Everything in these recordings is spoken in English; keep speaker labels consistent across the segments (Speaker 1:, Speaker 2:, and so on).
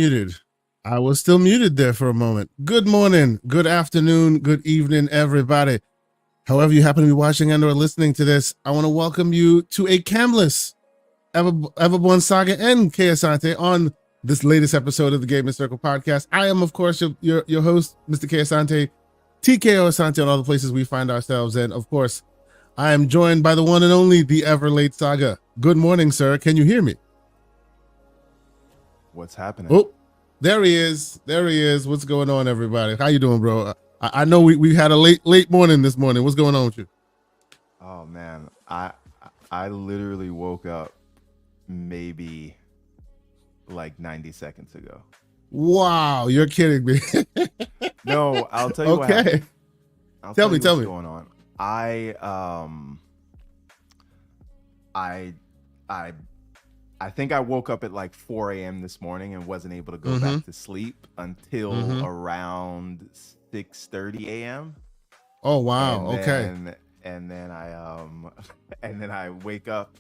Speaker 1: muted. I was still muted there for a moment. Good morning, good afternoon, good evening, everybody. However you happen to be watching and or listening to this, I want to welcome you to a camless Everborn Saga and Kay Asante on this latest episode of the Gaming Circle podcast. I am, of course, your host, Mr. Kay Asante, TKO Asante on all the places we find ourselves. And, of course, I am joined by the one and only, the Everlate Saga. Good morning, sir. Can you hear me?
Speaker 2: What's happening?
Speaker 1: Oh, there he is. There he is. What's going on, everybody? How you doing, bro? I know we had a late morning this morning. What's going on with you?
Speaker 2: Oh man, I literally woke up maybe like 90 seconds ago.
Speaker 1: Wow, you're kidding me.
Speaker 2: No, I'll tell you what happened.
Speaker 1: Tell me.
Speaker 2: What's going on. I think I woke up at like 4 a.m. this morning and wasn't able to go back to sleep until around 6:30 a.m.
Speaker 1: Oh wow,
Speaker 2: And then I wake up,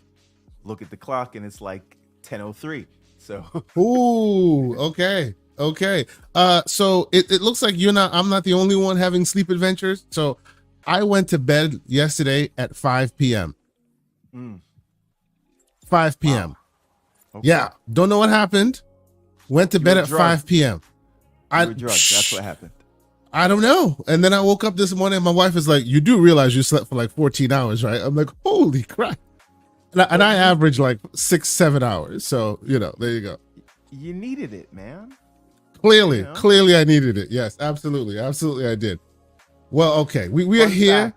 Speaker 2: look at the clock, and it's like 10:03. So
Speaker 1: ooh, okay. So it looks like I'm not the only one having sleep adventures. So I went to bed yesterday at 5 p.m. 5 p.m. Wow. Okay. Yeah, don't know what happened. Went to bed at 5 p.m.
Speaker 2: That's what happened.
Speaker 1: I don't know. And then I woke up this morning and my wife is like, you do realize you slept for like 14 hours, right? I'm like, holy crap. And I average like 6-7 hours. So, there you go.
Speaker 2: You needed it, man.
Speaker 1: Clearly I needed it. Yes, absolutely I did. Well, okay. We are here.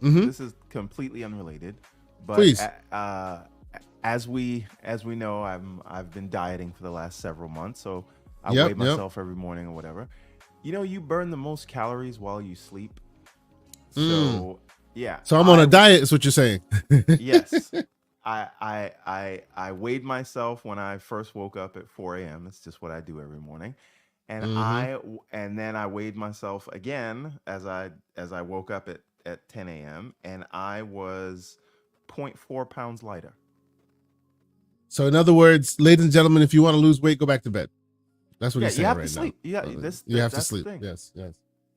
Speaker 2: This is completely unrelated, but
Speaker 1: please.
Speaker 2: As we know, I've been dieting for the last several months, so I weigh myself every morning or whatever. You burn the most calories while you sleep. So yeah.
Speaker 1: So I'm on a diet, is what you're saying.
Speaker 2: Yes. I weighed myself when I first woke up at 4 a.m. That's just what I do every morning. And then I weighed myself again as I woke up at 10 a.m. and I was 0.4 pounds lighter.
Speaker 1: So in other words, ladies and gentlemen, if you want to lose weight, go back to bed. That's what he's saying right now.
Speaker 2: You have to sleep.
Speaker 1: Yes.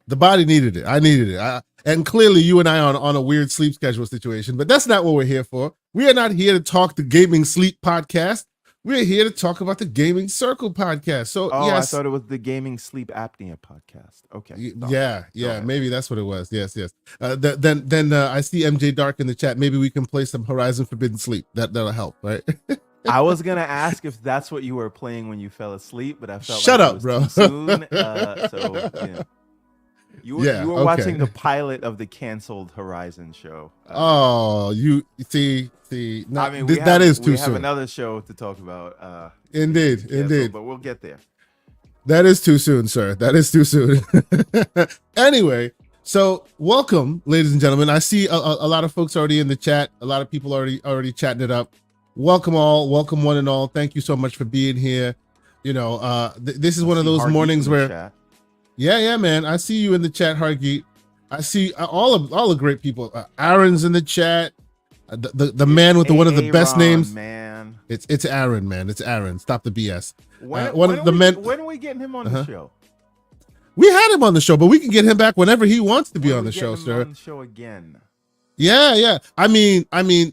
Speaker 1: The body needed it. I needed it. And clearly you and I are on a weird sleep schedule situation, but that's not what we're here for. We are not here to talk the Gaming Sleep podcast. We're here to talk about the Gaming Circle podcast. So yes.
Speaker 2: I thought it was the Gaming Sleep Apnea podcast. Okay.
Speaker 1: Yeah. Maybe that's what it was. Yes. Then I see MJ Dark in the chat. Maybe we can play some Horizon Forbidden Sleep. That'll help, right?
Speaker 2: I was gonna ask if that's what you were playing when you fell asleep, but I felt
Speaker 1: shut
Speaker 2: like
Speaker 1: up, bro.
Speaker 2: Too soon. You were watching the pilot of the canceled Horizon show.
Speaker 1: You see. No,
Speaker 2: I mean,
Speaker 1: that is too soon.
Speaker 2: We have another show to talk about.
Speaker 1: Indeed.
Speaker 2: But we'll get there.
Speaker 1: That is too soon, sir. That is too soon. Anyway, so welcome, ladies and gentlemen. I see a lot of folks already in the chat. A lot of people already chatting it up. Welcome all. Welcome one and all. Thank you so much for being here. This is one of those mornings where.
Speaker 2: Chat.
Speaker 1: Yeah, man. I see you in the chat, Hargeet. I see all the great people. Aaron's in the chat. The man with one of the best names.
Speaker 2: Man,
Speaker 1: it's Aaron, man. It's Aaron. Stop the BS.
Speaker 2: When are we getting him on the show?
Speaker 1: We had him on the show, but we can get him back whenever he wants to be on the show, sir.
Speaker 2: On the show again.
Speaker 1: Yeah. I mean,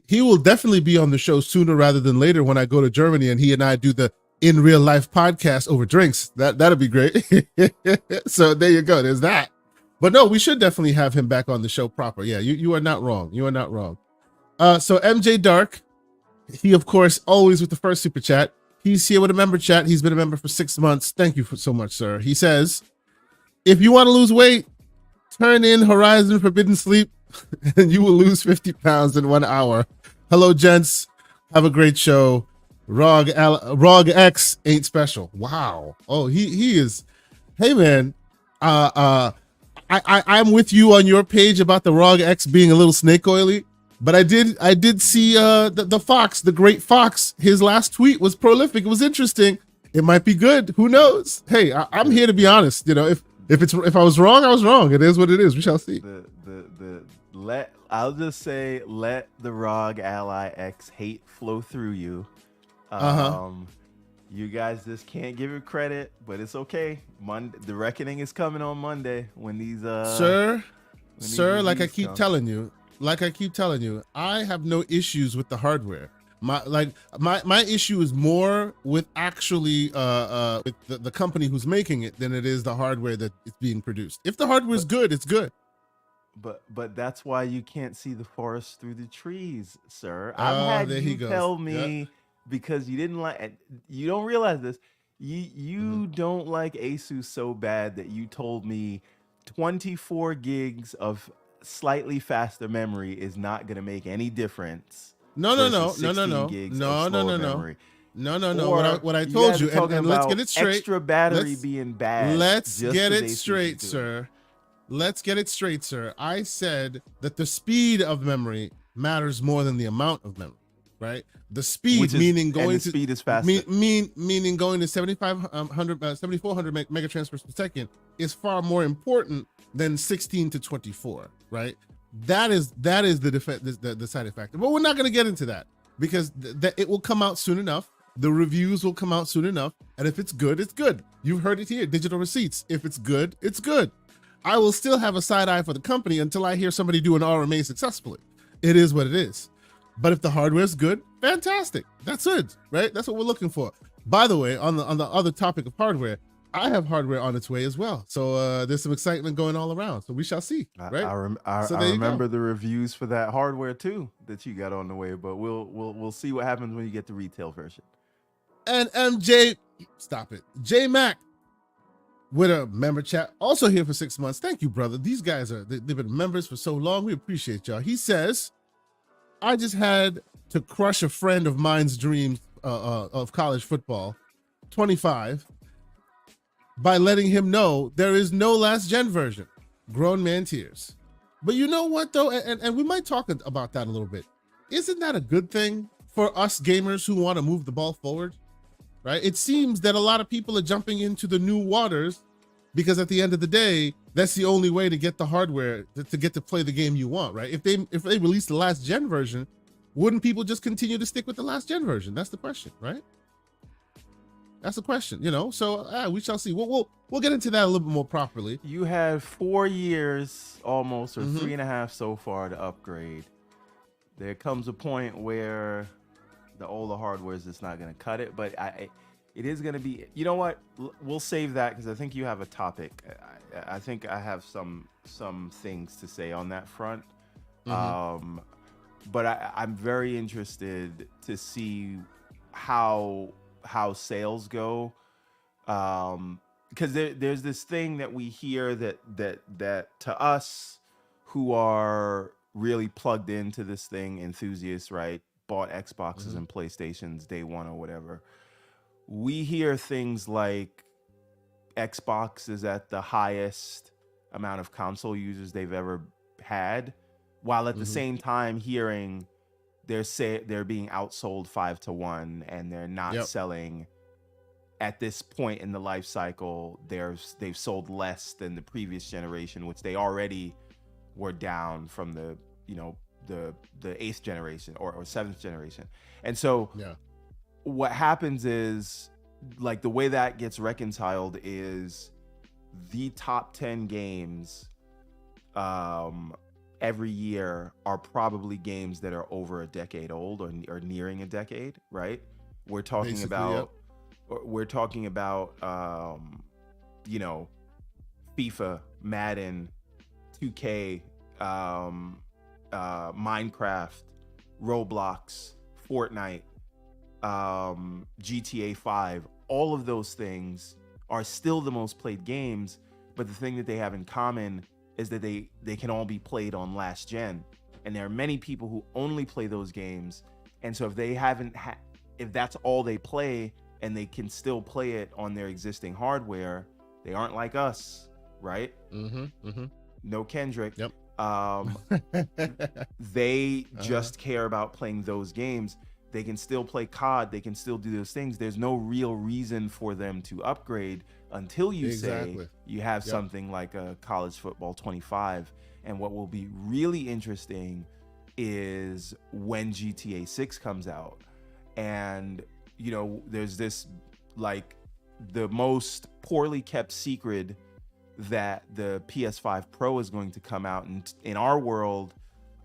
Speaker 1: he will definitely be on the show sooner rather than later when I go to Germany and he and I do the in real life podcast over drinks. That'll be great. So there you go. There's that. But no, we should definitely have him back on the show proper. Yeah, you are not wrong. You are not wrong. So MJ Dark, he of course always with the first super chat. He's here with a member chat. He's been a member for 6 months. Thank you so much, sir. He says, if you want to lose weight, turn in Horizon Forbidden Sleep and you will lose 50 pounds in 1 hour. Hello, gents. Have a great show. ROG X ain't special. Wow. Oh, he is. Hey, man. I'm with you on your page about the ROG X being a little snake oily, but I did see the Fox, the great Fox. His last tweet was prolific. It was interesting. It might be good. Who knows? Hey, I'm here to be honest. If I was wrong, I was wrong. It is what it is. We shall see.
Speaker 2: I'll just say, let the ROG Ally X hate flow through you. You guys just can't give it credit, but it's okay. The reckoning is coming on Monday when these
Speaker 1: Sir, like I
Speaker 2: reviews
Speaker 1: keep
Speaker 2: come.
Speaker 1: telling you, I have no issues with the hardware. My issue is more with actually with the company who's making it than it is the hardware that is being produced. If the hardware is good, it's good.
Speaker 2: But that's why you can't see the forest through the trees, sir. I've had
Speaker 1: There he
Speaker 2: you
Speaker 1: goes.
Speaker 2: tell
Speaker 1: Yep.
Speaker 2: me because you didn't like, and you don't realize this. You don't like Asus so bad that you told me 24 gigs of slightly faster memory is not going to make any difference
Speaker 1: No.
Speaker 2: versus 16 gigs of slower memory.
Speaker 1: No.
Speaker 2: Or
Speaker 1: What I
Speaker 2: you
Speaker 1: told
Speaker 2: guys
Speaker 1: you,
Speaker 2: are talking
Speaker 1: and let's get
Speaker 2: about
Speaker 1: it straight.
Speaker 2: extra battery
Speaker 1: Let's
Speaker 2: being bad.
Speaker 1: let's
Speaker 2: just
Speaker 1: get
Speaker 2: as
Speaker 1: it
Speaker 2: Asus is
Speaker 1: straight,
Speaker 2: doing.
Speaker 1: sir. Let's get it straight, sir. I said that the speed of memory matters more than the amount of memory, right? The speed, meaning going to
Speaker 2: speed is faster.
Speaker 1: Meaning going to 7,400 megatransfers per second is far more important than 16 to 24, right? That is the side factor. But we're not going to get into that because it will come out soon enough. The reviews will come out soon enough, and if it's good, it's good. You've heard it here, digital receipts. If it's good, it's good. I will still have a side eye for the company until I hear somebody do an RMA successfully. It is what it is. But if the hardware is good, fantastic. That's it, right? That's what we're looking for. By the way, on the other topic of hardware, I have hardware on its way as well. So there's some excitement going all around. So we shall see, right?
Speaker 2: I remember the reviews for that hardware too that you got on the way, but we'll see what happens when you get the retail version.
Speaker 1: And MJ, stop it. J Mac with a member chat, also here for 6 months. Thank you, brother. These guys they've been members for so long. We appreciate y'all. He says, I just had to crush a friend of mine's dreams of college football, 25, by letting him know there is no last gen version. Grown man tears. But you know what though, and we might talk about that a little bit. Isn't that a good thing for us gamers who want to move the ball forward? Right? It seems that a lot of people are jumping into the new waters because at the end of the day, that's the only way to get the hardware to get to play the game you want, right? If they release the last gen version, wouldn't people just continue to stick with the last gen version? That's the question, right? That's the question, you know. So we shall see. We'll get into that a little bit more properly.
Speaker 2: You had 4 years almost, or 3.5 so far to upgrade. There comes a point where the older hardware is just not going to cut it, but it is going to be. You know what? We'll save that because I think you have a topic. I think I have some things to say on that front. But I'm very interested to see how sales go, because there's this thing that we hear that to us who are really plugged into this thing, enthusiasts, right? Bought Xboxes and PlayStations day one or whatever. We hear things like Xbox is at the highest amount of console users they've ever had, while at the same time hearing they're being outsold 5-1 and they're not selling. At this point in the life cycle, they've sold less than the previous generation, which they already were down from the 8th generation or 7th generation. And so what happens is, like, the way that gets reconciled is the top 10 games every year are probably games that are over a decade old or nearing a decade, right? We're talking about FIFA, Madden, 2K, Minecraft, Roblox, Fortnite, GTA 5. All of those things are still the most played games, but the thing that they have in common is that they can all be played on last gen, and there are many people who only play those games. And so if they if that's all they play and they can still play it on their existing hardware, they aren't like us, right? No Kendrick. They just care about playing those games. They can still play COD, they can still do those things. There's no real reason for them to upgrade until you say you have something like a College Football 25. And what will be really interesting is when GTA 6 comes out. And there's this like the most poorly kept secret that the PS5 Pro is going to come out. And in our world,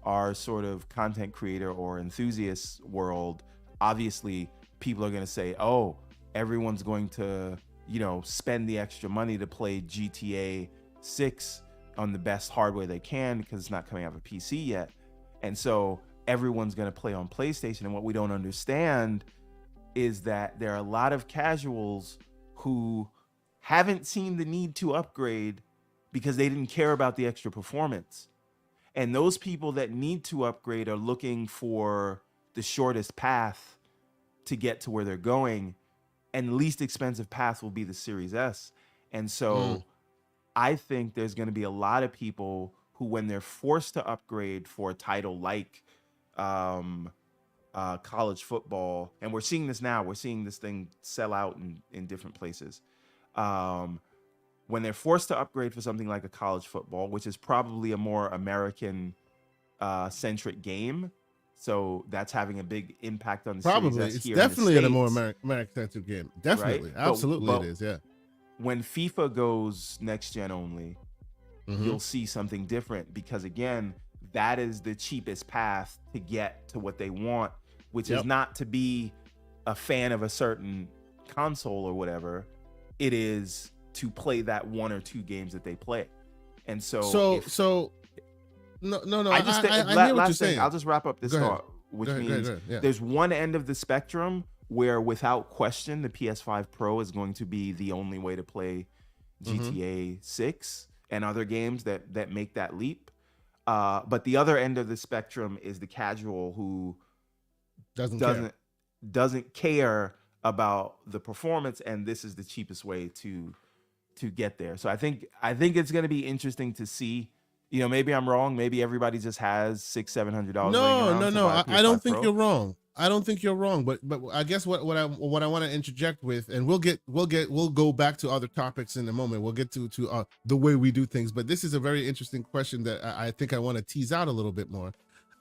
Speaker 2: our sort of content creator or enthusiast world, obviously people are going to say, oh, everyone's going to, spend the extra money to play GTA 6 on the best hardware they can because it's not coming out of a PC yet. And so everyone's going to play on PlayStation. And what we don't understand is that there are a lot of casuals who haven't seen the need to upgrade because they didn't care about the extra performance. And those people that need to upgrade are looking for the shortest path to get to where they're going. And the least expensive path will be the Series S. And so I think there's going to be a lot of people who, when they're forced to upgrade for a title like college football, and we're seeing this now, we're seeing this thing sell out in different places. When they're forced to upgrade for something like a college football, which is probably a more American centric game, so that's having a big impact on the
Speaker 1: probably
Speaker 2: Series S
Speaker 1: it's
Speaker 2: here
Speaker 1: definitely
Speaker 2: in
Speaker 1: a more
Speaker 2: States.
Speaker 1: American centric game. Definitely,
Speaker 2: Right?
Speaker 1: absolutely,
Speaker 2: But
Speaker 1: it is. Yeah.
Speaker 2: when FIFA goes next gen only,
Speaker 1: Mhm.
Speaker 2: you'll see something different because, again, that is the cheapest path to get to what they want, which is not to be a fan of a certain console or whatever. It is to play that one or two games that they play. And so
Speaker 1: no,
Speaker 2: I just think,
Speaker 1: I hear what you're
Speaker 2: last thing,
Speaker 1: saying.
Speaker 2: I'll just wrap up this
Speaker 1: Go ahead.
Speaker 2: thought, which
Speaker 1: Go
Speaker 2: means
Speaker 1: ahead, yeah.
Speaker 2: there's one end of the spectrum where, without question, the PS5 Pro is going to be the only way to play GTA 6 and other games that make that leap. But the other end of the spectrum is the casual who doesn't care about the performance, and this is the cheapest way to get there. So I think it's going to be interesting to see. Maybe I'm wrong. Maybe everybody just has $600-700.
Speaker 1: No. I don't think you're wrong. I don't think you're wrong. But I guess what I want to interject with, and we'll go back to other topics in a moment. We'll get to the way we do things. But this is a very interesting question that I think I want to tease out a little bit more.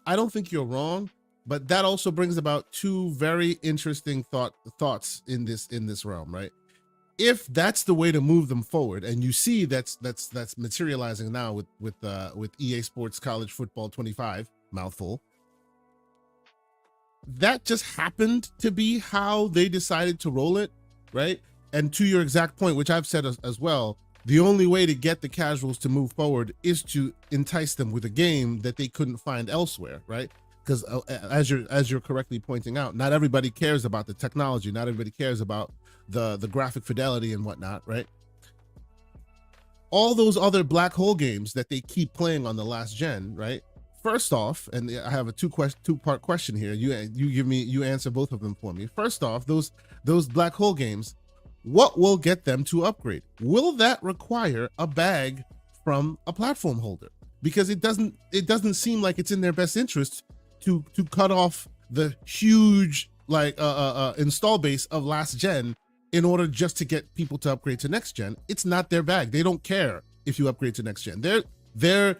Speaker 1: I don't think you're wrong, but that also brings about two very interesting thoughts in this realm, right? If that's the way to move them forward, and you see that's materializing now with EA Sports College Football 25, mouthful, that just happened to be how they decided to roll it, right? And to your exact point, which I've said as well, the only way to get the casuals to move forward is to entice them with a game that they couldn't find elsewhere, right? Because as you're correctly pointing out, not everybody cares about the technology, not everybody cares about the graphic fidelity and whatnot, right? All those other black hole games that they keep playing on the last gen, right? First off, and I have a two-part question here. You answer both of them for me. First off, those black hole games, what will get them to upgrade? Will that require a bag from a platform holder? Because it doesn't seem like it's in their best interest to cut off the huge install base of last gen in order just to get people to upgrade to next gen. It's not their bag. They don't care if you upgrade to next gen. Their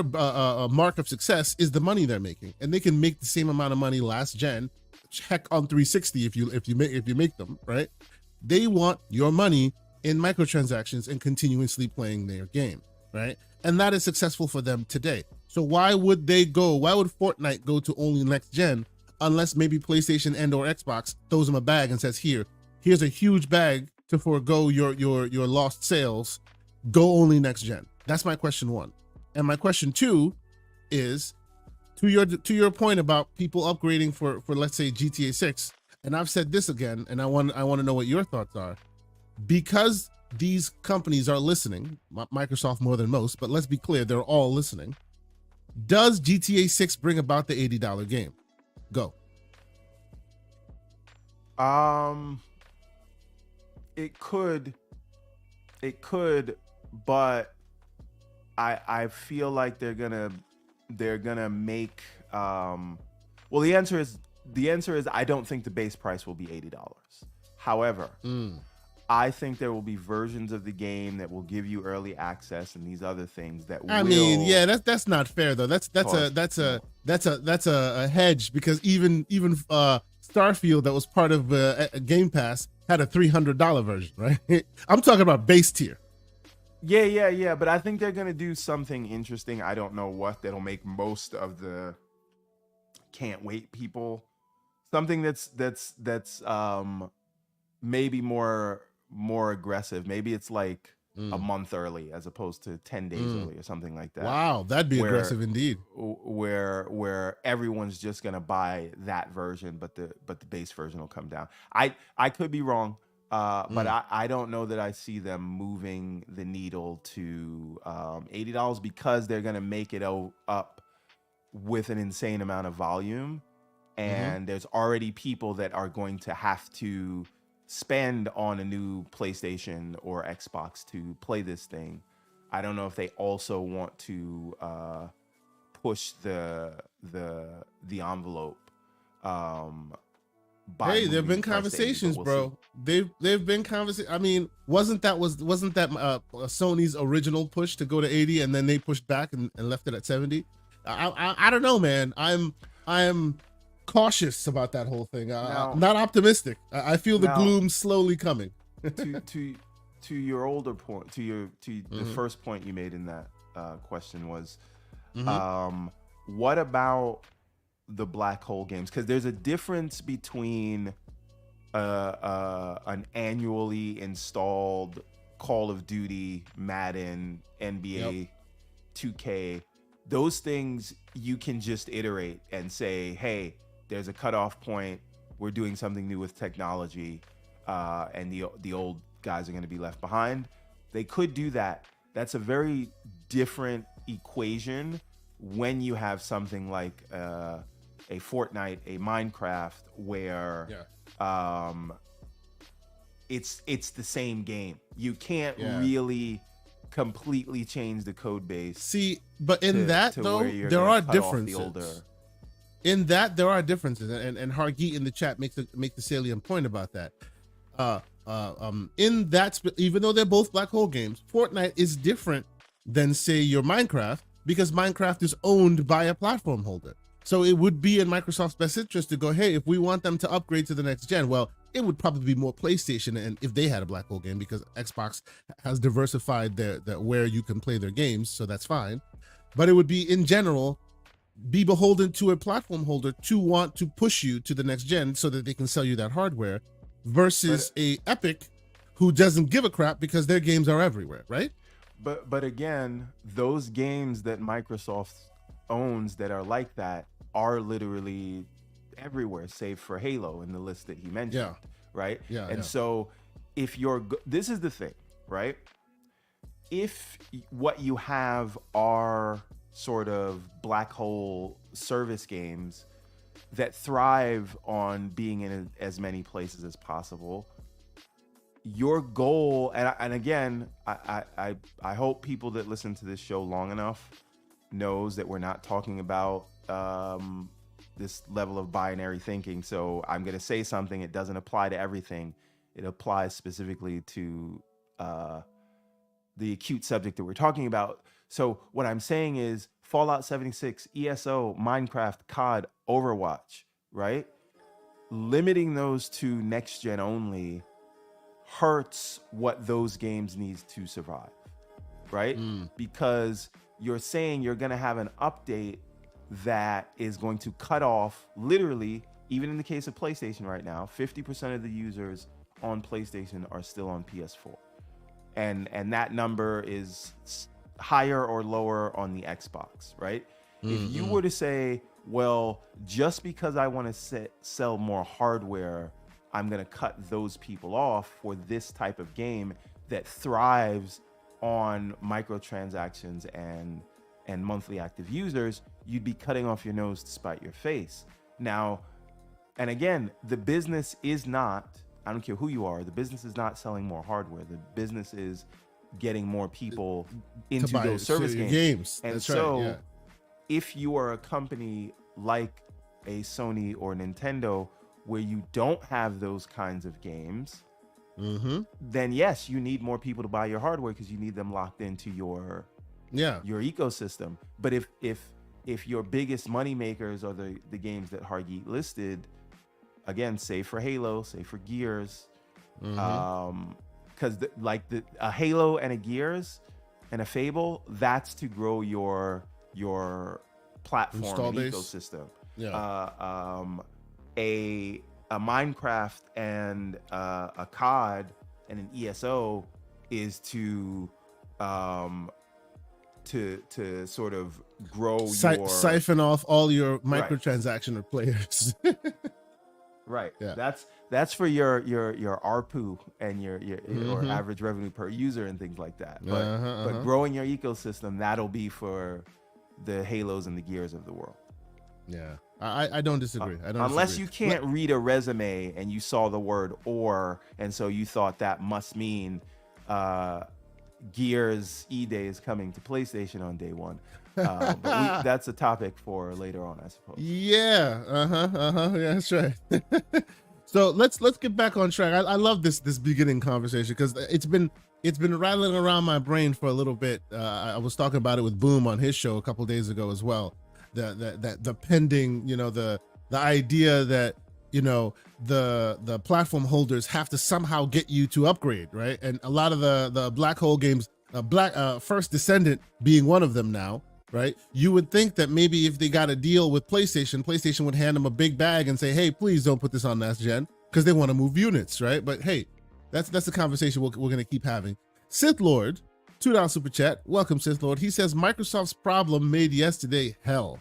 Speaker 1: mark of success is the money they're making, and they can make the same amount of money last gen, heck, on 360 if you make them, right? They want your money in microtransactions and continuously playing their game, right? And that is successful for them today. So why would Fortnite go to only next gen unless maybe PlayStation and or Xbox throws them a bag and says, here's a huge bag to forego your lost sales, go only next gen? That's my question one. And my question two is to your point about people upgrading for let's say GTA 6. And I've said this again, and I want to know what your thoughts are. Because these companies are listening, Microsoft more than most, but let's be clear, they're all listening. Does GTA 6 bring about the $80 game? Go.
Speaker 2: It could, but I feel like they're gonna make well, the answer is I don't think the base price will be $80. However, I think there will be versions of the game that will give you early access and these other things that
Speaker 1: that's not fair though. That's a hedge, because even Starfield, that was part of Game Pass, had a $300 version, right? I'm talking about base tier.
Speaker 2: Yeah. But I think they're gonna do something interesting. I don't know what that'll make most of the can't wait people. Something that's maybe more aggressive. Maybe it's like a month early as opposed to 10 days early or something like that.
Speaker 1: Wow, that'd be aggressive indeed.
Speaker 2: Where everyone's just gonna buy that version, but the base version will come down. I could be wrong, but I don't know that I see them moving the needle to $80 because they're gonna make it up with an insane amount of volume, and there's already people that are going to have to spend on a new PlayStation or Xbox to play this thing. I don't know if they also want to push the envelope.
Speaker 1: Hey, there've been conversations, bro. They've been conversations. I mean, wasn't that Sony's original push to go to 80, and then they pushed back and left it at 70? I don't know, man. I'm cautious about that whole thing. Not optimistic. I feel the gloom slowly coming.
Speaker 2: to your older point, to the first point you made in that question was, what about the black hole games? Because there's a difference between an annually installed Call of Duty, Madden, NBA, 2K. Those things you can just iterate and say, hey, there's a cutoff point. We're doing something new with technology, and the old guys are going to be left behind. They could do that. That's a very different equation when you have something like a Fortnite, a Minecraft, where it's the same game. You can't really completely change the code base.
Speaker 1: See, but in that though, there are differences. In that, there are differences, and Hargeet in the chat make the salient point about that. In that, even though they're both black hole games, Fortnite is different than, say, your Minecraft, because Minecraft is owned by a platform holder. So it would be in Microsoft's best interest to go, hey, if we want them to upgrade to the next gen, well, it would probably be more PlayStation, and if they had a black hole game, because Xbox has diversified their where you can play their games, so that's fine. But it would be, in general, be beholden to a platform holder to want to push you to the next gen so that they can sell you that hardware, versus a Epic who doesn't give a crap because their games are everywhere, right?
Speaker 2: But again, those games that Microsoft owns that are like that are literally everywhere, save for Halo in the list that he mentioned, right? So if this is the thing, right? If what you have are sort of black hole service games that thrive on being in as many places as possible, your goal, and again, I hope people that listen to this show long enough knows that we're not talking about this level of binary thinking. So I'm going to say something. It doesn't apply to everything. It applies specifically to the acute subject that we're talking about. So what I'm saying is Fallout 76, ESO, Minecraft, COD, Overwatch, right? Limiting those to next gen only hurts what those games need to survive, right? Because you're saying you're going to have an update that is going to cut off, literally, even in the case of PlayStation right now, 50% of the users on PlayStation are still on PS4. And that number is higher or lower on the Xbox, right? If you were to say, well, just because I want to sell more hardware, I'm going to cut those people off for this type of game that thrives on microtransactions and monthly active users, you'd be cutting off your nose to spite your face. Now, and again, the business is not, I don't care who you are, the business is not selling more hardware. The business is getting more people into those service games. And that's so right, if you are a company like a Sony or Nintendo where you don't have those kinds of games, then yes, you need more people to buy your hardware because you need them locked into your ecosystem. But if your biggest money makers are the games that Hargeet listed, again, save for Halo, save for Gears, Because a Halo and a Gears and a Fable, that's to grow your platform
Speaker 1: Install
Speaker 2: and
Speaker 1: base.
Speaker 2: ecosystem.
Speaker 1: Yeah.
Speaker 2: A Minecraft and a COD and an ESO is to sort of grow
Speaker 1: siphon off all your microtransaction players.
Speaker 2: Right.
Speaker 1: Yeah.
Speaker 2: That's for your ARPU and your or average revenue per user and things like that. But growing your ecosystem, that'll be for the Halos and the Gears of the world.
Speaker 1: Yeah. I don't disagree.
Speaker 2: Unless you can't read a resume and you saw the word "or" and so you thought that must mean Gears E-Day is coming to PlayStation on day one. But that's a topic for later on, I suppose.
Speaker 1: Yeah. Yeah, that's right. So let's get back on track. I love this beginning conversation because it's been rattling around my brain for a little bit. I was talking about it with Boom on his show a couple days ago as well. The pending, the idea that the platform holders have to somehow get you to upgrade, right? And a lot of the black hole games, First Descendant being one of them now, right? You would think that maybe if they got a deal with PlayStation would hand them a big bag and say, hey, please don't put this on last gen, because they want to move units, right? But hey, that's the conversation we're going to keep having. Sith Lord, $2 super chat. Welcome, Sith Lord. He says Microsoft's problem made yesterday hell.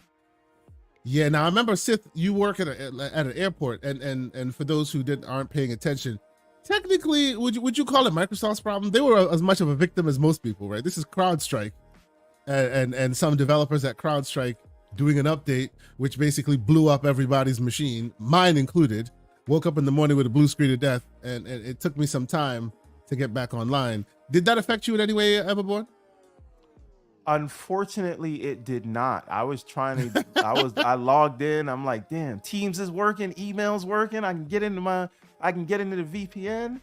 Speaker 1: Yeah, now I remember, Sith, you work at an airport, and for those who aren't paying attention, technically, would you call it Microsoft's problem? They were as much of a victim as most people, right? This is CrowdStrike, and some developers at CrowdStrike doing an update, which basically blew up everybody's machine, mine included. Woke up in the morning with a blue screen of death, and it took me some time to get back online. Did that affect you in any way, Everborn?
Speaker 2: Unfortunately, it did not. I was trying to, I logged in. I'm like, damn, Teams is working, email's working. I can get into the VPN.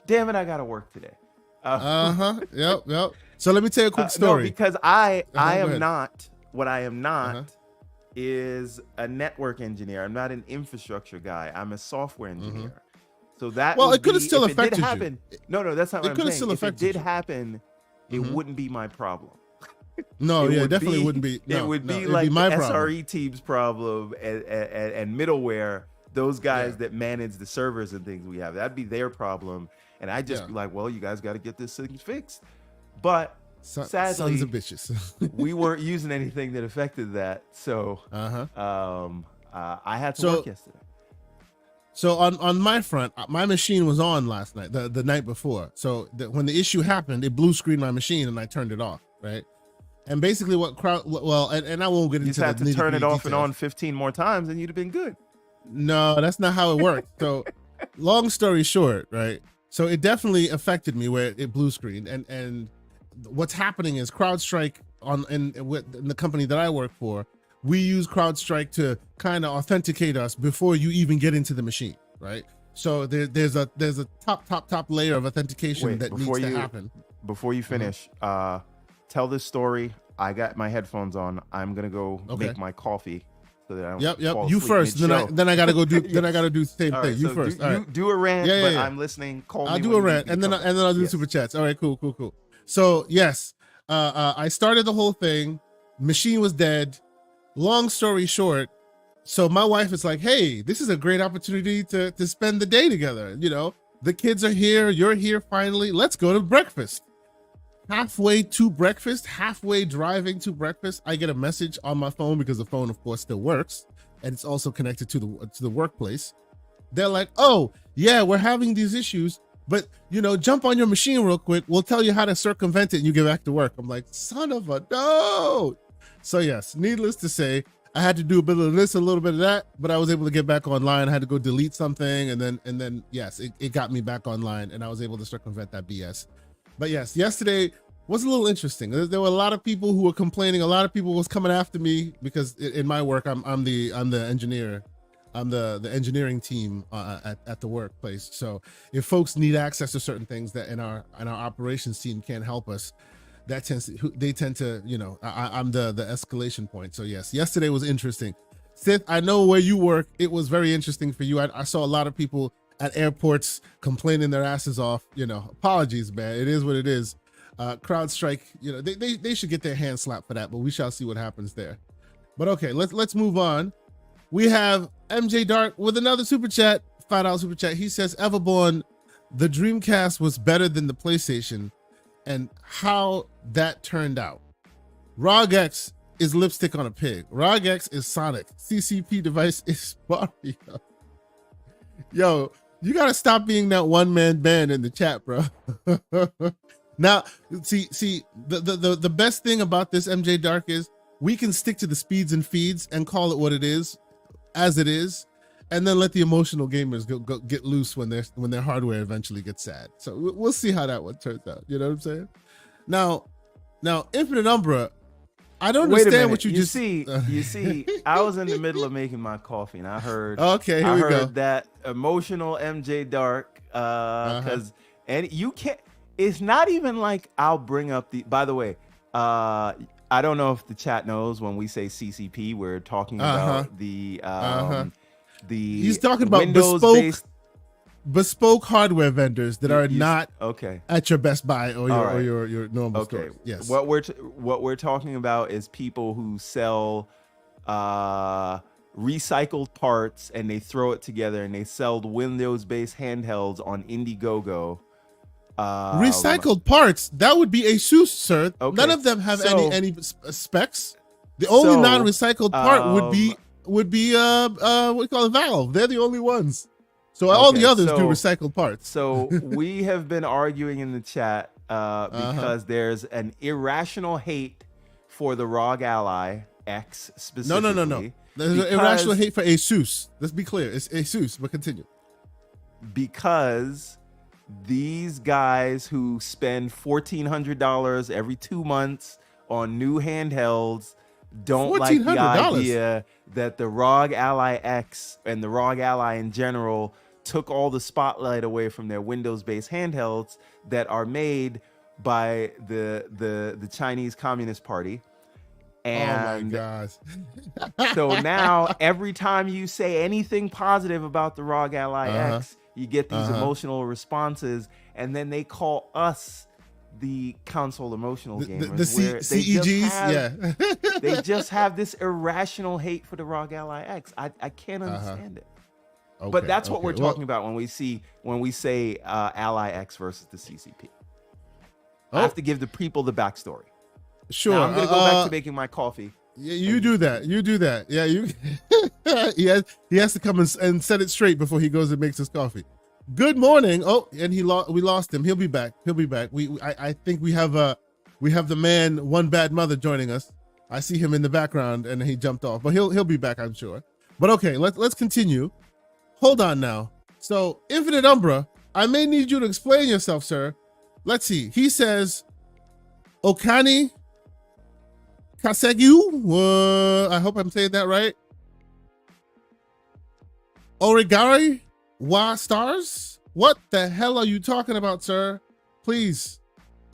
Speaker 2: Damn it, I gotta work today.
Speaker 1: Yep. So let me tell you a quick story.
Speaker 2: No, because I am not, what I am not is a network engineer. I'm not an infrastructure guy. I'm a software engineer. So that,
Speaker 1: well, it could have still affected you.
Speaker 2: No, that's not what I'm saying. If it did
Speaker 1: you.
Speaker 2: happen, it wouldn't be my problem.
Speaker 1: No, it definitely wouldn't be.
Speaker 2: It would be like the SRE team's problem and middleware, those guys that manage the servers and things we have. That'd be their problem. And I'd just be like, well, you guys got to get this thing fixed. But sadly,
Speaker 1: sons of bitches.
Speaker 2: we weren't using anything that affected that. So I had to work yesterday.
Speaker 1: So on my front, my machine was on last night, the night before. So when the issue happened, it blue screened my machine and I turned it off, right? And basically and I won't get into the
Speaker 2: You just had to turn it off
Speaker 1: details.
Speaker 2: and on 15 more times and you'd have been good.
Speaker 1: No, that's not how it worked. So long story short, right? So it definitely affected me where it blue screened. And what's happening is CrowdStrike in the company that I work for, we use CrowdStrike to kind of authenticate us before you even get into the machine, right? So there's a top layer of authentication that needs to happen.
Speaker 2: Before you finish, tell this story. I got my headphones on. I'm gonna go make my coffee so that I don't fall
Speaker 1: You
Speaker 2: asleep
Speaker 1: first. Then I gotta go do. Then I gotta do the same thing.
Speaker 2: Right,
Speaker 1: You
Speaker 2: so
Speaker 1: first.
Speaker 2: Do a rant. But I'm listening.
Speaker 1: I'll do a rant, and then I'll do the super chats. All right, cool. So yes, I started the whole thing. Machine was dead. Long story short, so my wife is like, hey, this is a great opportunity to spend the day together. The kids are here. You're here finally. Let's go to breakfast. Halfway to breakfast, halfway driving to breakfast, I get a message on my phone because the phone, of course, still works. And it's also connected to the workplace. They're like, oh, yeah, we're having these issues. But, jump on your machine real quick. We'll tell you how to circumvent it and you get back to work. I'm like, son of a no. So yes, needless to say, I had to do a bit of this, a little bit of that, but I was able to get back online. I had to go delete something, and then yes, it got me back online, and I was able to circumvent that BS. But yes, yesterday was a little interesting. There were a lot of people who were complaining. A lot of people was coming after me because in my work, I'm the engineer. I'm the engineering team at the workplace. So if folks need access to certain things that in our operations team can't help us, they tend to, I'm the escalation point. So yes, yesterday was interesting. Sith, I know where you work. It was very interesting for you. I saw a lot of people at airports complaining their asses off. Apologies, man. It is what it is. CrowdStrike, they should get their hand slapped for that, but we shall see what happens there. But okay, let's move on. We have MJ Dark with another super chat, $5 super chat. He says, Everborn, the Dreamcast was better than the PlayStation, and how that turned out. ROG X is lipstick on a pig. ROG X is Sonic. CCP device is Mario. Yo, you gotta stop being that one-man band in the chat, bro. Now, see, the best thing about this MJ Dark is we can stick to the speeds and feeds and call it what it is, as it is, and then let the emotional gamers go get loose when their hardware eventually gets sad. So we'll see how that one turns out. You know what I'm saying? Now, Infinite Umbra, I don't understand what you
Speaker 2: see. I was in the middle of making my coffee, and I heard.
Speaker 1: Okay, here we go.
Speaker 2: That emotional MJ Dark, because and you can't. It's not even like I'll bring up the. By the way, I don't know if the chat knows when we say CCP, we're talking about the
Speaker 1: He's talking about
Speaker 2: Windows
Speaker 1: bespoke hardware vendors that are not
Speaker 2: okay
Speaker 1: at your Best Buy or your normal stores. Yes.
Speaker 2: What we're talking about is people who sell recycled parts, and they throw it together, and they sell Windows-based handhelds on Indiegogo.
Speaker 1: Recycled parts, that would be ASUS, sir.
Speaker 2: Okay.
Speaker 1: None of them have any specs. The only non-recycled part would be what do you call it, Valve. They're the only ones. So all the others do recycled parts.
Speaker 2: So we have been arguing in the chat because there's an irrational hate for the ROG Ally X specifically.
Speaker 1: No. There's an irrational hate for ASUS. Let's be clear. It's ASUS, but continue.
Speaker 2: Because these guys who spend $1,400 every 2 months on new handhelds don't like the idea that the ROG Ally X and the ROG Ally in general took all the spotlight away from their Windows-based handhelds that are made by the Chinese Communist Party. And
Speaker 1: oh my gosh.
Speaker 2: So now every time you say anything positive about the ROG Ally X, you get these emotional responses, and then they call us the console emotional gamers.
Speaker 1: The CEGs,
Speaker 2: they just have this irrational hate for the ROG Ally X. I can't understand it. Okay, but that's what we're talking about when we say Ally X versus the CCP. I have to give the people the backstory.
Speaker 1: Sure.
Speaker 2: Now I'm gonna go back to making my coffee.
Speaker 1: Yeah, you do that. Yeah, you. he has to come and set it straight before he goes and makes his coffee. Good morning. Oh, and we lost him. He'll be back. I think we have the man One Bad Mother joining us. I see him in the background, and he jumped off, but he'll be back, I'm sure. But okay, let's continue. Hold on now. So Infinite Umbra, I may need you to explain yourself, sir. Let's see. He says, Okani Kasegu, I hope I'm saying that right. Origari Wa Stars? What the hell are you talking about, sir? Please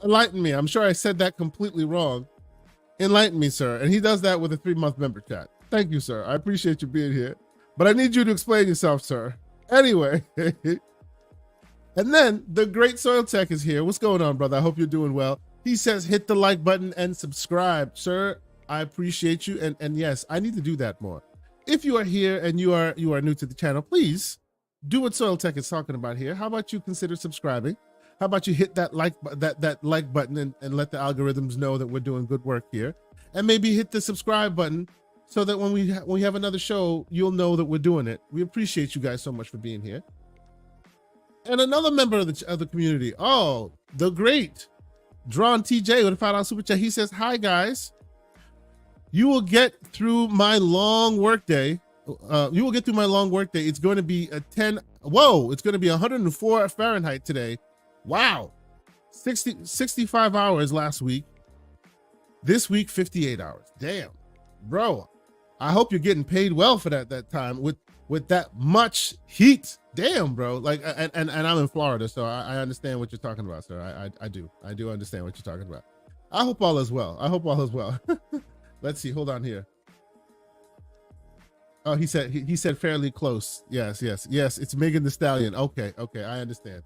Speaker 1: enlighten me. I'm sure I said that completely wrong. Enlighten me, sir. And he does that with a 3-month member chat. Thank you, sir. I appreciate you being here. But I need you to explain yourself, sir. Anyway. And then the great Soil Tech is here. What's going on, brother? I hope you're doing well. He says, hit the like button and subscribe. Sir, I appreciate you. And yes, I need to do that more. If you are here and you are new to the channel, please do what Soil Tech is talking about here. How about you consider subscribing? How about you hit that like button and let the algorithms know that we're doing good work here? And maybe hit the subscribe button so that when we have another show, you'll know that we're doing it. We appreciate you guys so much for being here. And another member of the community, the great Drawn TJ with a $5 super chat. He says, hi guys, you will get through my long work day. It's going to be it's going to be 104 Fahrenheit today. Wow. 65 hours last week. This week, 58 hours. Damn, bro. I hope you're getting paid well for that time with that much heat. Damn, bro. Like, and I'm in Florida, so I understand what you're talking about, sir. I do understand what you're talking about. I hope all is well. Let's see. Hold on here. Oh, he said fairly close. Yes. It's Megan Thee Stallion. Okay. I understand.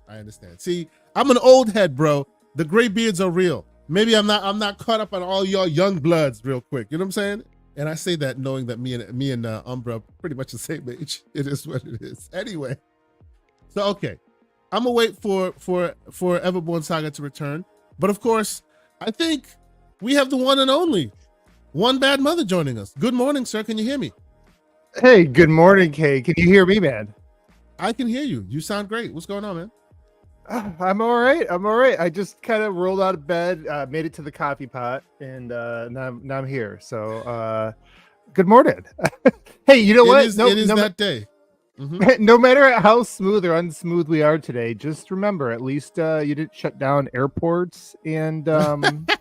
Speaker 1: See, I'm an old head, bro. The gray beards are real. Maybe I'm not caught up on all y'all young bloods real quick. You know what I'm saying? And I say that knowing that me and Umbra are pretty much the same age. It is what it is. Anyway, so okay, I'm gonna wait for Everborn Saga to return. But of course, I think we have the one and only One Bad Mother joining us. Good morning, sir. Can you hear me?
Speaker 3: Hey, good morning, Kay. Can you hear me, man?
Speaker 1: I can hear you. You sound great. What's going on, man?
Speaker 3: I'm all right. I just kind of rolled out of bed, made it to the coffee pot, and now I'm here. So, good morning. Hey, you know what?
Speaker 1: It is that day.
Speaker 3: Mm-hmm. No matter how smooth or unsmooth we are today, just remember, at least you didn't shut down airports and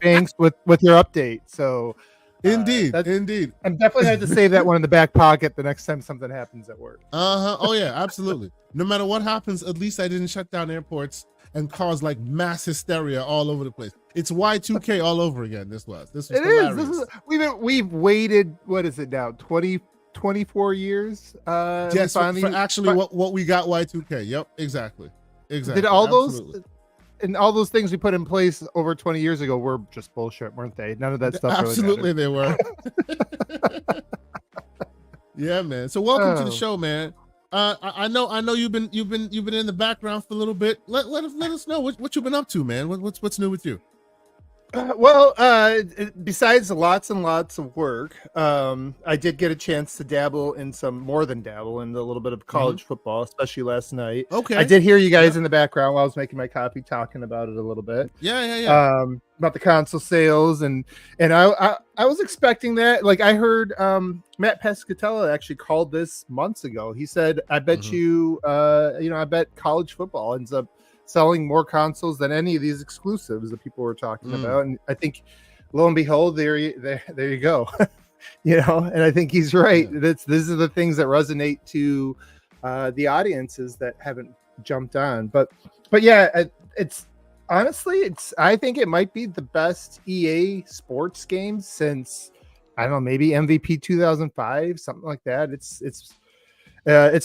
Speaker 3: banks with your update. So,
Speaker 1: indeed.
Speaker 3: I'm definitely going to save that one in the back pocket the next time something happens at work.
Speaker 1: Oh yeah, absolutely. No matter what happens, at least I didn't shut down airports and cause like mass hysteria all over the place. It's Y2K all over again. This was hilarious.
Speaker 3: We've waited, what is it now, 24 years?
Speaker 1: Yes, for actually what we got Y2K. Yep, exactly.
Speaker 3: Did all those things we put in place over 20 years ago were just bullshit, weren't they? None of that stuff.
Speaker 1: Absolutely, they were. Yeah, man. So welcome to the show, man. I know you've been in the background for a little bit. Let us know what you've been up to, man. What's new with you?
Speaker 3: Besides lots and lots of work, I did get a chance to dabble in more than dabble in a little bit of college football, especially last night.
Speaker 1: Okay.
Speaker 3: I did hear you guys in the background while I was making my coffee talking about it a little bit.
Speaker 1: Yeah.
Speaker 3: About the console sales and I was expecting that. Like I heard Matt Pescatella actually called this months ago. He said, I bet I bet college football ends up selling more consoles than any of these exclusives that people were talking about. And I think lo and behold, there you go. And I think he's right. Yeah. These are the things that resonate to the audiences that haven't jumped on. But yeah, it's honestly, I think it might be the best EA sports game since, I don't know, maybe MVP 2005, something like that. It's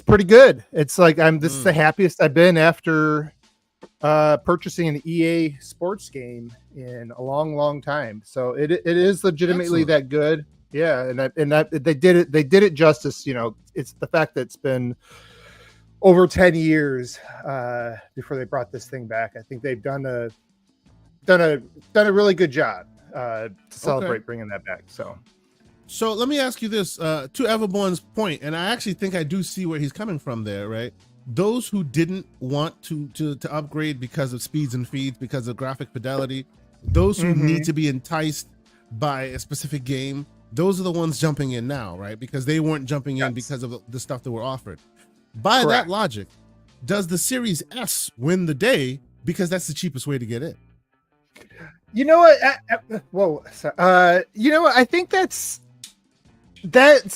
Speaker 3: pretty good. It's like this is the happiest I've been after purchasing an EA sports game in a long time. So it is legitimately that good. Yeah, and they did it justice. It's the fact that it's been over 10 years before they brought this thing back. I think they've done a really good job to celebrate bringing that back. So
Speaker 1: let me ask you this, to Everborn's point, and I actually think I do see where he's coming from there, right? Those who didn't want to upgrade because of speeds and feeds, because of graphic fidelity, those who need to be enticed by a specific game, those are the ones jumping in now, right? Because they weren't jumping in because of the stuff that were offered. By that logic, does the Series S win the day because that's the cheapest way to get in?
Speaker 3: You know what? I think that's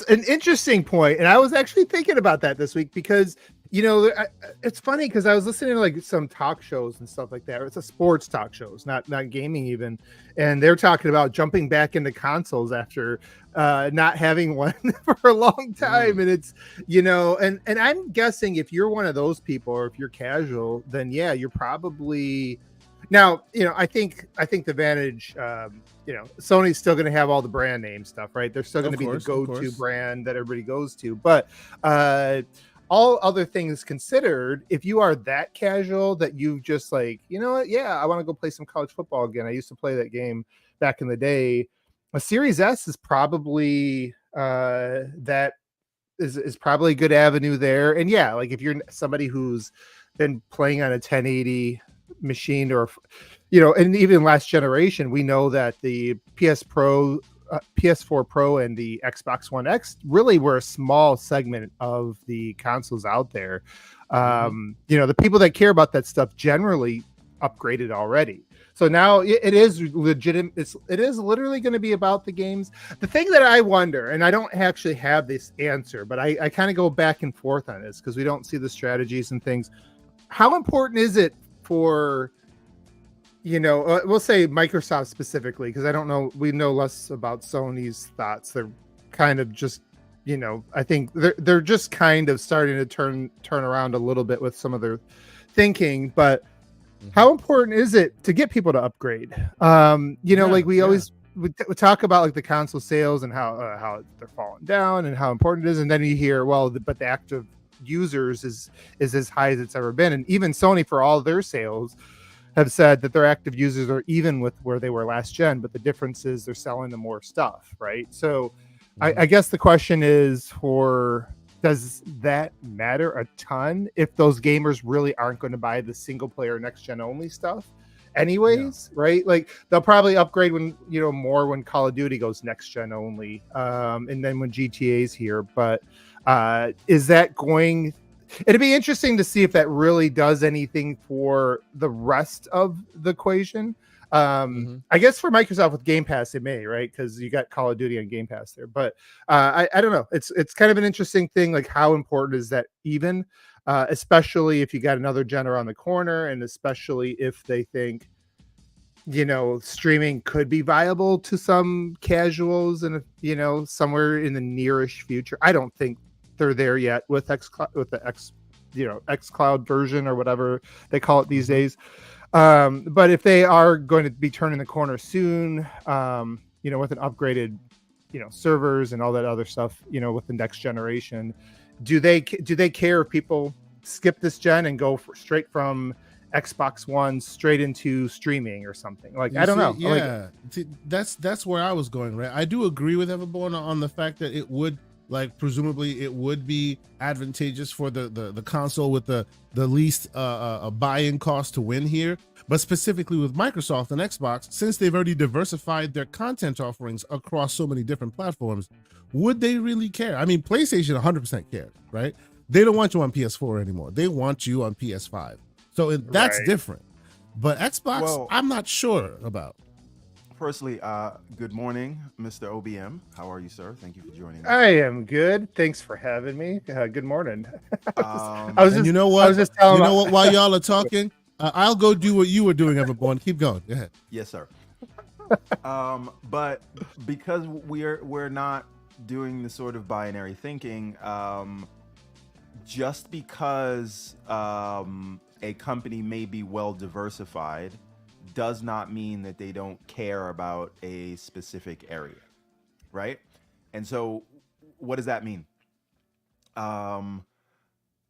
Speaker 3: an interesting point, and I was actually thinking about that this week because it's funny because I was listening to like some talk shows and stuff like that. It's a sports talk shows, not gaming even, and they're talking about jumping back into consoles after not having one for a long time. And it's and I'm guessing if you're one of those people or if you're casual, then yeah, you're probably now. I think the advantage. Sony's still going to have all the brand name stuff, right? They're still going to be the go-to brand that everybody goes to, but all other things considered, if you are that casual that you just like, I want to go play some college football again. I used to play that game back in the day. A Series S is probably that is probably a good avenue there. And yeah, like if you're somebody who's been playing on a 1080 machine or, and even last generation, we know that the PS4 Pro and the Xbox One X really were a small segment of the consoles out there. The people that care about that stuff generally upgraded already. So now it is legitimate. It is literally going to be about the games. The thing that I wonder, and I don't actually have this answer, but I kind of go back and forth on this because we don't see the strategies and things. How important is it for we'll say Microsoft specifically, because I don't know, we know less about Sony's thoughts. They're kind of just, I think they're just kind of starting to turn around a little bit with some of their thinking. But how important is it to get people to upgrade? Like we always we talk about like the console sales and how they're falling down and how important it is, and then you hear, but the active users is as high as it's ever been, and even Sony, for all their sales, have said that their active users are even with where they were last gen, but the difference is they're selling them more stuff, right? So I guess the question is, does that matter a ton if those gamers really aren't going to buy the single player next gen only stuff anyways, right? Like they'll probably upgrade when more when Call of Duty goes next gen only, and then when GTA's here. But is that going? It'd be interesting to see if that really does anything for the rest of the equation. I guess for Microsoft with Game Pass, it may, right? Because you got Call of Duty on Game Pass there. But I don't know. It's kind of an interesting thing. Like, how important is that even? Especially if you got another gen around the corner, and especially if they think, streaming could be viable to some casuals, and somewhere in the nearish future. I don't think they're there yet with the xCloud version or whatever they call it these days. But if they are going to be turning the corner soon, with an upgraded, servers and all that other stuff, with the next generation, do they care if people skip this gen and go straight from Xbox One straight into streaming or something? Like, I don't know.
Speaker 1: Yeah, that's where I was going, right? I do agree with Everborn on the fact that it would, like, presumably it would be advantageous for the console with the least buy-in cost to win here. But specifically with Microsoft and Xbox, since they've already diversified their content offerings across so many different platforms, would they really care? I mean, PlayStation 100% cares, right? They don't want you on PS4 anymore. They want you on PS5. So that's different. But Xbox, I'm not sure about.
Speaker 2: Firstly, good morning, Mr. OBM. How are you, sir? Thank you for joining us.
Speaker 3: I am good. Thanks for having me. Good morning.
Speaker 1: I was just telling what? While y'all are talking, I'll go do what you were doing, Everborn. Keep going. Go ahead.
Speaker 2: Yes, sir. But because we're not doing the sort of binary thinking, just because a company may be well diversified does not mean that they don't care about a specific area, right? And so what does that mean?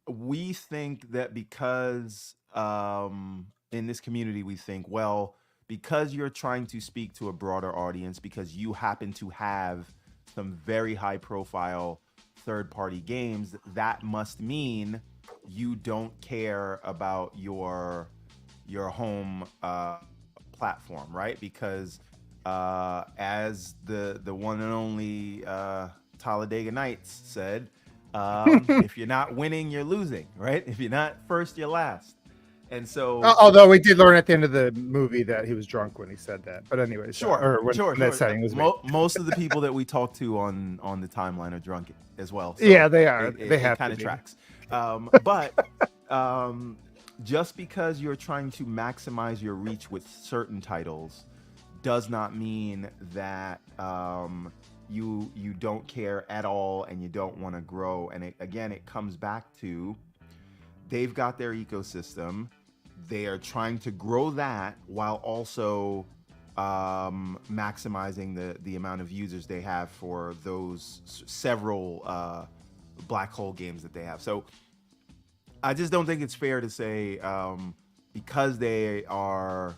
Speaker 2: We think that because in this community, we think, well, because you're trying to speak to a broader audience, because you happen to have some very high profile third-party games, that must mean you don't care about your home platform, right? Because as the one and only Talladega Nights said, if you're not winning, you're losing, right? If you're not first, you're last. And so,
Speaker 3: although we did learn at the end of the movie that he was drunk when he said that, but anyway,
Speaker 2: sure.
Speaker 3: That saying was
Speaker 2: most of the people that we talk to on the timeline are drunk as well. So
Speaker 3: yeah, they are. They have
Speaker 2: kind of tracks. But just because you're trying to maximize your reach with certain titles does not mean that you don't care at all and you don't want to grow. And it comes back to, they've got their ecosystem. They are trying to grow that while also maximizing the amount of users they have for those several black hole games that they have. So I just don't think it's fair to say because they are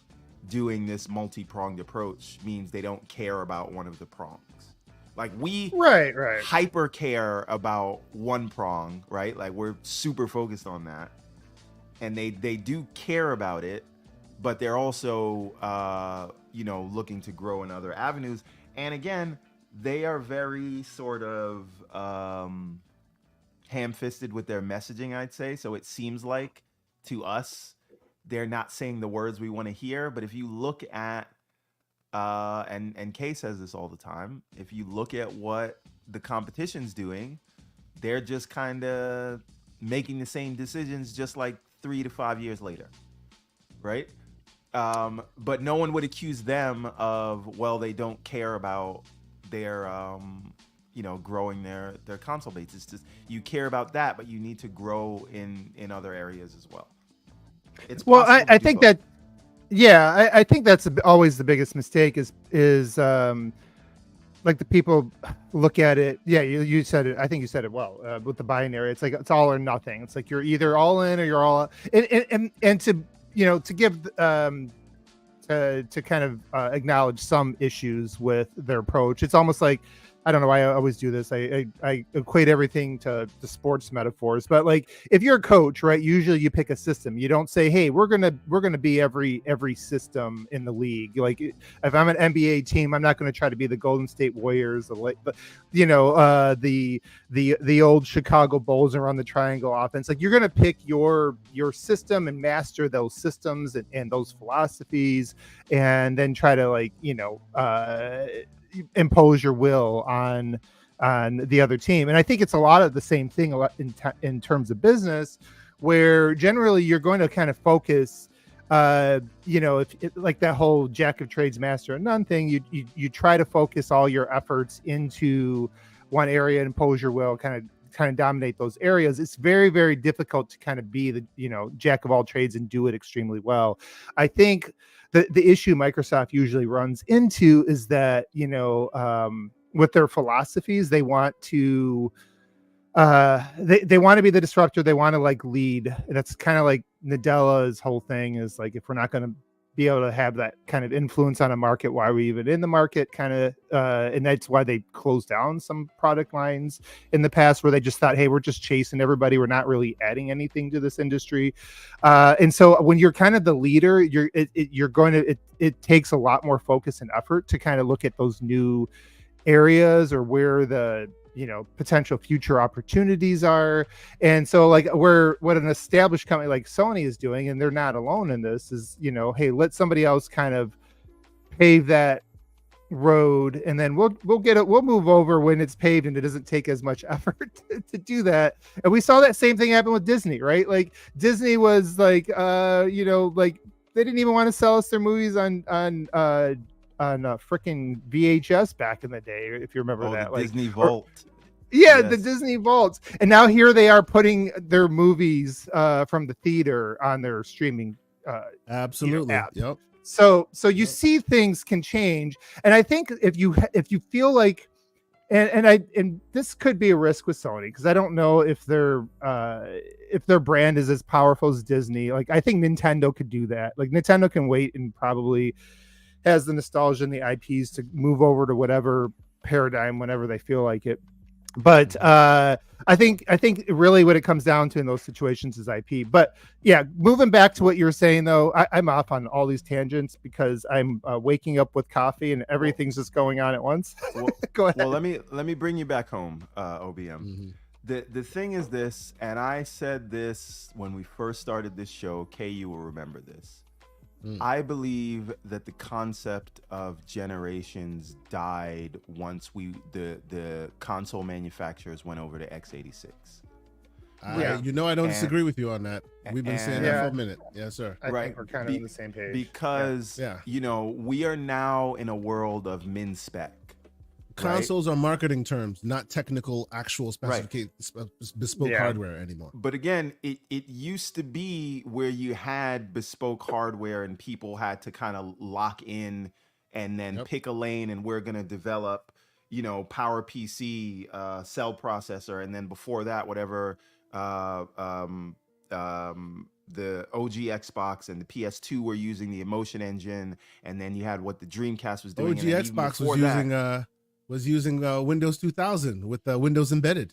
Speaker 2: doing this multi-pronged approach means they don't care about one of the prongs. Like we hyper care about one prong, right? Like we're super focused on that. And they do care about it, but they're also looking to grow in other avenues. And again, they are very sort of ham-fisted with their messaging, I'd say. So it seems like to us they're not saying the words we want to hear. But if you look at and Kay says this all the time, if you look at what the competition's doing, they're just kind of making the same decisions just like 3 to 5 years later, right? But no one would accuse them of, well, they don't care about their growing their console base. It's just you care about that, but you need to grow in other areas as well. It's
Speaker 3: Well,
Speaker 2: possible to
Speaker 3: I
Speaker 2: do
Speaker 3: think
Speaker 2: both.
Speaker 3: that, yeah, I think that's always the biggest mistake is like the people look at it. Yeah, you said it. I think you said it well with the binary. It's like it's all or nothing. It's like you're either all in or you're all out. And to to give to kind of acknowledge some issues with their approach. It's almost like, I don't know why I always do this. I equate everything to sports metaphors, but like if you're a coach, right? Usually you pick a system. You don't say, "Hey, we're gonna be every system in the league." Like if I'm an NBA team, I'm not going to try to be the Golden State Warriors, the old Chicago Bulls and run the triangle offense. Like you're going to pick your system and master those systems and those philosophies, and then try to impose your will on the other team. And I think it's a lot of the same thing in terms of business, where generally you're going to kind of focus if like that whole jack of trades, master of none thing, you try to focus all your efforts into one area and impose your will, kind of dominate those areas. It's very, very difficult to kind of be the jack of all trades and do it extremely well. I think the issue Microsoft usually runs into is that with their philosophies, they want to they want to be the disruptor. They want to like lead. And that's kind of like Nadella's whole thing is like, if we're not going to be able to have that kind of influence on a market, why are we even in the market? Kind of and that's why they closed down some product lines in the past, where they just thought, hey, we're just chasing everybody, we're not really adding anything to this industry. And so when you're kind of the leader, it takes a lot more focus and effort to kind of look at those new areas or where the potential future opportunities are. And so like what an established company like Sony is doing, and they're not alone in this, is hey, let somebody else kind of pave that road, and then we'll move over when it's paved and it doesn't take as much effort to do that. And we saw that same thing happen with Disney, right? Like Disney was like like they didn't even want to sell us their movies on freaking VHS back in the day, if you remember that.
Speaker 2: Like Disney Vault.
Speaker 3: Yes. The Disney Vaults. And now here they are putting their movies from the theater on their streaming
Speaker 1: absolutely
Speaker 3: app.
Speaker 1: Yep.
Speaker 3: So you see things can change. And I think if you feel like and this could be a risk with Sony, because I don't know if their brand is as powerful as Disney. Like I think Nintendo could do that. Like Nintendo can wait and probably has the nostalgia and the IPs to move over to whatever paradigm whenever they feel like it. But I think really what it comes down to in those situations is IP. But yeah, moving back to what you were saying though, I'm off on all these tangents because I'm waking up with coffee and everything's just going on at once. Go ahead.
Speaker 2: Well, let me bring you back home, OBM. Mm-hmm. The thing is this, and I said this when we first started this show. Kay, you will remember this. I believe that the concept of generations died once the console manufacturers went over to x86.
Speaker 1: I don't disagree with you on that. We've been saying that for a minute. Yes, sir.
Speaker 3: I think we're kind of on the same page.
Speaker 2: Because we are now in a world of min spec.
Speaker 1: Consoles are marketing terms, not technical, actual specification, bespoke hardware anymore.
Speaker 2: But again, it used to be where you had bespoke hardware and people had to kind of lock in and then pick a lane, and we're going to develop, Power PC, cell processor, and then before that, whatever the OG Xbox and the PS2 were using the Emotion Engine, and then you had what the Dreamcast was doing.
Speaker 1: OG Xbox was using Windows 2000 with Windows Embedded.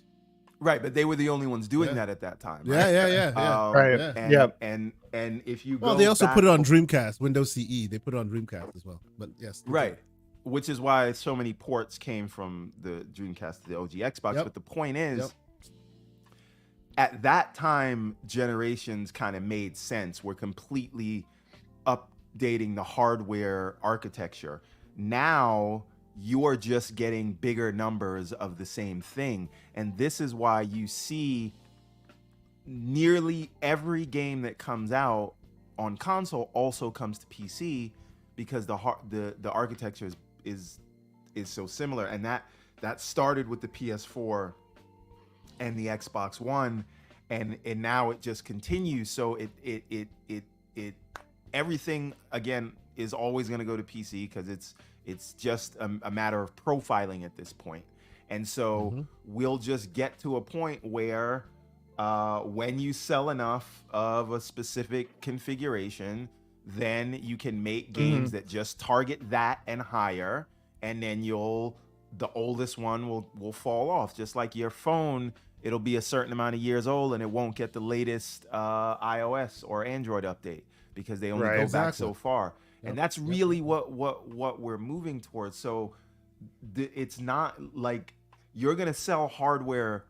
Speaker 2: Right, but they were the only ones doing that at that time. Right?
Speaker 1: Yeah.
Speaker 2: And if you
Speaker 1: they also put it on Dreamcast, Windows CE. They put it on Dreamcast as well. But yes.
Speaker 2: Right. Which is why so many ports came from the Dreamcast to the OG Xbox. But the point is, at that time, generations kind of made sense. We're completely updating the hardware architecture. Now you're just getting bigger numbers of the same thing. And this is why you see nearly every game that comes out on console also comes to PC, because the architecture is so similar. And that started with the PS4 and the Xbox One, and now it just continues. So it everything again is always going to go to PC because it's just a matter of profiling at this point. And so we'll just get to a point where when you sell enough of a specific configuration, then you can make games that just target that and higher, and then the oldest one will fall off. Just like your phone, it'll be a certain amount of years old and it won't get the latest iOS or Android update because they only go back so far. Yep. And that's really what we're moving towards. So it's not like you're going to sell hardware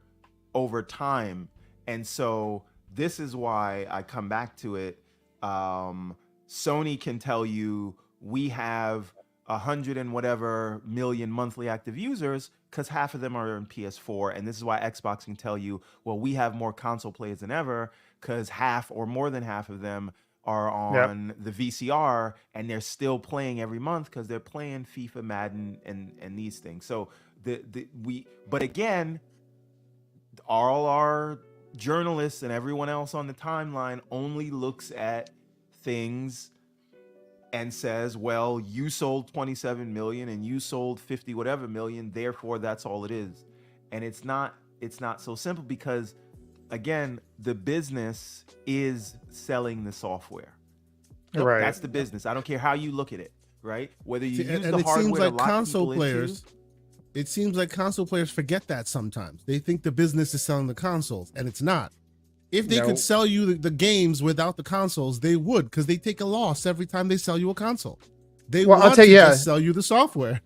Speaker 2: over time. And so this is why I come back to it. Sony can tell you we have 100 and whatever million monthly active users because half of them are in PS4. And this is why Xbox can tell you, well, we have more console players than ever because half or more than half of them are on the VCR and they're still playing every month because they're playing FIFA, Madden, and these things. So but again, all our journalists and everyone else on the timeline only looks at things and says, well, you sold 27 million and you sold 50 whatever million, therefore that's all it is. And it's not so simple because again, the business is selling the software.
Speaker 3: Right.
Speaker 2: That's the business. I don't care how you look at it, right? Whether you use
Speaker 1: and
Speaker 2: the
Speaker 1: it
Speaker 2: hardware
Speaker 1: seems like
Speaker 2: to lock
Speaker 1: console
Speaker 2: people
Speaker 1: players
Speaker 2: into,
Speaker 1: it seems like console players forget that sometimes. They think the business is selling the consoles, and it's not. If they could sell you the games without the consoles, they would, because they take a loss every time they sell you a console. They want to just sell you the software.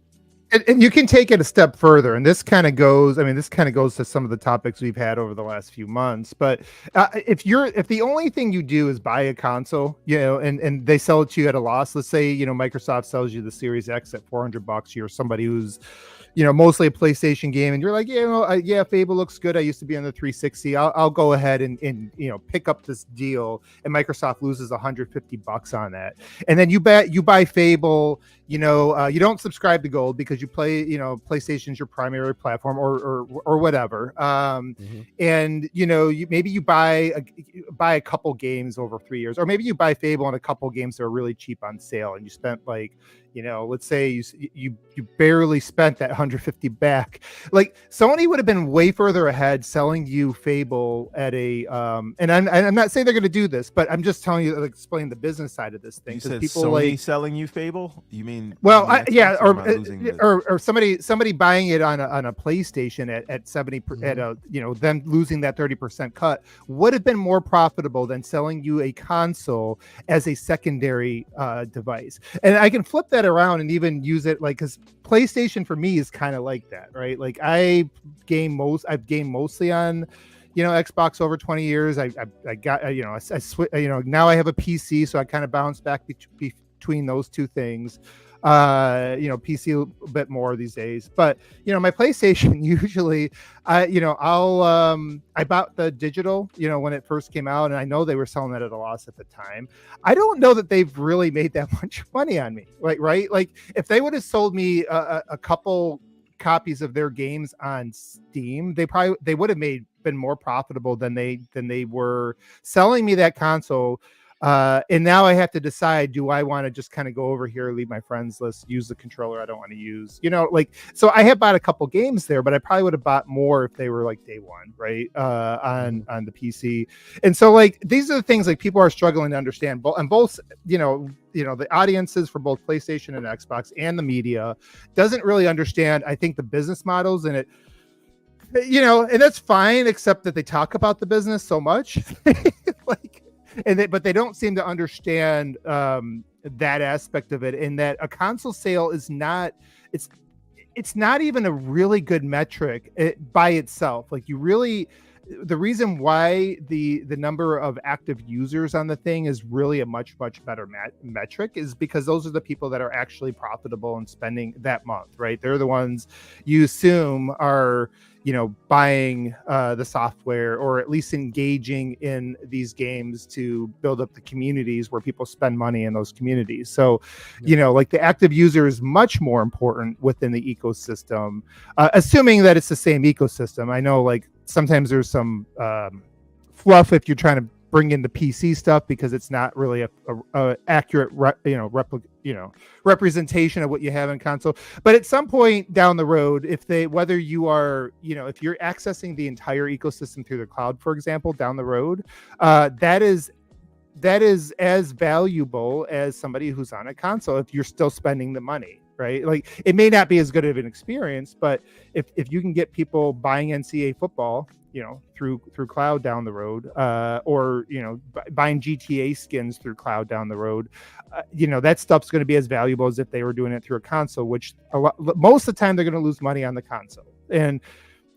Speaker 3: And you can take it a step further, and this kind of goes to some of the topics we've had over the last few months. But if the only thing you do is buy a console, and they sell it to you at a loss, let's say, Microsoft sells you the Series X at $400, you're somebody who's, mostly a PlayStation game, and you're like, Fable looks good. I used to be on the 360. I'll go ahead and pick up this deal, and Microsoft loses $150 on that. And then you buy Fable. You don't subscribe to Gold because you play, PlayStation's your primary platform or whatever. And maybe you buy a couple games over 3 years, or maybe you buy Fable and a couple games that are really cheap on sale, and you spent like, let's say you barely spent that $150 back. Like Sony would have been way further ahead selling you Fable at a and I'm not saying they're going to do this, but I'm just telling you, explain the business side of this thing.
Speaker 2: You said
Speaker 3: people
Speaker 2: Sony selling you Fable? You mean?
Speaker 3: Well, or somebody buying it on a PlayStation at 70 at a them losing that 30% cut would have been more profitable than selling you a console as a secondary device. And I can flip that around and even use it because PlayStation for me is kind of like that, right? Like I've gamed mostly on Xbox over 20 years. I got now I have a PC, so I kind of bounce back between those two things. PC a bit more these days, but my PlayStation usually I bought the digital when it first came out, and I know they were selling that at a loss at the time. I don't know that they've really made that much money on me, right? Like if they would have sold me a couple copies of their games on Steam, they would have been more profitable than they were selling me that console. And now I have to decide, do I want to just kind of go over here, leave my friends list, use the controller I don't want to use, so I have bought a couple games there, but I probably would have bought more if they were like day one, right? On the PC. And so these are the things people are struggling to understand, and both, the audiences for both PlayStation and Xbox and the media doesn't really understand, I think, the business models in it. And that's fine, except that they talk about the business so much, but they don't seem to understand that aspect of it, in that a console sale is not, it's not even a really good metric by itself. Like you really, the reason why the number of active users on the thing is really a much better metric is because those are the people that are actually profitable and spending that month, right? They're the ones you assume are, you know, buying the software or at least engaging in these games to build up the communities where people spend money in those communities. So, you know, like the active user is much more important within the ecosystem, assuming that it's the same ecosystem. I know like sometimes there's some fluff if you're trying to bring in the PC stuff because it's not really a accurate representation of what you have in console. But at some point down the road, whether you are, you know, if you're accessing the entire ecosystem through the cloud, for example, down the road, that is as valuable as somebody who's on a console if you're still spending the money, right? Like it may not be as good of an experience, but if you can get people buying NCAA football, you know, through cloud down the road, or, you know, buying GTA skins through cloud down the road, you know, that stuff's going to be as valuable as if they were doing it through a console, which most of the time they're going to lose money on the console. And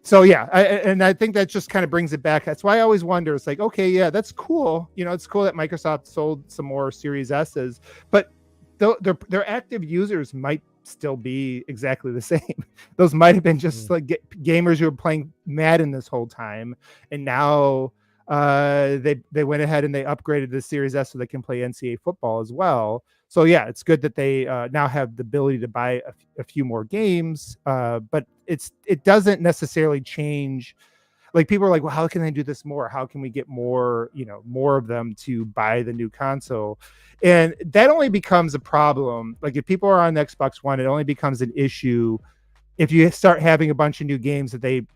Speaker 3: so, yeah, I think that just kind of brings it back. That's why I always wonder, it's like, okay, yeah, that's cool. You know, it's cool that Microsoft sold some more Series S's, but their active users might still be exactly the same. Those might have been just like gamers who were playing Madden this whole time, and now they went ahead and they upgraded the Series S so they can play NCAA football as well. So yeah, it's good that they now have the ability to buy a few more games, but it doesn't necessarily change. Like people are like, well, how can they do this more? How can we get more, you know, more of them to buy the new console? And that only becomes a problem. Like if people are on Xbox One, it only becomes an issue if you start having a bunch of new games that they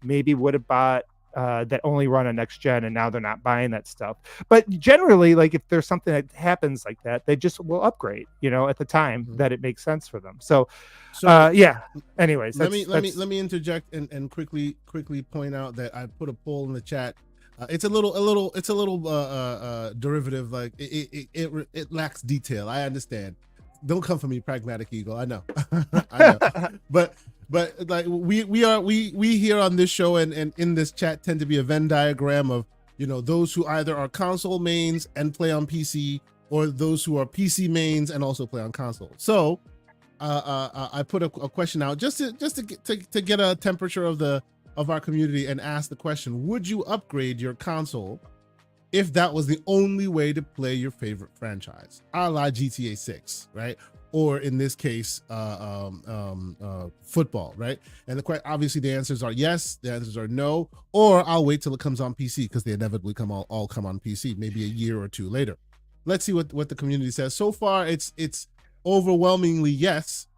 Speaker 3: maybe would have bought that only run on next gen, and now they're not buying that stuff. But generally, like if there's something that happens like that, they just will upgrade, you know, at the time that it makes sense for them. So yeah. Anyways,
Speaker 1: let me interject and quickly point out that I put a poll in the chat. It's a little derivative. Like it lacks detail. I understand. Don't come for me, pragmatic eagle. I know. I know. But like we here on this show and in this chat tend to be a Venn diagram of, you know, those who either are console mains and play on PC, or those who are PC mains and also play on console. So I put a question out just to get a temperature of our community and ask the question: would you upgrade your console if that was the only way to play your favorite franchise, a la GTA 6, right? Or in this case, football, right? And obviously the answers are yes, the answers are no, or I'll wait till it comes on PC, because they inevitably all come on PC, maybe a year or two later. Let's see what the community says. So far, it's overwhelmingly yes,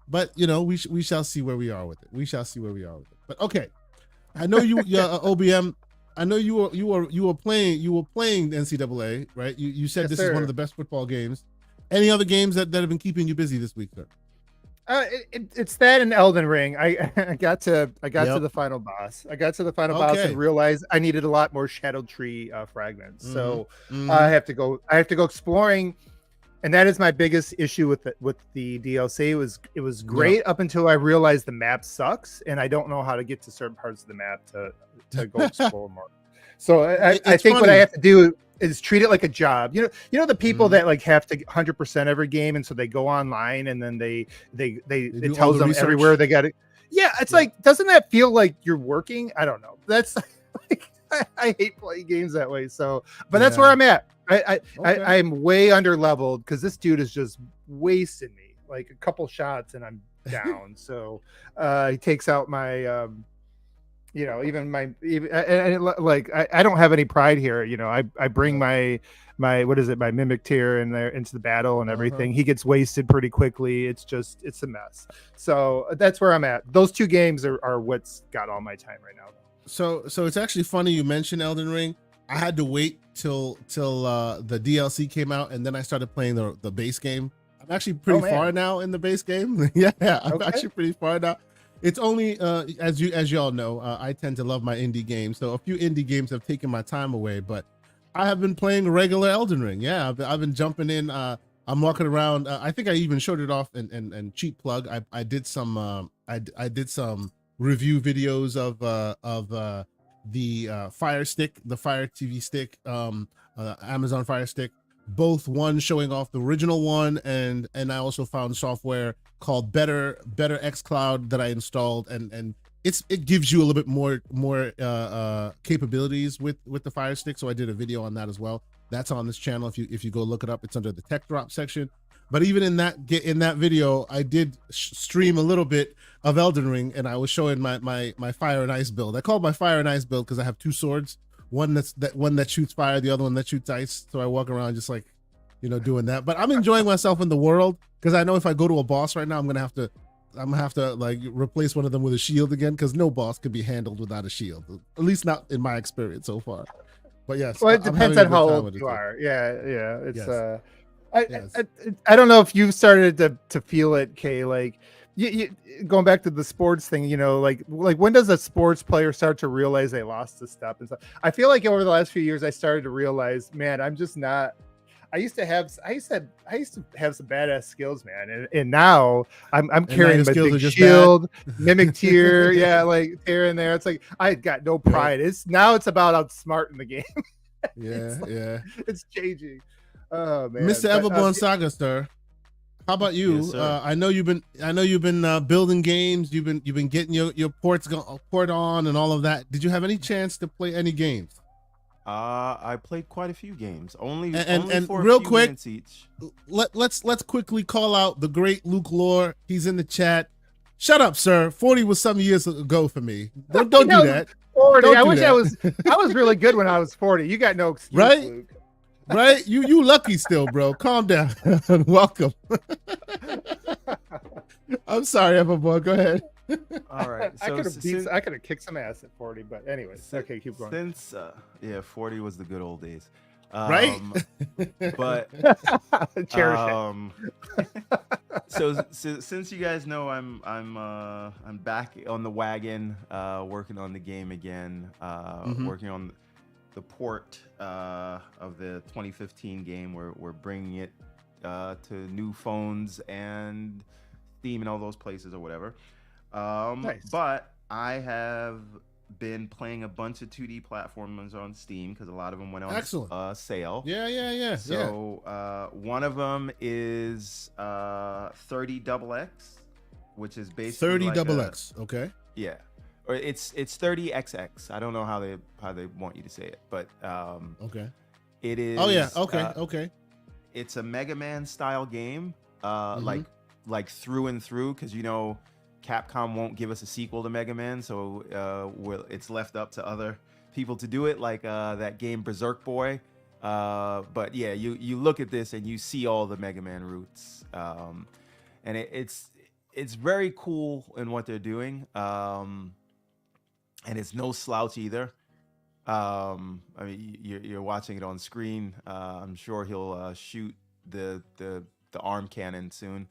Speaker 1: but you know, we shall see where we are with it. We shall see where we are with it. But okay, I know you, OBM. I know you were playing NCAA, right? You said yes, this sir. Is one of the best football games. Any other games that have been keeping you busy this week, sir?
Speaker 3: It's that and Elden Ring. I got to the final boss. I got to the final boss and realized I needed a lot more Shadow Tree fragments. Mm-hmm. So I have to go exploring, and that is my biggest issue with the DLC. It was great up until I realized the map sucks, and I don't know how to get to certain parts of the map to go explore more. So I think funny. What I have to do is treat it like a job. You know the people that like have to 100% every game, and so they go online and then it tells them research. Everywhere they got it. Yeah, it's like, doesn't that feel like you're working? I don't know. That's like, I hate playing games that way. So, but that's where I'm at. I'm way under leveled because this dude is just wasting me. Like a couple shots and I'm down. So he takes out my I don't have any pride here. You know, I bring my what is it, my mimic tier in there into the battle and everything. He gets wasted pretty quickly. It's a mess. So that's where I'm at. Those two games are what's got all my time right now.
Speaker 1: So it's actually funny you mentioned Elden Ring. I had to wait till the DLC came out, and then I started playing the base game. I'm actually pretty far now in the base game. I'm actually pretty far now. It's only as you all know, I tend to love my indie games. So a few indie games have taken my time away, but I have been playing regular Elden Ring. Yeah, I've been jumping in. I'm walking around. I think I even showed it off and cheap plug. I did some I did some review videos of Fire Stick, the Fire TV Stick, Amazon Fire Stick. Both one showing off the original one, and I also found software called Better xCloud that I installed, and it gives you a little bit more capabilities with the Fire Stick. So I did a video on that as well. That's on this channel. If you go look it up, it's under the Tech Drop section. But even in that video, I did stream a little bit of Elden Ring, and I was showing my Fire and Ice build. I called my Fire and Ice build because I have two swords. One that shoots fire, the other one that shoots ice. So I walk around just like, doing that. But I'm enjoying myself in the world because I know if I go to a boss right now, I'm gonna have to like replace one of them with a shield again, because no boss can be handled without a shield. At least not in my experience so far. But yes,
Speaker 3: well, it depends on how old you are. Yeah, it's I don't know if you've started to feel it, Kay. Like you going back to the sports thing, like when does a sports player start to realize they lost a step and stuff? I feel like over the last few years, I started to realize, man, I'm just not. I used to have some badass skills, man, and now I'm carrying my big shield, mimic tier, like here and there. It's like I got no pride. It's about outsmarting the game. It's changing. Oh man,
Speaker 1: Mr. Everborn Saga Star, how about you?
Speaker 2: Yes,
Speaker 1: I know you've been building games. You've been getting your port on and all of that. Did you have any chance to play any games?
Speaker 2: I played quite a few games. Only for
Speaker 1: real
Speaker 2: a few
Speaker 1: quick,
Speaker 2: minutes each.
Speaker 1: Let's quickly call out the great Luke Lore. He's in the chat. Shut up, sir. 40 was some years ago for me. Don't do that.
Speaker 3: 40. I wish I was really good when I was 40. You got no excuse,
Speaker 1: right?
Speaker 3: Luke.
Speaker 1: Right? You lucky still, bro. Calm down. Welcome. I'm sorry, Everborn. Go ahead.
Speaker 2: All right. So
Speaker 3: I could have kicked some ass at 40, but anyways, okay, keep going.
Speaker 2: Since 40 was the good old days,
Speaker 1: right?
Speaker 2: But
Speaker 3: cherish it.
Speaker 2: So since you guys know I'm back on the wagon, working on the game again, working on the port of the 2015 game. We're bringing it to new phones and Steam and all those places or whatever.
Speaker 3: Nice.
Speaker 2: But I have been playing a bunch of 2D platformers on Steam because a lot of them went on sale.
Speaker 1: Yeah.
Speaker 2: So one of them is 30XX, which is basically
Speaker 1: 30XX. Okay.
Speaker 2: Yeah, or it's 30XX. I don't know how they want you to say it, but
Speaker 1: okay.
Speaker 2: It is.
Speaker 1: Oh yeah. Okay.
Speaker 2: It's a Mega Man style game, like through and through, because Capcom won't give us a sequel to Mega Man, so it's left up to other people to do it, like that game Berserk Boy. But yeah, you look at this and you see all the Mega Man roots, and it's very cool in what they're doing, and it's no slouch either. I mean, you're watching it on screen. I'm sure he'll shoot the arm cannon soon.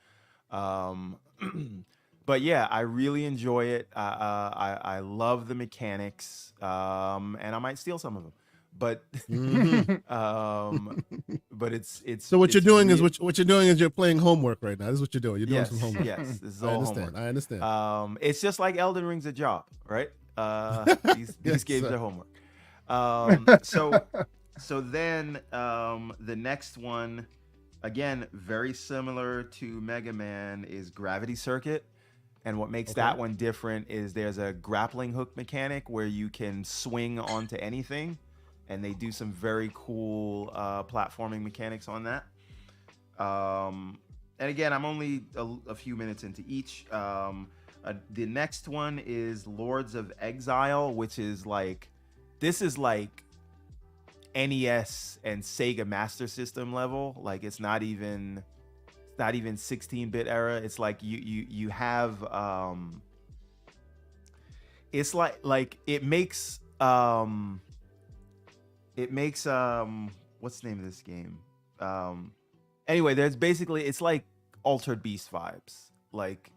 Speaker 2: But yeah, I really enjoy it. I love the mechanics, and I might steal some of them. But but it's
Speaker 1: so what you're doing is what you're doing is you're playing homework right now. This is what you're doing. You're doing some homework.
Speaker 2: Yes, this is all homework.
Speaker 1: I understand.
Speaker 2: It's just like Elden Ring's a job, right? These games are homework. So then the next one, again, very similar to Mega Man, is Gravity Circuit. And what makes that one different is there's a grappling hook mechanic where you can swing onto anything, and they do some very cool platforming mechanics on that. And again, I'm only a few minutes into each. The next one is Lords of Exile, which is like, this is like NES and Sega Master System level. Like, it's not even 16-bit era. It's like you have it's like it makes what's the name of this game? Anyway, there's basically, it's like Altered Beast vibes. Like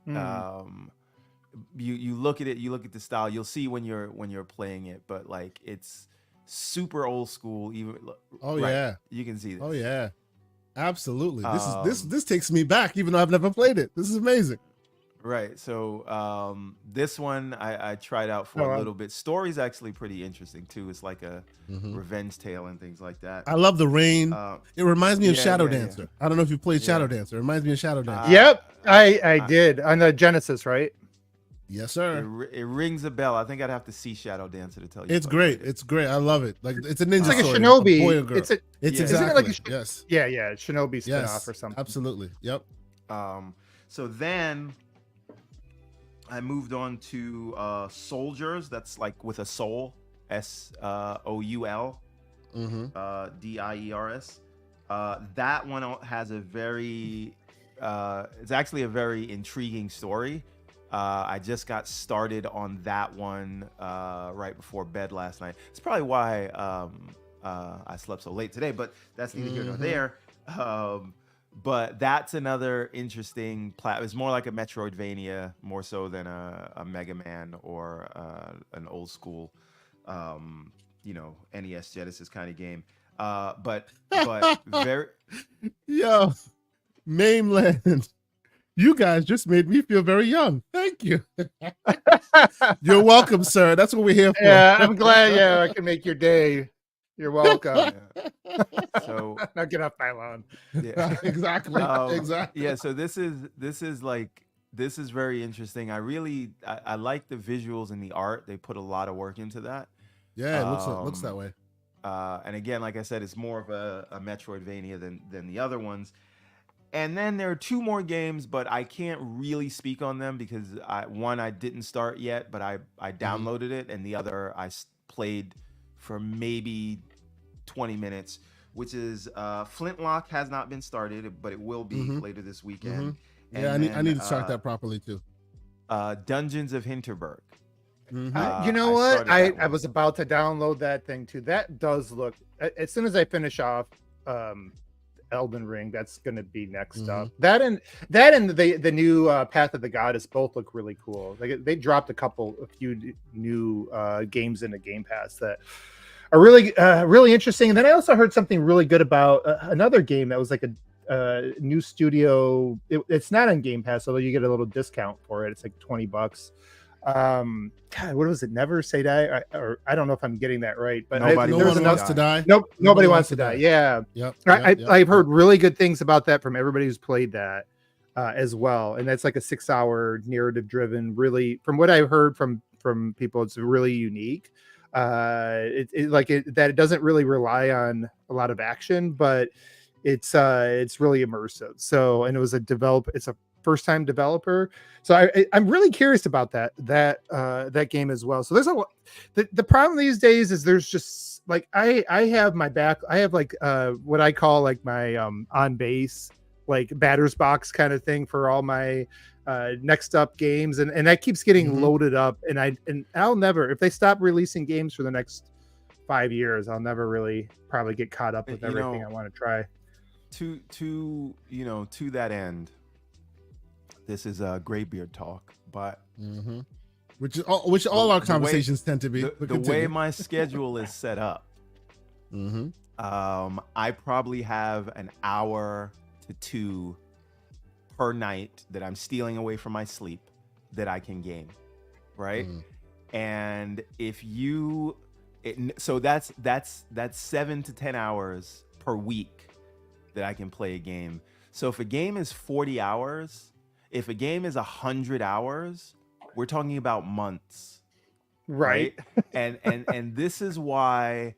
Speaker 2: you look at it, you look at the style, you'll see when you're playing it, but like it's super old school. Even
Speaker 1: yeah,
Speaker 2: you can see this.
Speaker 1: Oh yeah. Absolutely. This takes me back, even though I've never played it. This is amazing.
Speaker 2: Right. So this one I tried out for
Speaker 3: Oh,
Speaker 2: a little bit. Story's actually pretty interesting too. It's like a
Speaker 1: Mhm.
Speaker 2: revenge tale and things like that.
Speaker 1: I love the rain.
Speaker 2: Uh,
Speaker 1: It reminds me of
Speaker 2: yeah,
Speaker 1: Shadow
Speaker 2: yeah, yeah.
Speaker 1: Dancer. I don't know if you played Shadow
Speaker 2: Yeah.
Speaker 1: Dancer. It reminds me of Shadow Dancer.
Speaker 3: Yep, I
Speaker 2: I-
Speaker 3: did on the Genesis, right?
Speaker 1: Yes,
Speaker 2: It,
Speaker 1: sir.
Speaker 2: it rings a bell. I think I'd have to see Shadow Dancer to tell you.
Speaker 1: It's
Speaker 2: if I
Speaker 1: great.
Speaker 2: played it.
Speaker 1: It's great. I love it. Like it's a ninja
Speaker 3: It's like a
Speaker 1: story.
Speaker 3: Shinobi.
Speaker 1: boy and girl.
Speaker 3: It's a
Speaker 1: It's
Speaker 2: Yeah.
Speaker 3: Isn't it
Speaker 1: exactly.
Speaker 3: like a
Speaker 1: Yes.
Speaker 3: yeah, Shinobi spinoff
Speaker 1: Yes.
Speaker 3: or something.
Speaker 1: Absolutely. Yep.
Speaker 2: So then I moved on to Soldiers. That's like with a soul, SOUL. DIERS. That one has a very, it's actually a very intriguing story. I just got started on that one right before bed last night. It's probably why I slept so late today, but that's neither here nor there. But that's another interesting It's more like a Metroidvania, more so than a Mega Man or an old school, NES Genesis kind of game. But very
Speaker 1: Yo, Mainland. You guys just made me feel very young. Thank you. You're welcome, sir. That's what we're here for.
Speaker 3: Yeah, I'm glad. Yeah, I can make your day. You're welcome.
Speaker 2: so
Speaker 3: Now get off my lawn.
Speaker 2: yeah.
Speaker 1: Exactly. Exactly.
Speaker 2: Yeah, so this is very interesting. I like the visuals and the art. They put a lot of work into that.
Speaker 1: Yeah, it looks that way.
Speaker 2: And again, like I said, it's more of a Metroidvania than the other ones. And then there are two more games, but I can't really speak on them because one I didn't start yet, but I downloaded it, and the other I played for maybe 20 minutes, which is Flintlock has not been started, but it will be later this weekend.
Speaker 1: Yeah, I need to start that properly too.
Speaker 2: Dungeons of Hinterberg.
Speaker 3: You know
Speaker 2: I
Speaker 3: what?
Speaker 2: started that
Speaker 3: I
Speaker 2: one.
Speaker 3: was about to download that thing too. That does look. As soon as I finish off Elden Ring, that's going to be next up. That and the new Path of the Goddess both look really cool. Like they dropped a few new games into Game Pass that are really interesting. And then I also heard something really good about another game that was like a new studio. It's not on Game Pass, although you get a little discount for it. It's like $20. God, what was it? Never Say Die, or I don't know if I'm getting that right, but
Speaker 2: Nobody
Speaker 1: No
Speaker 3: there
Speaker 1: one
Speaker 3: was
Speaker 1: wants
Speaker 3: another.
Speaker 1: to die.
Speaker 3: Nope, nobody wants to die. Yeah,
Speaker 1: Yep.
Speaker 3: I've heard really good things about that from everybody who's played that as well, and that's like a 6-hour narrative-driven. Really, from what I've heard from people, it's really unique. That it doesn't really rely on a lot of action, but it's really immersive. So, and it's a first-time developer, so I'm really curious about that game as well. So there's the problem these days is there's just like I have like what I call like my on base, like batter's box kind of thing for all my next up games, and that keeps getting loaded up, and I'll never, if they stop releasing games for the next 5 years, I'll never really probably get caught up with everything I want to try.
Speaker 2: To that end, this is a Graybeard talk, but
Speaker 1: which all our conversations tend to be.
Speaker 2: The way my schedule is set up, I probably have an hour to 2 per night that I'm stealing away from my sleep that I can game, right? And so that's 7 to 10 hours per week that I can play a game. So if a game is 40 hours, if a game is 100 hours, we're talking about months, right? and this is why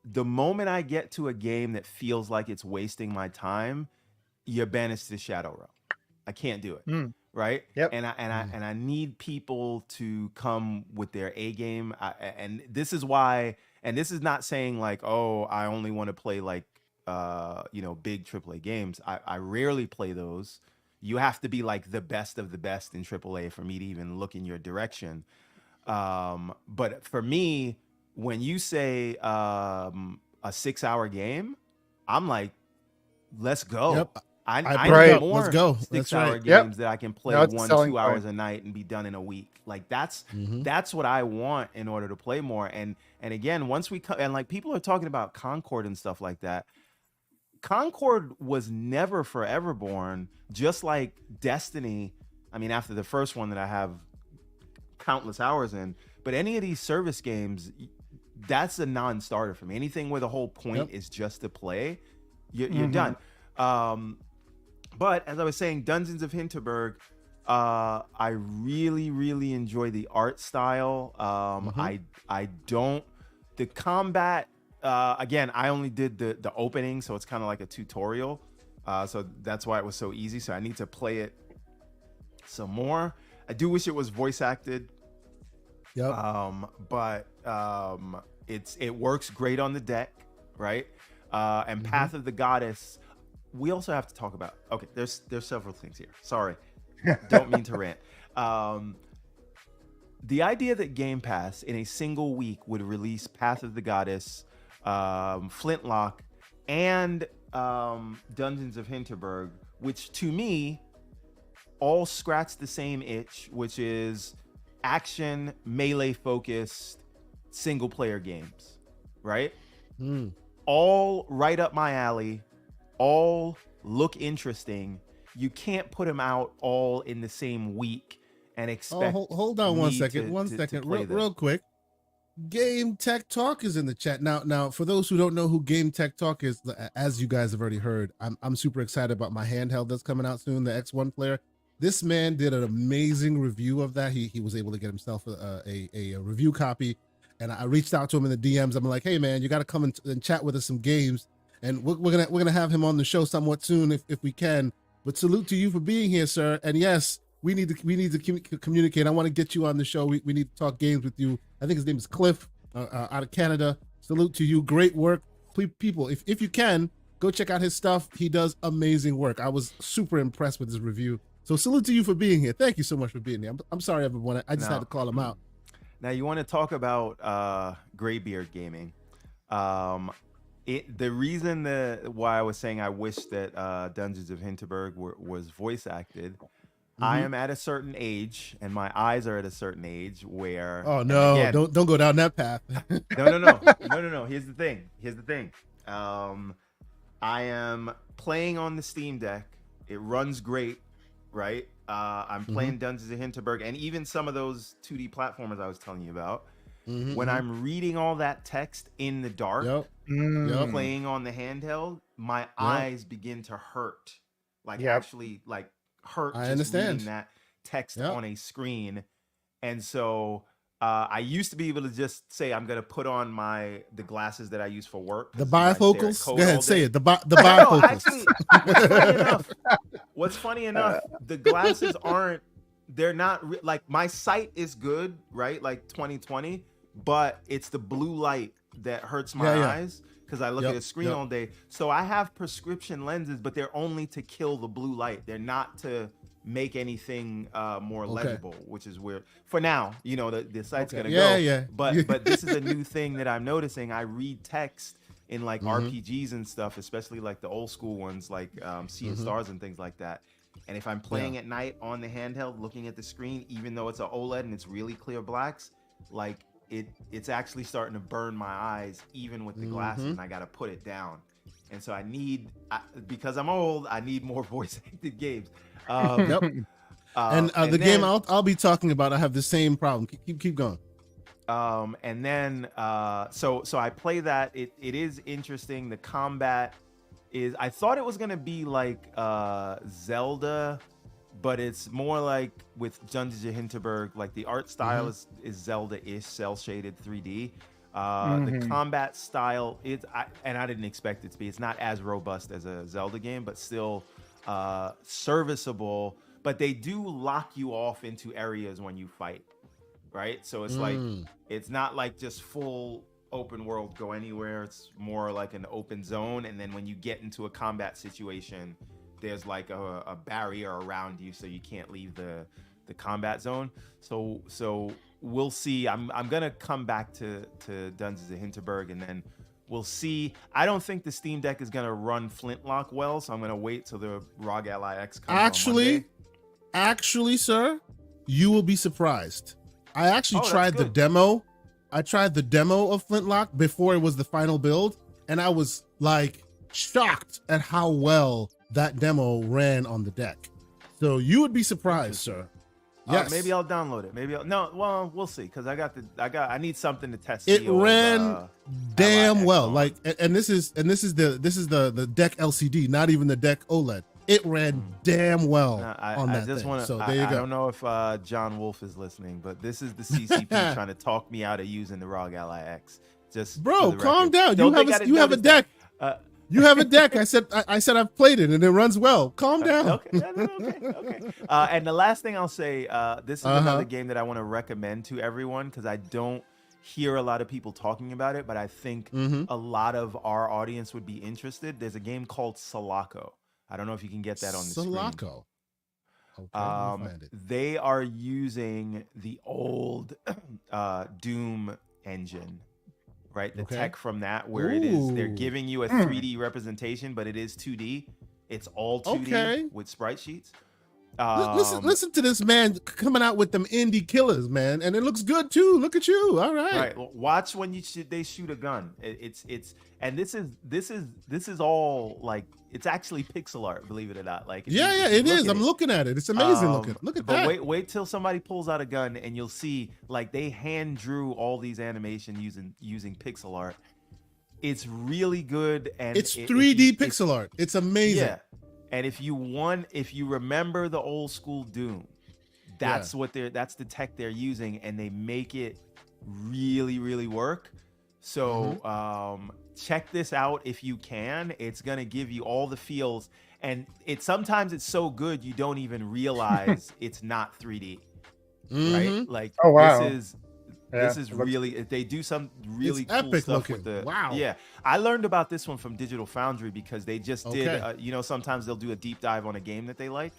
Speaker 2: the moment I get to a game that feels like it's wasting my time, you're banished to Shadow Realm. I can't do it, right?
Speaker 3: Yep.
Speaker 2: And I need people to come with their A game, and this is why. And this is not saying like, oh, I only want to play like big AAA games. I rarely play those. You have to be like the best of the best in AAA for me to even look in your direction. But for me, when you say a 6-hour game, I'm like, let's go.
Speaker 1: Yep.
Speaker 2: I need more
Speaker 1: Let's go. That's
Speaker 2: 6-hour
Speaker 1: right.
Speaker 2: games that I can play
Speaker 3: No, it's a
Speaker 2: 1-2
Speaker 3: selling
Speaker 2: hours
Speaker 3: point.
Speaker 2: a night and be done in a week. Like that's what I want in order to play more. And again, once we and like people are talking about Concord and stuff like that. Concord was never Foreverborn, just like Destiny I mean, after the first one that I have countless hours in, but any of these service games, that's a non-starter for me. Anything where the whole point is just to play, you're done. But as I was saying, Dungeons of Hinterberg, I really, really enjoy the art style. I don't, the combat, again, I only did the opening, so it's kind of like a tutorial. So that's why it was so easy. So I need to play it some more. I do wish it was voice acted. But it works great on the deck, right? And Path of the Goddess, we also have to talk about. Okay, there's several things here. Sorry, don't mean to rant. The idea that Game Pass in a single week would release Path of the Goddess, Flintlock, and Dungeons of Hinterberg, which to me all scratch the same itch, which is action, melee focused, single player games, right? All right up my alley, all look interesting. You can't put them out all in the same week and expect.
Speaker 1: Hold on one second, real quick. Game Tech Talk is in the chat now. For those who don't know who Game Tech Talk is, as you guys have already heard, I'm super excited about my handheld that's coming out soon, the X1 player. This man did an amazing review of that. He was able to get himself a review copy, and I reached out to him in the DMs. I'm like, hey man, you got to come and chat with us some games, and we're gonna have him on the show somewhat soon if we can. But salute to you for being here, sir. And yes, we need to communicate. I want to get you on the show. We need to talk games with you. I think his name is Cliff out of Canada. Salute to you. Great work. Please, people, if you can, go check out his stuff. He does amazing work. I was super impressed with his review. So salute to you for being here. Thank you so much for being here. I'm sorry, everyone. I just had to call him out.
Speaker 2: Now, you want to talk about Graybeard Gaming. The reason why I was saying I wish that Dungeons of Hinterberg was voice acted, I am at a certain age, and my eyes are at a certain age where.
Speaker 1: Oh no! Again, don't go down that path.
Speaker 2: No. Here's the thing. I am playing on the Steam Deck. It runs great, right? I'm playing Dungeons of Hinterberg, and even some of those 2D platformers I was telling you about. When I'm reading all that text in the dark, playing on the handheld, my eyes begin to hurt. Actually, hurt.
Speaker 1: I understand
Speaker 2: reading that text on a screen. And so I used to be able to just say, I'm going to put on the glasses that I use for work.
Speaker 1: The bifocals? Go ahead, say it. The bifocals.
Speaker 2: Actually, what's funny enough, the glasses they're not, my sight is good, right? Like 20/20, but it's the blue light that hurts my eyes because I look at a screen all day. So I have prescription lenses, but they're only to kill the blue light. They're not to make anything more legible, which is weird. For now, the site's gonna go. But this is a new thing that I'm noticing. I read text in RPGs and stuff, especially like the old school ones, like Sea of Stars and things like that. And if I'm playing at night on the handheld, looking at the screen, even though it's an OLED and it's really clear blacks, it's actually starting to burn my eyes, even with the glasses, and I got to put it down. And so because I'm old, I need more voice acted games.
Speaker 1: And the game I'll be talking about, I have the same problem. Keep going.
Speaker 2: And then so I play that. It is interesting. The combat is, I thought it was gonna be like Zelda, but it's more like with Dungeons of Hinterberg. Like the art style is Zelda-ish, cell shaded 3D. The combat style and I didn't expect it to be. It's not as robust as a Zelda game, but still serviceable. But they do lock you off into areas when you fight, right? So it's like it's not like just full open world, go anywhere. It's more like an open zone, and then when you get into a combat situation, there's like a barrier around you, so you can't leave the combat zone. So we'll see. I'm gonna come back to Dungeons of Hinterberg, and then we'll see. I don't think the Steam Deck is gonna run Flintlock well, so I'm gonna wait till the ROG Ally X comes on Monday.
Speaker 1: Actually, sir, you will be surprised. I actually tried the demo. I tried the demo of Flintlock before it was the final build, and I was shocked at how well that demo ran on the deck. So you would be surprised, sir. Yes.
Speaker 2: Maybe I'll download it. Well, we'll see, because I need something to test.
Speaker 1: It ran damn well.
Speaker 2: on.
Speaker 1: Like, and this is the deck LCD, not even the deck OLED. It ran damn well on that thing. So there you go.
Speaker 2: I don't know if John Wolf is listening, but this is the CCP trying to talk me out of using the ROG Ally X. Just
Speaker 1: bro, calm down. You have a deck. You have a deck. I said I've played it and it runs well. Calm down.
Speaker 2: Okay. And the last thing I'll say, this is another game that I want to recommend to everyone, because I don't hear a lot of people talking about it, but I think a lot of our audience would be interested. There's a game called Sulaco. I don't know if you can get that on the screen.
Speaker 1: Sulaco. Okay,
Speaker 2: they are using the old Doom engine. Right, the tech from that, where it is, they're giving you a 3D representation, but it is 2D. It's all 2D with sprite sheets.
Speaker 1: Listen to this man coming out with them indie killers, man, and it looks good too. Look at you. All right.
Speaker 2: Right. Well, watch when they shoot a gun. It's and this is all like, it's actually pixel art, believe it or not. Like,
Speaker 1: it is. I'm looking at it. It's amazing looking. Look at that.
Speaker 2: But wait till somebody pulls out a gun and you'll see, like, they hand drew all these animation using pixel art. It's really good, and
Speaker 1: it's 3D pixel art. It's amazing.
Speaker 2: Yeah. And if you remember the old school Doom, that's the tech they're using, and they make it really, really work. So check this out if you can. It's gonna give you all the feels, and sometimes it's so good you don't even realize it's not 3D, right? Like,
Speaker 3: oh wow,
Speaker 2: this is really, they do some really cool stuff
Speaker 1: looking.
Speaker 2: with the
Speaker 1: wow.
Speaker 2: Yeah, I learned about this one from Digital Foundry, because they just did sometimes they'll do a deep dive on a game that they like.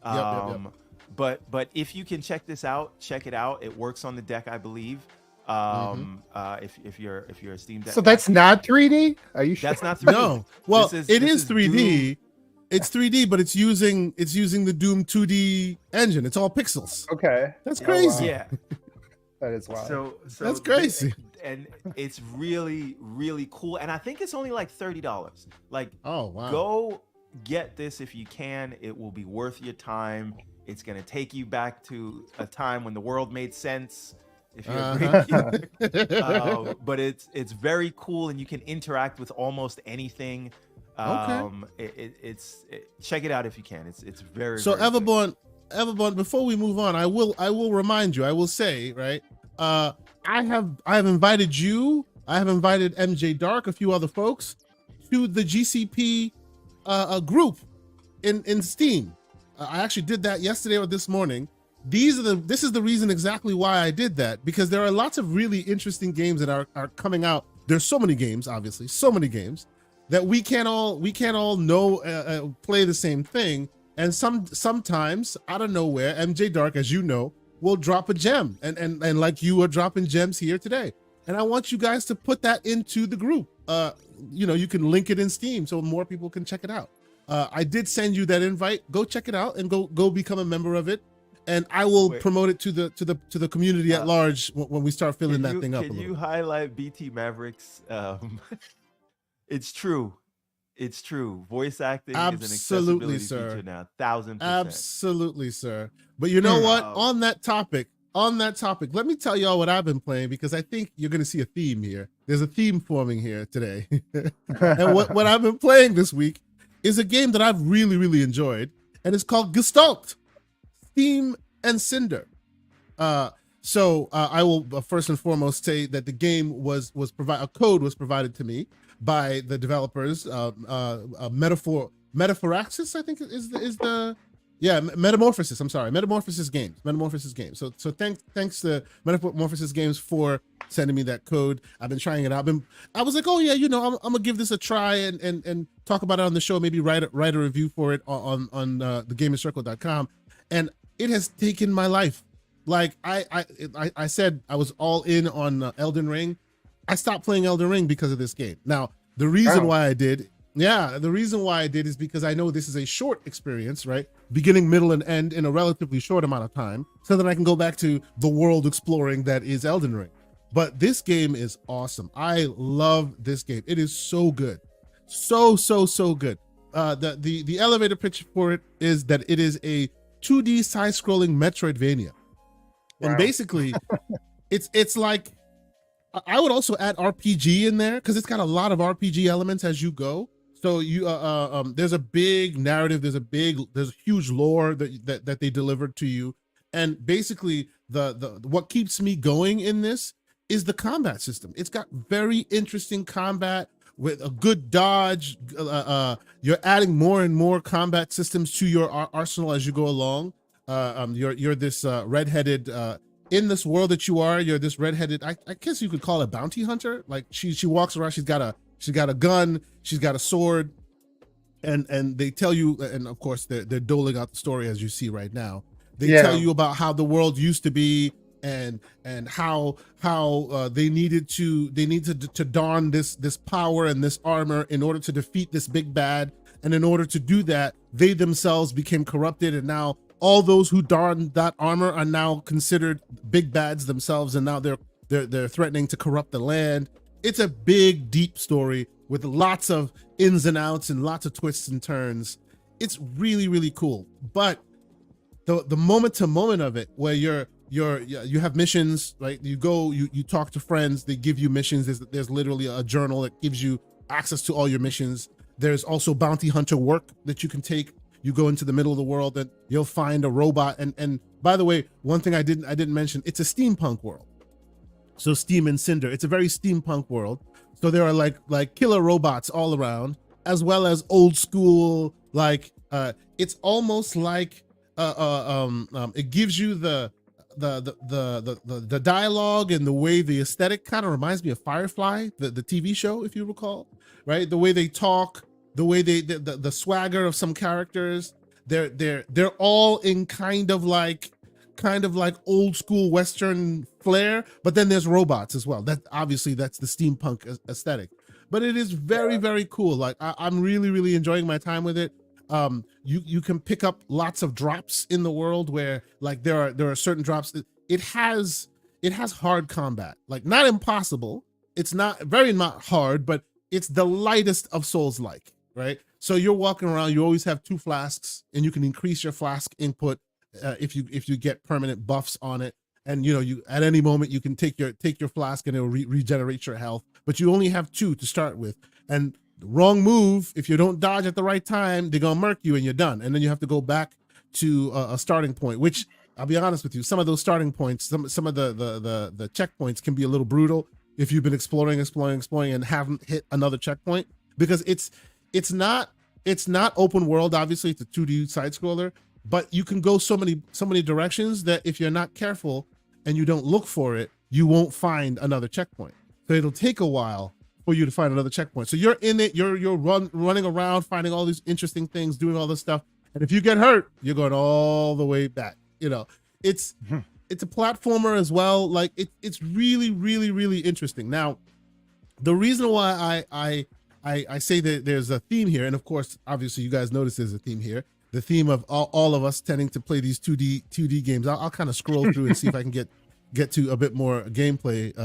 Speaker 2: But if you can check this out, check it out. It works on the deck, I believe. If you're a Steam Deck.
Speaker 3: So that's not 3D? Are you sure?
Speaker 2: That's not 3D.
Speaker 1: No. Well, it is 3D.
Speaker 2: Doom.
Speaker 1: It's 3D, but it's using the Doom 2D engine. It's all pixels.
Speaker 3: Okay.
Speaker 1: That's crazy.
Speaker 2: Yeah.
Speaker 3: That is wild.
Speaker 2: So
Speaker 1: that's crazy.
Speaker 2: And it's really, really cool. And I think it's only like $30. Like,
Speaker 1: oh wow.
Speaker 2: Go get this if you can. It will be worth your time. It's gonna take you back to a time when the world made sense. If you're a great kid. But it's very cool, and you can interact with almost anything. Check it out if you can. It's very
Speaker 1: so
Speaker 2: very
Speaker 1: Everborn. Before we move on, I will remind you. I will say, right. I have invited you. I have invited MJ Dark, a few other folks, to the GCP group in Steam. I actually did that yesterday or this morning. This is the reason exactly why I did that, because there are lots of really interesting games that are coming out. There's so many games, obviously, so many games that we can't all know play the same thing. And sometimes out of nowhere, MJ Dark, as you know, will drop a gem, and like you are dropping gems here today. And I want you guys to put that into the group. You can link it in Steam so more people can check it out. I did send you that invite. Go check it out and go become a member of it. And I will promote it to the community at large when we start filling that thing up.
Speaker 2: Can you highlight BT Mavericks? It's true. It's true. Voice acting is an accessibility feature now. 1,000%.
Speaker 1: Absolutely, sir. But you know what? On that topic, let me tell y'all what I've been playing, because I think you're going to see a theme here. There's a theme forming here today. And what I've been playing this week is a game that I've really, really enjoyed, and it's called Gestalt, Steam and Cinder. So I will first and foremost say that the game was provided, a code was provided to me by the developers. Metaphoraxis, I think is the Metamorphosis. I'm sorry, Metamorphosis Games. So thanks to Metamorphosis Games for sending me that code. I've been trying it out. I was like, oh yeah, I'm gonna give this a try and talk about it on the show. Maybe write a review for it on thegamercircle.com. And it has taken my life. Like I said, I was all in on Elden Ring. I stopped playing Elden Ring because of this game. Now, the reason why I did is because I know this is a short experience, right? Beginning, middle, and end in a relatively short amount of time, so that I can go back to the world exploring that is Elden Ring. But this game is awesome. I love this game. It is so good. So good. The elevator pitch for it is that it is a 2D side-scrolling Metroidvania. And
Speaker 3: Wow.
Speaker 1: basically, it's like, I would also add RPG in there because it's got a lot of RPG elements as you go. So you there's a big narrative, there's a huge lore that they delivered to you, and basically the what keeps me going in this is the combat system. It's got very interesting combat with a good dodge. You're adding more and more combat systems to your arsenal as you go along. You're this redheaded in this world that you're this redheaded. I guess you could call it a bounty hunter. Like she walks around. She's got a gun. She's got a sword, and they tell you. And of course, they're doling out the story as you see right now. They tell you about how the world used to be, and how they needed to don this power and this armor in order to defeat this big bad. And in order to do that, they themselves became corrupted, and now all those who donned that armor are now considered big bads themselves, and now they're threatening to corrupt the land. It's a big, deep story with lots of ins and outs and lots of twists and turns. It's really, really cool. But the moment to moment of it, where you have missions, right? You go, you talk to friends, they give you missions. There's literally a journal that gives you access to all your missions. There's also bounty hunter work that you can take. You go into the middle of the world and you'll find a robot. And by the way, one thing I didn't mention, it's a steampunk world. So Steam and Cinder, it's a very steampunk world. So there are like killer robots all around, as well as old school, it's almost like it gives you the dialogue and the way the aesthetic kind of reminds me of Firefly, the TV show, if you recall, right? The way they talk, the way the swagger of some characters, they're all in kind of like old school Western flair, but then there's robots as well. That obviously that's the steampunk aesthetic, but it is very, very cool. Like I'm really, really enjoying my time with it. You can pick up lots of drops in the world where like there are certain drops that it has hard combat, like not impossible. It's not hard, but it's the lightest of Souls-like, right? So you're walking around, you always have 2 flasks, and you can increase your flask input if you get permanent buffs on it. And you at any moment you can take your flask and it'll regenerate your health, but you only have 2 to start with. And the wrong move, if you don't dodge at the right time, they're gonna murk you and you're done. And then you have to go back to a starting point, which I'll be honest with you, some of those starting points, some of the checkpoints can be a little brutal if you've been exploring and haven't hit another checkpoint, because it's not open world. Obviously it's a 2D side scroller, but you can go so many directions that if you're not careful and you don't look for it, you won't find another checkpoint. So it'll take a while for you to find another checkpoint. So you're in it, you're running around, finding all these interesting things, doing all this stuff. And if you get hurt, you're going all the way back. It's a platformer as well. Like it's really, really, really interesting. Now, the reason why I say that there's a theme here, and of course, obviously you guys notice there's a theme here, the theme of all of us tending to play these 2D games. I'll kind of scroll through and see if I can get to a bit more gameplay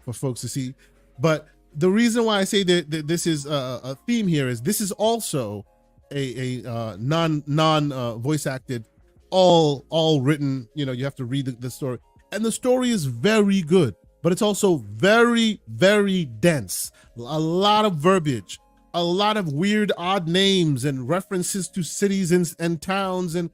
Speaker 1: for folks to see. But the reason why I say that this is a theme here is this is also a non voice acted, all written. You have to read the story, and the story is very good, but it's also very, very dense. A lot of verbiage, a lot of weird, odd names and references to cities and towns and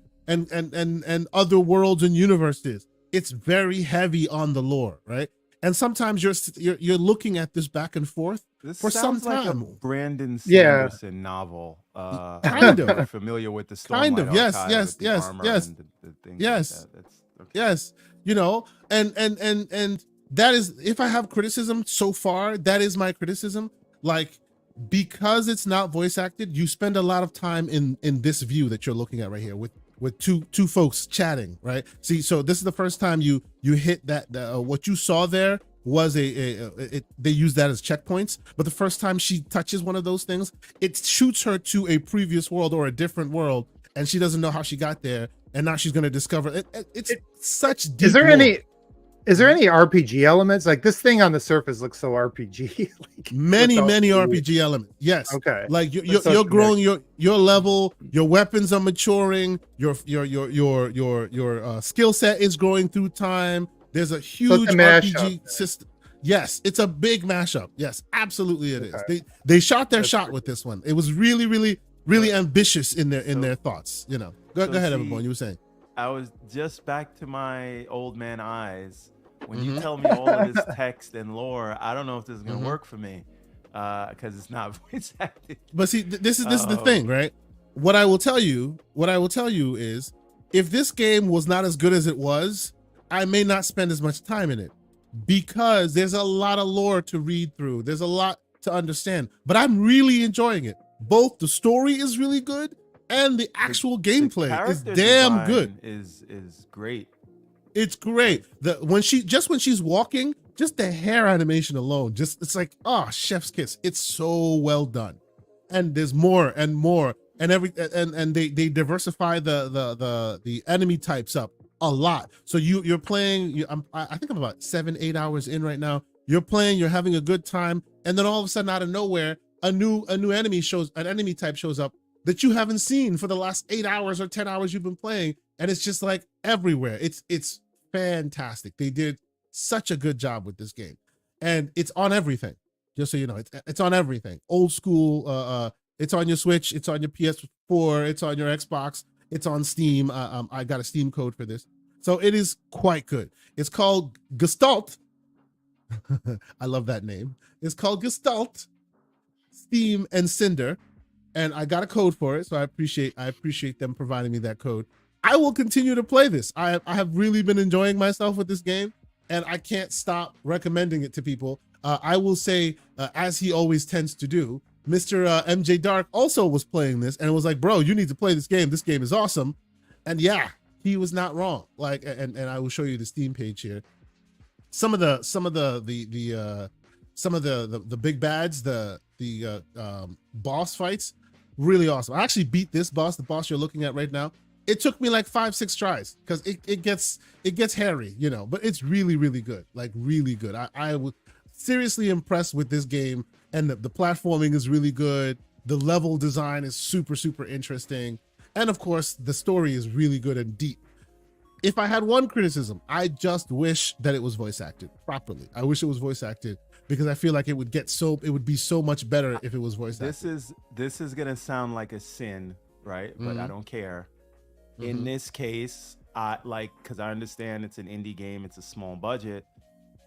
Speaker 1: other worlds and universes. It's very heavy on the lore, right? And sometimes you're looking at this back and forth
Speaker 2: This
Speaker 1: for some
Speaker 2: sounds like a
Speaker 1: time.
Speaker 2: Brandon
Speaker 3: Yeah.
Speaker 2: Sanderson novel.
Speaker 1: Kind of.
Speaker 2: I'm familiar with the
Speaker 1: Kind of,
Speaker 2: Stormlight
Speaker 1: yes,
Speaker 2: Archive
Speaker 1: yes,
Speaker 2: with the
Speaker 1: yes,
Speaker 2: armor
Speaker 1: yes.
Speaker 2: and the things
Speaker 1: Yes.
Speaker 2: like that. That's okay.
Speaker 1: Yes, and that is, if I have criticism so far, that is my criticism. Like, because it's not voice acted, you spend a lot of time in this view that you're looking at right here with two folks chatting, right? See, so this is the first time you hit that. What you saw there was they use that as checkpoints, but the first time she touches one of those things, it shoots her to a previous world or a different world, and she doesn't know how she got there, and now she's going to discover it. It's such deep
Speaker 3: Is there
Speaker 1: lore.
Speaker 3: Is there any RPG elements? Like this thing on the surface looks so RPG. Like,
Speaker 1: many
Speaker 3: without-
Speaker 1: RPG elements. Yes.
Speaker 3: Okay.
Speaker 1: Like
Speaker 3: That's so
Speaker 1: you're growing your level, your weapons are maturing, your skill set is growing through time. There's a huge RPG system. Yes, it's a big mashup. Yes, absolutely it is. They shot their shot with this one. It was really ambitious in their thoughts. You know. Go ahead, Everborn. You were saying.
Speaker 2: I was just back to my old man eyes. When you tell me all of this text and lore, I don't know if this is gonna work for me, because it's not voice acted.
Speaker 1: But see, this is the thing, right? What I will tell you is, if this game was not as good as it was, I may not spend as much time in it, because there's a lot of lore to read through. There's a lot to understand, but I'm really enjoying it. Both the story is really good and the actual gameplay is damn good.
Speaker 2: Is great.
Speaker 1: It's great. When she's walking, just the hair animation alone, it's like, oh, chef's kiss. It's so well done. And there's more and more, and they diversify the enemy types up a lot. So you're playing. I think I'm about 7-8 hours in right now. You're playing. You're having a good time, and then all of a sudden, out of nowhere, an enemy type shows up that you haven't seen for the last 8 hours or 10 hours you've been playing, and it's just like everywhere. It's fantastic. They did such a good job with this game, and it's on everything. Just so you know, it's on everything. Old school. It's on your Switch. It's on your PS4. It's on your Xbox. It's on Steam. I got a Steam code for this, so it is quite good. It's called Gestalt. I love that name. It's called Gestalt, Steam and Cinder, and I got a code for it, so I appreciate them providing me that code. I will continue to play this. I have really been enjoying myself with this game, and I can't stop recommending it to people. I will say, as he always tends to do, Mr. MJ Dark also was playing this and was like, bro, you need to play this game. This game is awesome. And yeah, he was not wrong. Like, and I will show you the Steam page here. Some of the big bads, the boss fights, really awesome. I actually beat this boss, the boss you're looking at right now. It took me like 5-6 tries, because it gets hairy, you know, but it's really good, like really good. I was seriously impressed with this game, and the platforming is really good. The level design is super interesting, and of course the story is really good and deep. If I had one criticism, I just wish that it was voice acted properly. I wish it was voice acted, because I feel like it would be so much better if it was voice acted.
Speaker 2: This is gonna sound like a sin, right? But I don't care. In this case, because I understand it's an indie game, it's a small budget.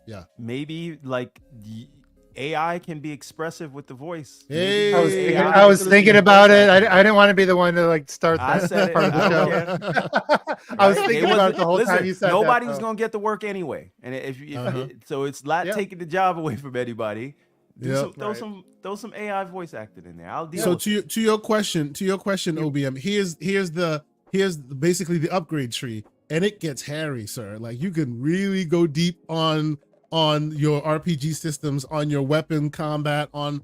Speaker 1: Yeah.
Speaker 2: Maybe like the AI can be expressive with the voice.
Speaker 1: Hey,
Speaker 3: I was thinking about it. I didn't want to be the one to like start that
Speaker 2: I said
Speaker 3: part of the show. I was thinking about it the whole time you said
Speaker 2: nobody's
Speaker 3: that,
Speaker 2: gonna get the work anyway, and so it's not taking the job away from anybody. Throw some AI voice acting in there. I'll deal.
Speaker 1: So to your question, OBM, here's basically the upgrade tree, and it gets hairy, sir. Like, you can really go deep on your RPG systems, on your weapon combat, on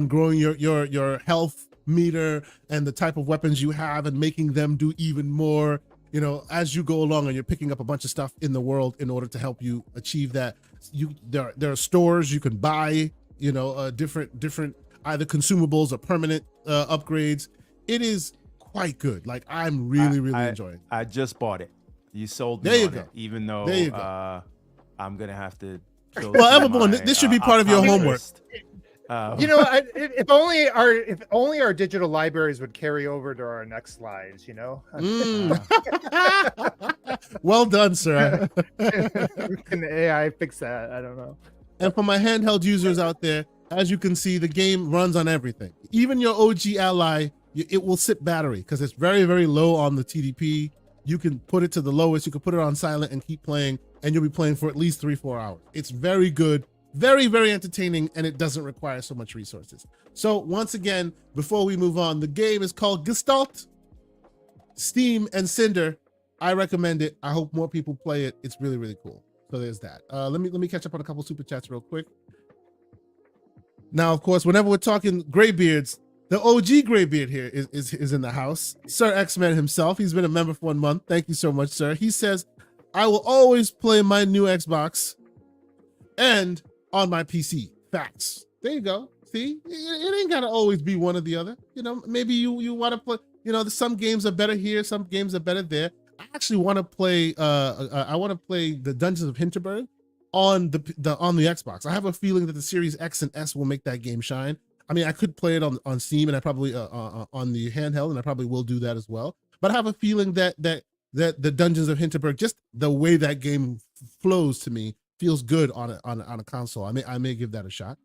Speaker 1: growing your health meter and the type of weapons you have, and making them do even more, you know, as you go along, and you're picking up a bunch of stuff in the world in order to help you achieve that. There are stores you can buy, you know, different either consumables or permanent upgrades. It is quite good. Like, I'm really enjoying it.
Speaker 2: I just bought it. You sold me on it, even though I'm gonna have to.
Speaker 1: Well, Everborn, this should be part of your homework.
Speaker 3: You know, if only our digital libraries would carry over to our next lives. You know.
Speaker 1: Well done, sir.
Speaker 3: Can AI fix that? I don't know.
Speaker 1: And for my handheld users out there, as you can see, the game runs on everything. Even your OG Ally, it will sip battery, because it's very low on the TDP. You can put it to the lowest. You can put it on silent and keep playing, and you'll be playing for at least 3-4 hours. It's very good, very entertaining, and it doesn't require so much resources. So once again, before we move on, the game is called Gestalt, Steam and Cinder. I recommend it. I hope more people play it. It's really cool. So there's that. Let me catch up on a couple super chats real quick. Now, of course, whenever we're talking graybeards, the OG graybeard here is in the house. Sir X-Men himself. He's been a member for 1 month. Thank you so much, sir. He says, I will always play my new Xbox and on my PC. Facts. There you go. See, it ain't gotta always be one or the other. You know, maybe you want to play. You know, some games are better here, some games are better there. I actually want to play. I want to play the Dungeons of Hinterberg on the Xbox. I have a feeling that the Series X and S will make that game shine. I mean, I could play it on Steam, and I probably on the handheld, and I probably will do that as well. But I have a feeling that the Dungeons of Hinterberg, just the way that game flows to me, feels good on a console. I may give that a shot.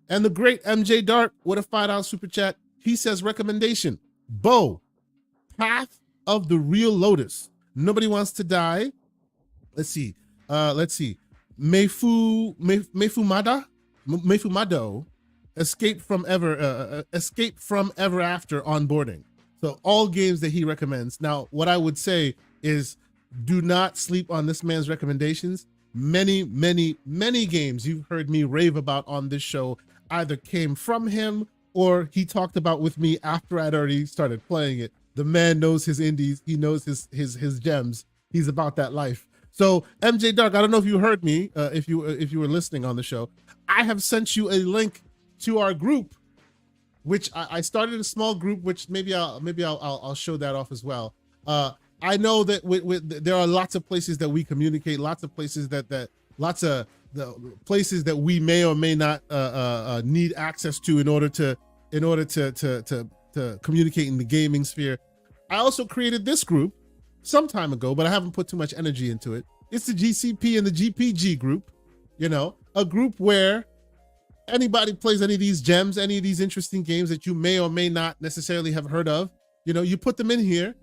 Speaker 1: And the great MJ Dark with a $5 super chat. He says recommendation: Bo, Path of the Real Lotus. Nobody Wants to Die. Let's see. Mefumado. Escape from Ever After Onboarding. So all games that he recommends. Now, what I would say is, do not sleep on this man's recommendations. Many games you've heard me rave about on this show either came from him or he talked about with me after I'd already started playing it. The man knows his indies. He knows his gems. He's about that life. So MJ Dark, I don't know if you heard me, if you were listening on the show. I have sent you a link to our group, which I started a small group, which maybe I'll show that off as well. I know that there are lots of places that we communicate, lots of places lots of the places that we may or may not need access to in order to communicate in the gaming sphere. I also created this group some time ago, but I haven't put too much energy into it. It's the GCP and the GPG group, you know, a group where anybody plays any of these gems, any of these interesting games that you may or may not necessarily have heard of. You know, you put them in here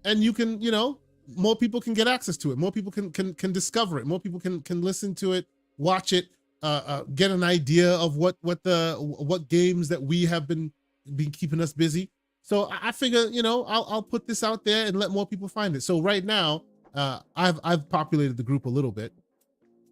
Speaker 1: and you can, you know, more people can get access to it. More people can discover it. More people can listen to it, watch it, get an idea of what games that we have been keeping us busy. So I figure, you know, I'll put this out there and let more people find it. So right now, I've populated the group a little bit.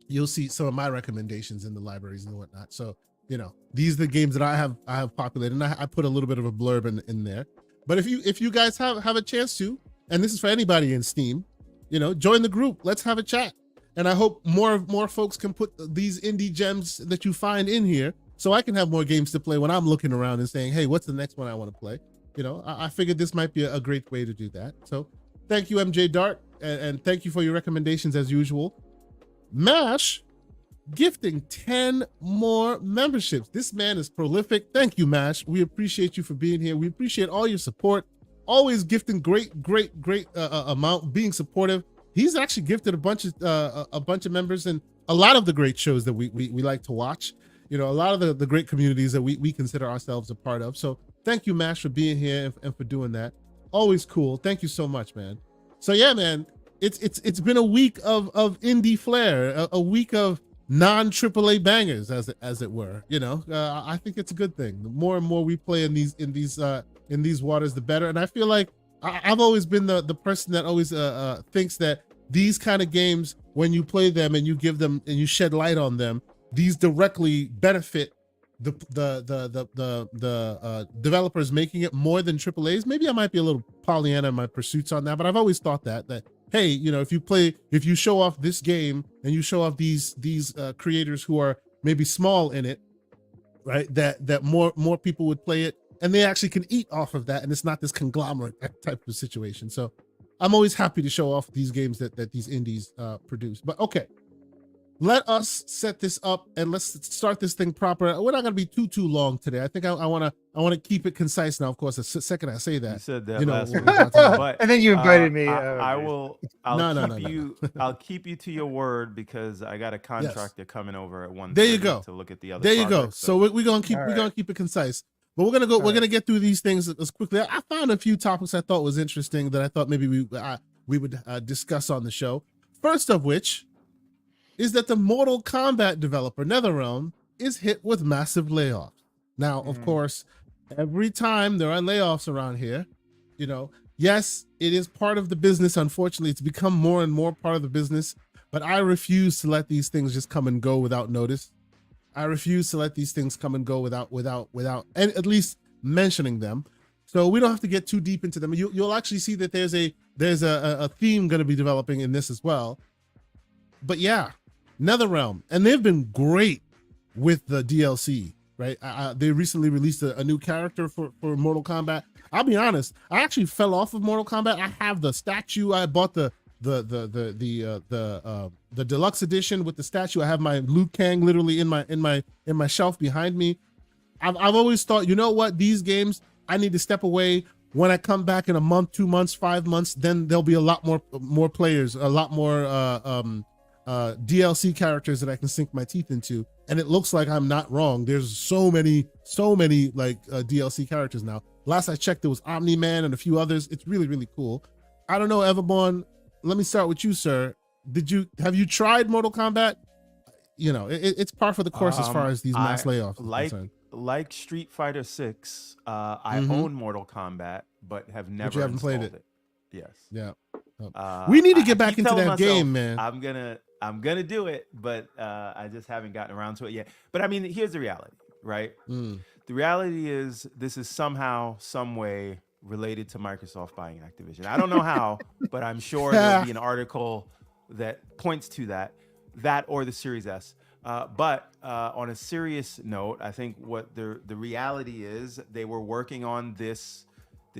Speaker 1: You'll see some of my recommendations in the libraries and whatnot. So, you know, these are the games that I have populated, and I put a little bit of a blurb in there. But if you guys have a chance to, and this is for anybody in Steam, you know, join the group. Let's have a chat. And I hope more folks can put these indie gems that you find in here, so I can have more games to play when I'm looking around and saying, hey, what's the next one I want to play? You know, I figured this might be a great way to do that. So thank you, MJ Dart, and thank you for your recommendations as usual. MASH gifting 10 more memberships. This man is prolific. Thank you, MASH. We appreciate you for being here. We appreciate all your support. Always gifting great amount, being supportive. He's actually gifted a bunch of members and a lot of the great shows that we like to watch. You know, a lot of the great communities that we consider ourselves a part of. So thank you, Mash, for being here and for doing that. Always cool. Thank you so much, man. So yeah, man, it's been a week of indie flair, a week of non-AAA bangers, as it were. You know, I think it's a good thing. The more and more we play in these waters, the better. And I feel like I've always been the person that always thinks that these kind of games, when you play them and you give them and you shed light on them, these directly benefit the developers making it more than AAAs. Maybe I might be a little Pollyanna in my pursuits on that, but I've always thought that hey, you know, if you show off this game and you show off these creators who are maybe small in it, right, that more people would play it and they actually can eat off of that, and it's not this conglomerate type of situation. So I'm always happy to show off these games that these indies produce. But okay, let us set this up and let's start this thing proper. We're not going to be too long today. I think I want to keep it concise. Now, of course, the second I say that,
Speaker 2: you said that,
Speaker 1: you know,
Speaker 2: last week.
Speaker 3: But, and then you invited me.
Speaker 2: I'll keep you to your word, because I got a contractor coming over at 1:30
Speaker 1: There you go.
Speaker 2: to look at the other.
Speaker 1: There you go.
Speaker 2: projects,
Speaker 1: So we're gonna keep it concise. But we're gonna get through these things as quickly. I found a few topics I thought was interesting that I thought maybe we would discuss on the show. First of which is that the Mortal Kombat developer NetherRealm is hit with massive layoffs. Now, of course, every time there are layoffs around here, you know, yes, it is part of the business. Unfortunately, it's become more and more part of the business. But I refuse to let these things just come and go without notice. I refuse to let these things come and go without and at least mentioning them. So we don't have to get too deep into them. You'll actually see that there's a theme going to be developing in this as well. but yeah, NetherRealm, and they've been great with the DLC. Right, they recently released a new character for Mortal Kombat. I'll be honest, I actually fell off of Mortal Kombat. I have the statue. I bought the deluxe edition with the statue. I have my Liu Kang literally in my shelf behind me. I've always thought, you know what, these games, I need to step away. When I come back in a month, 2 months, 5 months, then there'll be a lot more players, a lot more DLC characters that I can sink my teeth into. And it looks like I'm not wrong. There's so many like DLC characters now. Last I checked, there was Omni-Man and a few others. It's really, really cool. I don't know, Everborn, let me start with you, sir. Have you tried Mortal Kombat? You know, it's par for the course as far as these mass layoffs are concerned.
Speaker 2: Like Street Fighter 6, I own Mortal Kombat, but have never
Speaker 1: you haven't played
Speaker 2: installed it. Yes.
Speaker 1: Yeah. We need to get back
Speaker 2: keep
Speaker 1: into
Speaker 2: telling
Speaker 1: that
Speaker 2: myself,
Speaker 1: game, man.
Speaker 2: I'm gonna do it, but I just haven't gotten around to it yet. But I mean, here's the reality, right? The reality is this is somehow, some way related to Microsoft buying Activision. I don't know how, but I'm sure there'll be an article that points to that or the Series S. But on a serious note, I think what the reality is, they were working on this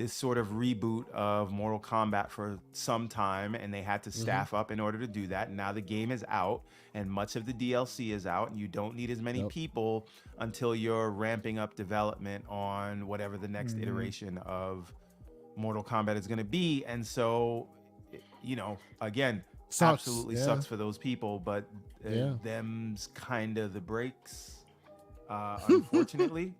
Speaker 2: sort of reboot of Mortal Kombat for some time, and they had to staff up in order to do that. And now the game is out, and much of the DLC is out, and you don't need as many people until you're ramping up development on whatever the next iteration of Mortal Kombat is going to be. And so, you know, again, absolutely sucks for those people, but them's kind of the breaks, unfortunately.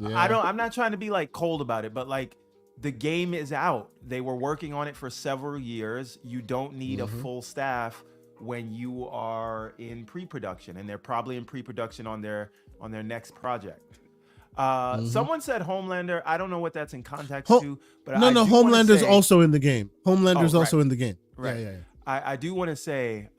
Speaker 2: I'm not trying to be like cold about it, but like, the game is out. They were working on it for several years. You don't need a full staff when you are in pre-production, and they're probably in pre-production on their next project. Someone said Homelander. I don't know what that's in context to, but
Speaker 1: no, Homelander's also in the game. Homelander's also in the game.
Speaker 2: Right.
Speaker 1: Yeah.
Speaker 2: I do want to say,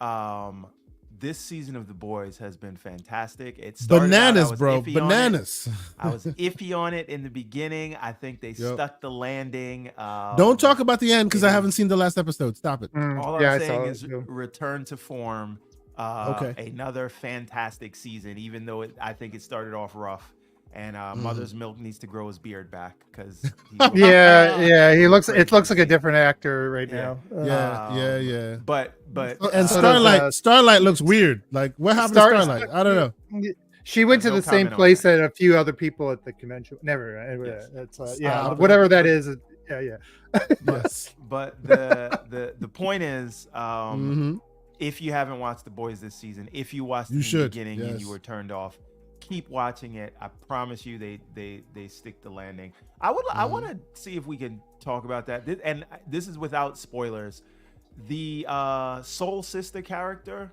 Speaker 2: this season of The Boys has been fantastic. It started
Speaker 1: bananas,
Speaker 2: out,
Speaker 1: bro. Bananas.
Speaker 2: I was iffy on it in the beginning. I think they stuck the landing.
Speaker 1: Don't talk about the end because I haven't seen the last episode. Stop it.
Speaker 2: All I'm saying is return to form. Another fantastic season, even though I think it started off rough. And Mother's Milk needs to grow his beard back because
Speaker 3: he looks. It looks like a different actor right now.
Speaker 1: Yeah.
Speaker 2: But
Speaker 1: and Starlight looks weird. Like, what happened to Starlight? I don't know.
Speaker 3: She went to the same place that a few other people at the convention. Never. That's whatever that is. Yeah.
Speaker 2: Yes. But the point is, if you haven't watched The Boys this season, if you watched it in the beginning and you were turned off, keep watching it. I promise you, they stick the landing. I want to see if we can talk about that. And this is without spoilers. The Soul Sister character.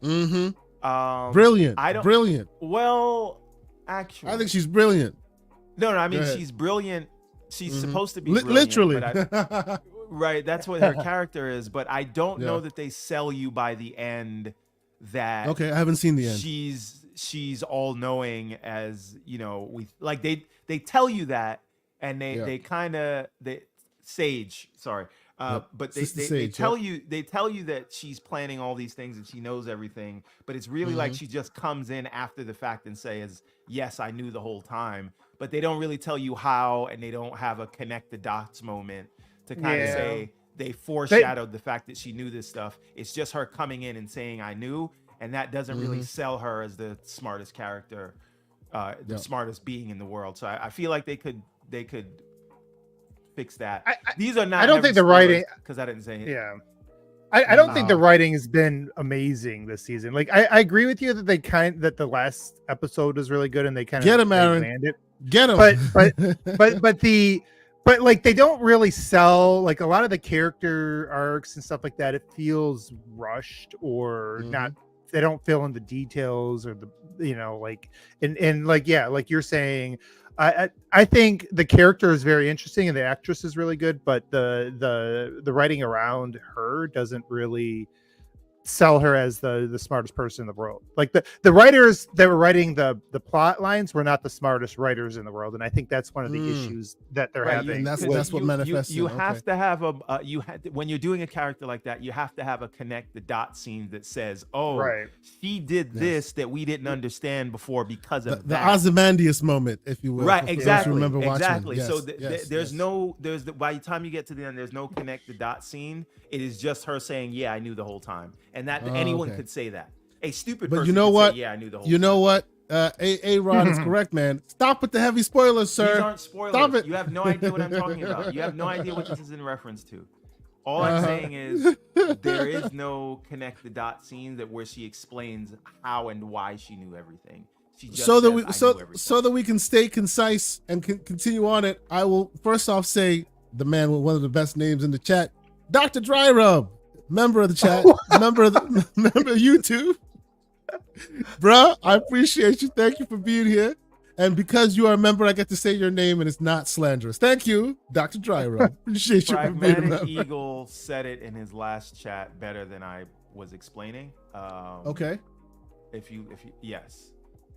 Speaker 1: Brilliant. Brilliant.
Speaker 2: Well, actually,
Speaker 1: I think she's brilliant.
Speaker 2: No, I mean, she's brilliant. She's supposed to be brilliant,
Speaker 1: literally.
Speaker 2: Right. That's what her character is. But I don't know that they sell you by the end that.
Speaker 1: Okay, I haven't seen the end.
Speaker 2: She's all knowing, as you know. They tell you that, and they kind of Sage. Sorry. But they tell you that she's planning all these things and she knows everything, but it's really like she just comes in after the fact and says, yes, I knew the whole time, but they don't really tell you how, and they don't have a connect the dots moment to kind of say they foreshadowed the fact that she knew this stuff. It's just her coming in and saying, I knew, and that doesn't really sell her as the smartest character, the smartest being in the world. So I feel like they could fix that. These are not.
Speaker 3: I don't think the writing,
Speaker 2: because I didn't say it.
Speaker 3: Yeah, I don't think the writing has been amazing this season. Like I agree with you that that the last episode was really good and they kind of
Speaker 1: get him, Aaron. Get him.
Speaker 3: But like they don't really sell like a lot of the character arcs and stuff like that. It feels rushed or not. They don't fill in the details or the and like like you're saying. I think the character is very interesting and the actress is really good, but the writing around her doesn't really sell her as the smartest person in the world. Like the writers that were writing the plot lines were not the smartest writers in the world, and I think that's one of the issues that they're
Speaker 2: Right,
Speaker 3: having.
Speaker 1: And that's
Speaker 3: with-
Speaker 1: what manifests.
Speaker 2: You
Speaker 1: in,
Speaker 2: have
Speaker 1: okay.
Speaker 2: to have when you're doing a character like that, you have to have a connect the dot scene that says, "Oh,
Speaker 3: right.
Speaker 2: she did
Speaker 1: Yes.
Speaker 2: this that we didn't understand before because
Speaker 1: the
Speaker 2: of that."
Speaker 1: Ozymandias moment, if you will.
Speaker 2: Right,
Speaker 1: for those who
Speaker 2: exactly,
Speaker 1: remember Watchmen.
Speaker 2: exactly.
Speaker 1: Yes,
Speaker 2: So
Speaker 1: yes,
Speaker 2: there's
Speaker 1: yes.
Speaker 2: by the time you get to the end, there's no connect the dot scene. It is just her saying, "Yeah, I knew the whole time," and that anyone
Speaker 1: okay.
Speaker 2: could say that. A stupid
Speaker 1: But
Speaker 2: person
Speaker 1: you know
Speaker 2: could
Speaker 1: what?
Speaker 2: say, "Yeah, I knew the whole
Speaker 1: You
Speaker 2: time."
Speaker 1: know what? Rod is correct, man. Stop with the heavy spoilers, sir.
Speaker 2: These aren't spoilers.
Speaker 1: Stop it.
Speaker 2: You have no idea what I'm talking about. You have no idea what this is in reference to. All I'm saying is there is no connect the dot scene where she explains how and why she knew everything. She just
Speaker 1: So that
Speaker 2: says,
Speaker 1: we
Speaker 2: "I knew
Speaker 1: so
Speaker 2: everything."
Speaker 1: so that we can stay concise and continue on it, I will first off say the man with one of the best names in the chat, Dr. Dry Rub, member of the chat, member of YouTube. Bruh, I appreciate you. Thank you for being here. And because you are a member, I get to say your name and it's not slanderous. Thank you, Dr. Dry Rub. Appreciate you for being a
Speaker 2: Pragmatic
Speaker 1: member.
Speaker 2: Eagle said it in his last chat better than I was explaining.
Speaker 1: Okay.
Speaker 2: If you yes,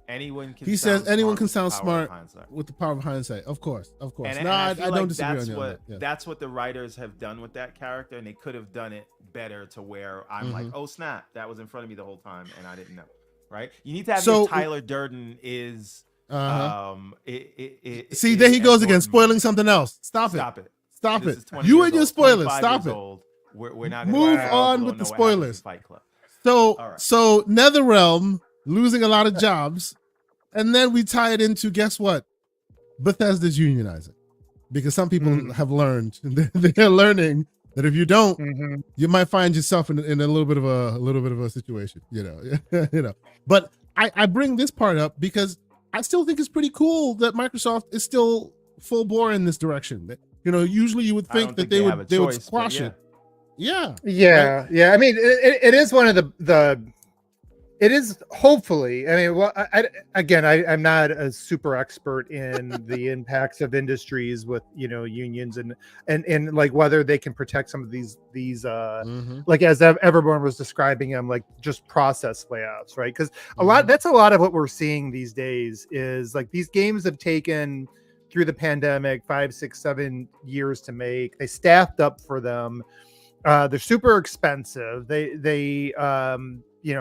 Speaker 2: anyone can.
Speaker 1: He
Speaker 2: sound
Speaker 1: says anyone
Speaker 2: smart
Speaker 1: can
Speaker 2: with the
Speaker 1: sound
Speaker 2: power of
Speaker 1: smart
Speaker 2: hindsight.
Speaker 1: with the power of hindsight. Of course.
Speaker 2: And
Speaker 1: No, I
Speaker 2: feel
Speaker 1: don't
Speaker 2: like
Speaker 1: disagree on
Speaker 2: that's
Speaker 1: you on
Speaker 2: what
Speaker 1: that. Yeah.
Speaker 2: that's what the writers have done with that character, and they could have done it better to where I'm like, oh snap, that was in front of me the whole time, and I didn't know. Right? You need to have
Speaker 1: So-
Speaker 2: your Tyler Durden is.
Speaker 1: See, there he goes again, spoiling something else. Stop it. Stop
Speaker 2: This
Speaker 1: it.
Speaker 2: is 20
Speaker 1: You
Speaker 2: years
Speaker 1: and your
Speaker 2: old,
Speaker 1: spoilers.
Speaker 2: 25
Speaker 1: Stop
Speaker 2: years
Speaker 1: it.
Speaker 2: old. We're not
Speaker 1: Move
Speaker 2: gonna
Speaker 1: on
Speaker 2: don't
Speaker 1: with the
Speaker 2: know what happens in
Speaker 1: spoilers.
Speaker 2: Fight Club.
Speaker 1: So,
Speaker 2: All right.
Speaker 1: so NetherRealm losing a lot of jobs, and then we tie it into, guess what? Bethesda's unionizing, because some people have learned. They're learning that if you don't, you might find yourself in a little bit of a situation. You know. But I bring this part up because I still think it's pretty cool that Microsoft is still full bore in this direction. Usually you would
Speaker 2: I don't
Speaker 1: think that
Speaker 2: think
Speaker 1: they
Speaker 2: have a
Speaker 1: would
Speaker 2: choice, but
Speaker 1: squash
Speaker 2: yeah.
Speaker 1: it. Yeah.
Speaker 3: Yeah, yeah. I mean, it is one of the. It is hopefully. I mean, well, I'm not a super expert in the impacts of industries with unions and like whether they can protect some of these like as Everborn was describing them, like just process layoffs, right? Because that's a lot of what we're seeing these days is like these games have taken through the pandemic 5, 6, 7 years to make. They staffed up for them. They're super expensive. They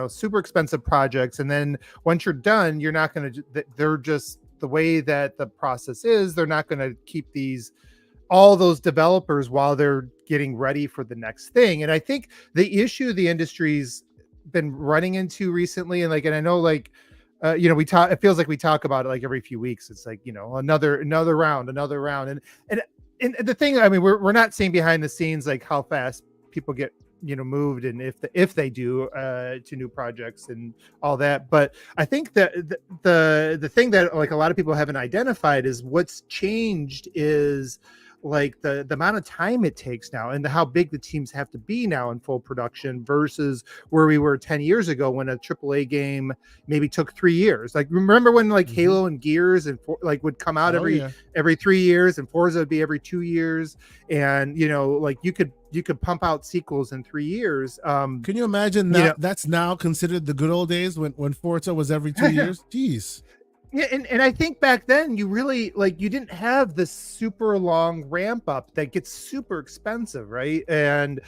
Speaker 3: super expensive projects. And then once you're done, you're not going to, they're just the way that the process is. They're not going to keep all those developers while they're getting ready for the next thing. And I think the issue the industry's been running into recently, and I know we talk, it feels like we talk about it like every few weeks. It's like, another round. And the thing, I mean, we're not seeing behind the scenes like how fast people get moved, and if they do to new projects and all that. But I think that the thing that like a lot of people haven't identified is what's changed is like the amount of time it takes now and how big the teams have to be now in full production versus where we were 10 years ago when a AAA game maybe took 3 years. Like remember when like Halo and Gears and would come out every 3 years, and Forza would be every 2 years, and like you could pump out sequels in 3 years.
Speaker 1: Can you imagine that that's now considered the good old days when Forza was every 2 years? Jeez.
Speaker 3: Yeah, and I think back then you really you didn't have this super long ramp up that gets super expensive, right? And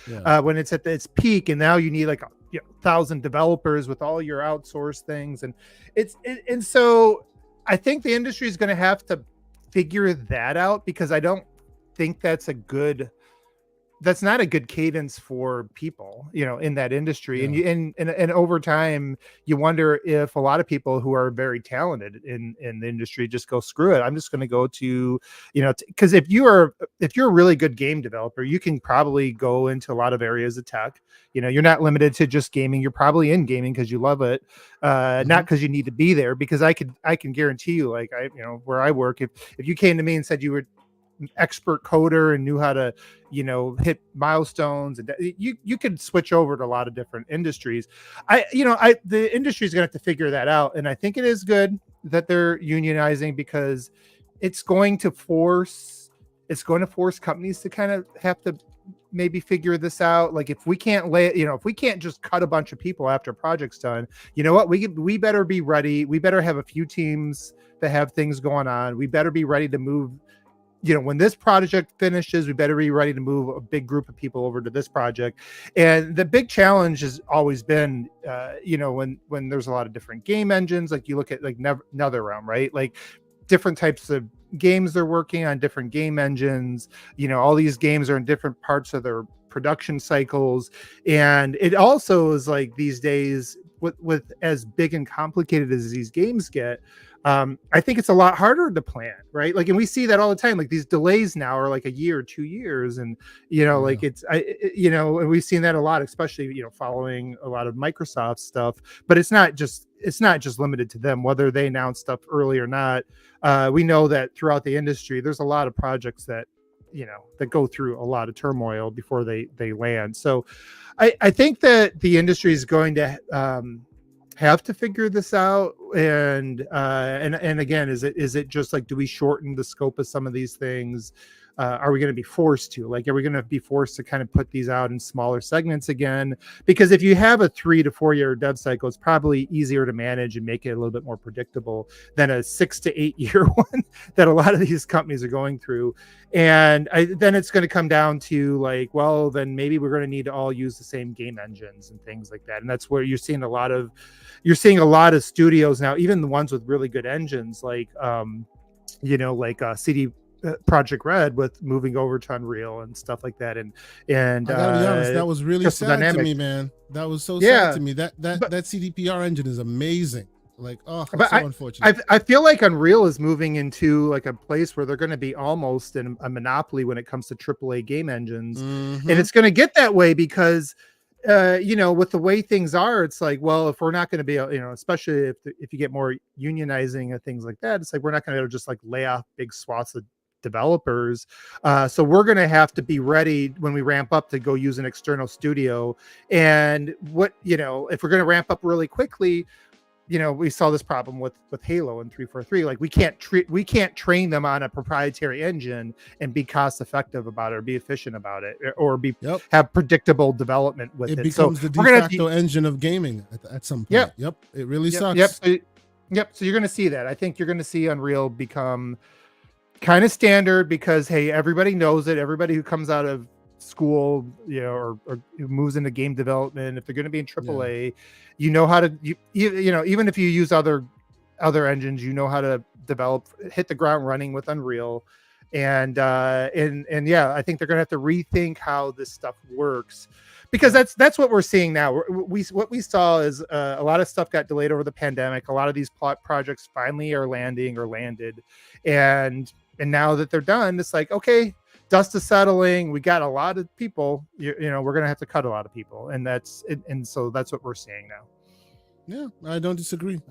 Speaker 3: when it's at its peak, and now you need like 1,000 developers with all your outsourced things, and and so I think the industry is going to have to figure that out, because I don't think that's not a good cadence for people, in that industry. And over time, you wonder if a lot of people who are very talented in the industry just go, screw it, I'm just going to go to, because if you're a really good game developer, you can probably go into a lot of areas of tech. You're not limited to just gaming. You're probably in gaming because you love it, not because you need to be there. Because I can guarantee you, like where I work, if you came to me and said you were expert coder and knew how to hit milestones, and you could switch over to a lot of different industries. The industry is going to have to figure that out, and I think it is good that they're unionizing, because it's going to force companies to kind of have to maybe figure this out. Like if we can't if we can't just cut a bunch of people after a project's done, you know what? We better be ready. We better have a few teams that have things going on. We better be ready to move. When this project finishes, we better be ready to move a big group of people over to this project. And the big challenge has always been, when there's a lot of different game engines, like you look at like NetherRealm, right? Like different types of games they're working on, different game engines. All these games are in different parts of their production cycles. And it also is like these days with as big and complicated as these games get, I think it's a lot harder to plan, right? Like, and we see that all the time. Like these delays now are like a year, 2 years, and like and we've seen that a lot, especially following a lot of Microsoft stuff. But it's not just limited to them, whether they announce stuff early or not. We know that throughout the industry, there's a lot of projects that that go through a lot of turmoil before they land. So, I think that the industry is going to have to figure this out, and again, is it just like, do we shorten the scope of some of these things? Are we going to be forced to, are we going to be forced to kind of put these out in smaller segments again? Because if you have a 3 to 4 year dev cycle, it's probably easier to manage and make it a little bit more predictable than a 6 to 8 year one that a lot of these companies are going through. And then it's going to come down to then maybe we're going to need to all use the same game engines and things like that. And that's where you're seeing a lot of studios now, even the ones with really good engines, CD Project Red, with moving over to Unreal and stuff like that. And
Speaker 1: I gotta be honest, that was really sad to me, man. That was so sad to me. That CDPR engine is amazing. Unfortunate.
Speaker 3: I feel like Unreal is moving into a place where they're going to be almost in a monopoly when it comes to AAA game engines. And it's going to get that way because with the way things are, it's like, well, if we're not going to be, especially if you get more unionizing and things like that, it's like we're not going to just lay off big swaths of developers. So we're going to have to be ready when we ramp up to go use an external studio. And if we're going to ramp up really quickly, we saw this problem with Halo and 343. We can't train them on a proprietary engine and be cost effective about it, or be efficient about it, or have predictable development with it.
Speaker 1: It becomes the de facto engine of gaming at some point. Yep. It really sucks.
Speaker 3: So you're going to see that. I think you're going to see Unreal become kind of standard because, hey, everybody knows it. Everybody who comes out of school, or who moves into game development, if they're going to be in AAA, how to, even if you use other engines, how to hit the ground running with Unreal. And I think they're going to have to rethink how this stuff works, because that's what we're seeing now. What we saw is a lot of stuff got delayed over the pandemic. A lot of these projects finally are landing or landed, and now that they're done, it's like, okay, dust is settling. We got a lot of people. We're gonna have to cut a lot of people, and that's it. And so that's what we're seeing now.
Speaker 1: Yeah, I don't disagree.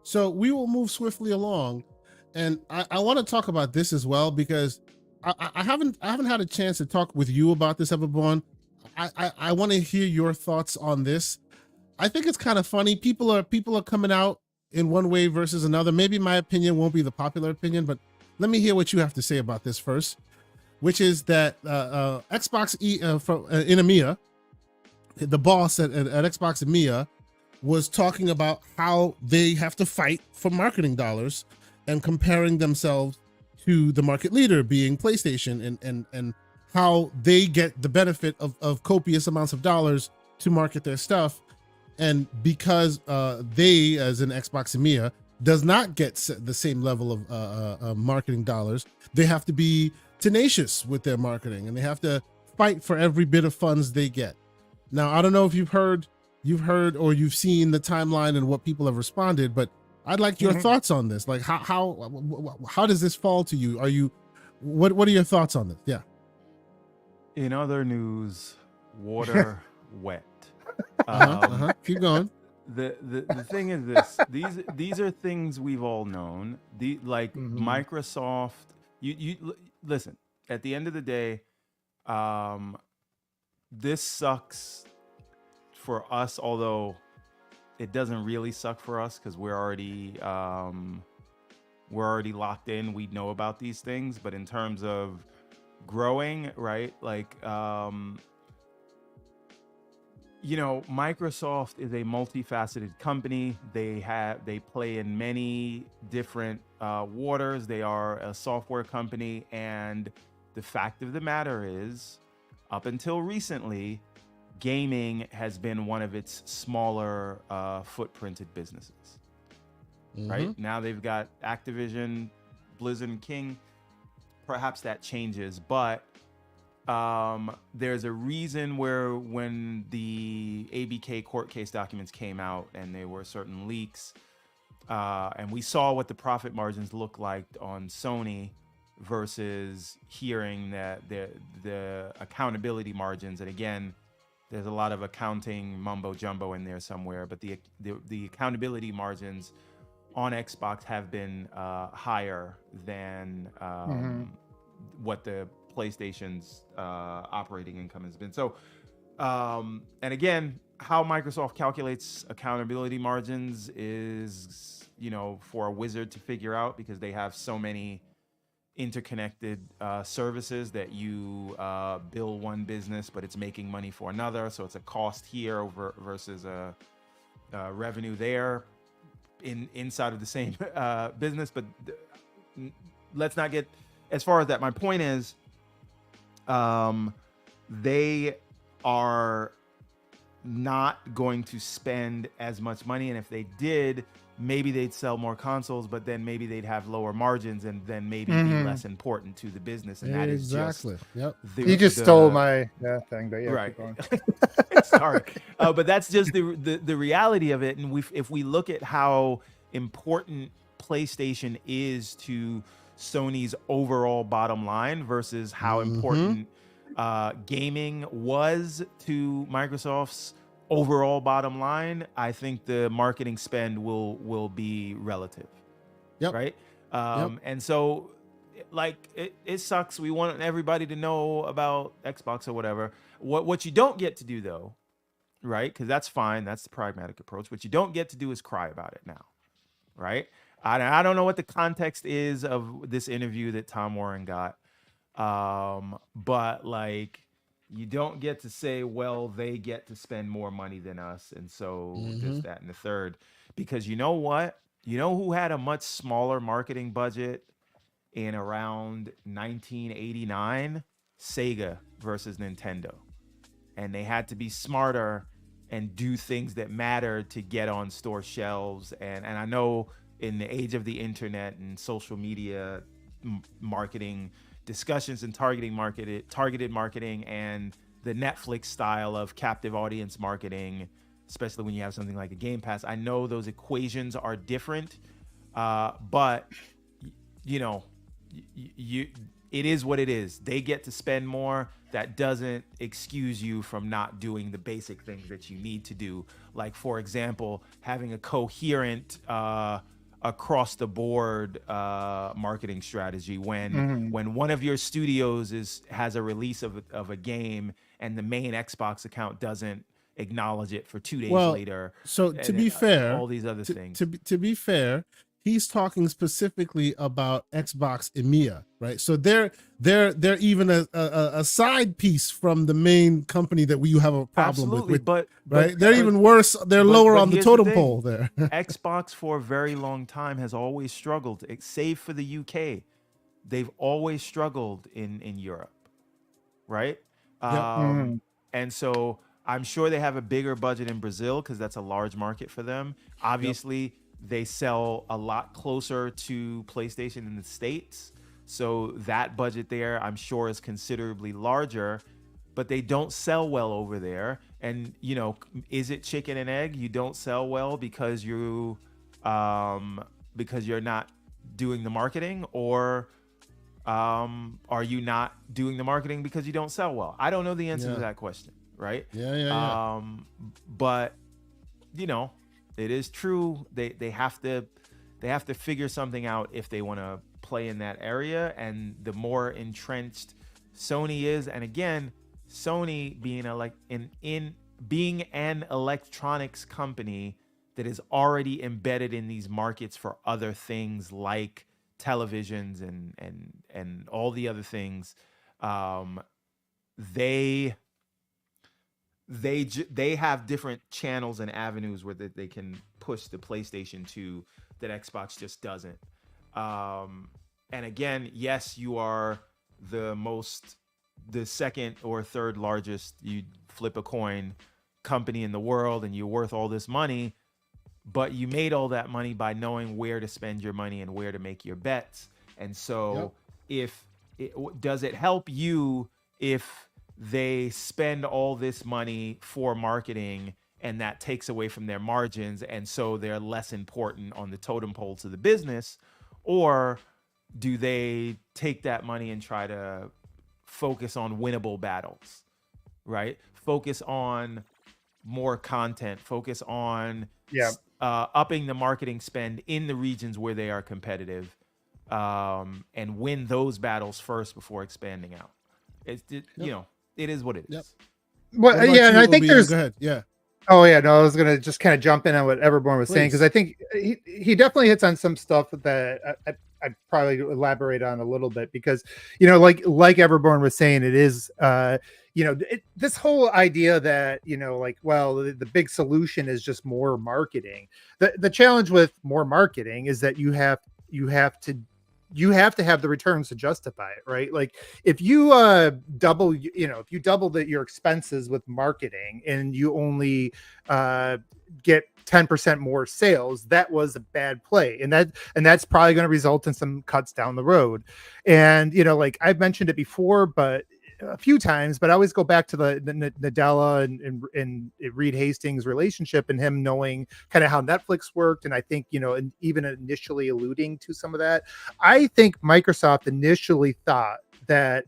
Speaker 1: So we will move swiftly along, and I want to talk about this as well, because I haven't had a chance to talk with you about this, Everborn. I want to hear your thoughts on this. I think it's kind of funny. People are coming out in one way versus another. Maybe my opinion won't be the popular opinion, but let me hear what you have to say about this first, which is that Xbox in EMEA, the boss at Xbox EMEA was talking about how they have to fight for marketing dollars and comparing themselves to the market leader, being PlayStation, and how they get the benefit of copious amounts of dollars to market their stuff. And because they, as in Xbox EMEA, does not get the same level of marketing dollars, they have to be tenacious with their marketing, and they have to fight for every bit of funds they get. Now, I don't know if you've heard or you've seen the timeline and what people have responded, but I'd like your thoughts on this. Like, how does this fall to you? What are your thoughts on this? Yeah.
Speaker 2: In other news, water wet.
Speaker 1: Keep going.
Speaker 2: The thing is this: these are things we've all known. Microsoft. You listen. At the end of the day, this sucks for us. Although it doesn't really suck for us because we're already locked in. We know about these things. But in terms of growing, right? Like, Microsoft is a multifaceted company. They play in many different waters. They are a software company, and the fact of the matter is, up until recently, gaming has been one of its smaller footprinted businesses. Right now, they've got Activision, Blizzard, and King. Perhaps that changes, but there's a reason where when the ABK court case documents came out and there were certain leaks, and we saw what the profit margins look like on Sony versus hearing that the accountability margins, and again, there's a lot of accounting mumbo jumbo in there somewhere, but the accountability margins on Xbox have been higher than what the PlayStation's operating income has been. So, and again, how Microsoft calculates accountability margins is, for a wizard to figure out, because they have so many interconnected services that you bill one business, but it's making money for another. So it's a cost here versus a revenue there inside of the same business. But let's not get as far as that. My point is, they are not going to spend as much money, and if they did, maybe they'd sell more consoles, but then maybe they'd have lower margins, and then maybe be less important to the business. And that is
Speaker 1: exactly.
Speaker 2: Yep.
Speaker 3: You just stole my thing, but yeah,
Speaker 2: right.
Speaker 3: keep going.
Speaker 2: Sorry, but that's just the reality of it. And if we look at how important PlayStation is to Sony's overall bottom line versus how important gaming was to Microsoft's overall bottom line, I think the marketing spend will be relative.
Speaker 1: Yep.
Speaker 2: Right. And so, like, it sucks. We want everybody to know about Xbox or whatever. What you don't get to do, though, right? Because that's fine. That's the pragmatic approach. What you don't get to do is cry about it now. Right. I don't know what the context is of this interview that Tom Warren got. But like, you don't get to say, well, they get to spend more money than us, and so this, that, and the third. Because you know what? You know who had a much smaller marketing budget in around 1989? Sega versus Nintendo. And they had to be smarter and do things that mattered to get on store shelves. And I know in the age of the internet and social media marketing discussions and targeted marketing and the Netflix style of captive audience marketing, especially when you have something like a Game Pass, I know those equations are different, but it is what it is. They get to spend more. That doesn't excuse you from not doing the basic things that you need to do. Like, for example, having a coherent across the board marketing strategy when one of your studios has a release of a game and the main Xbox account doesn't acknowledge it for 2 days later.
Speaker 1: So to be fair,
Speaker 2: all these other things.
Speaker 1: To be fair, he's talking specifically about Xbox EMEA, right? So they're even a side piece from the main company that we have a problem with,
Speaker 2: but
Speaker 1: right? They're even worse. They're lower on the totem pole there.
Speaker 2: Xbox for a very long time has always struggled, save for the UK. They've always struggled in Europe, right? And so I'm sure they have a bigger budget in Brazil because that's a large market for them. Obviously, they sell a lot closer to PlayStation in the States. So that budget there, I'm sure, is considerably larger, but they don't sell well over there. And, is it chicken and egg? You don't sell well because you're not doing the marketing, or are you not doing the marketing because you don't sell well? I don't know the answer to that question, right?
Speaker 1: Yeah.
Speaker 2: But, it is true. They have to figure something out if they want to play in that area. And the more entrenched Sony is, and again, Sony being an electronics company that is already embedded in these markets for other things like televisions and all the other things, um, they they have different channels and avenues where they can push the PlayStation to that Xbox just doesn't. And again, yes, you are the second or third largest, you flip a coin, company in the world, and you're worth all this money, but you made all that money by knowing where to spend your money and where to make your bets. And so if does it help you if they spend all this money for marketing and that takes away from their margins, and so they're less important on the totem pole to the business? Or do they take that money and try to focus on winnable battles, right? Focus on more content, focus on upping the marketing spend in the regions where they are competitive, and win those battles first before expanding out. You know, it is what it is.
Speaker 3: Well, yeah, and I think there's.
Speaker 1: Go ahead. Yeah.
Speaker 3: Oh yeah, no, I was gonna just kind of jump in on what Everborn was saying, because I think he definitely hits on some stuff that I'd probably elaborate on a little bit, because like Everborn was saying, it is this whole idea that the big solution is just more marketing. The challenge with more marketing is that you have to have the returns to justify it, right? Like if you double your expenses with marketing and you only get 10% more sales, that was a bad play, and that's probably going to result in some cuts down the road. And like I've mentioned it before, but a few times, but I always go back to the Nadella and Reed Hastings relationship, and him knowing kind of how Netflix worked. And I think, and even initially alluding to some of that, I think Microsoft initially thought that,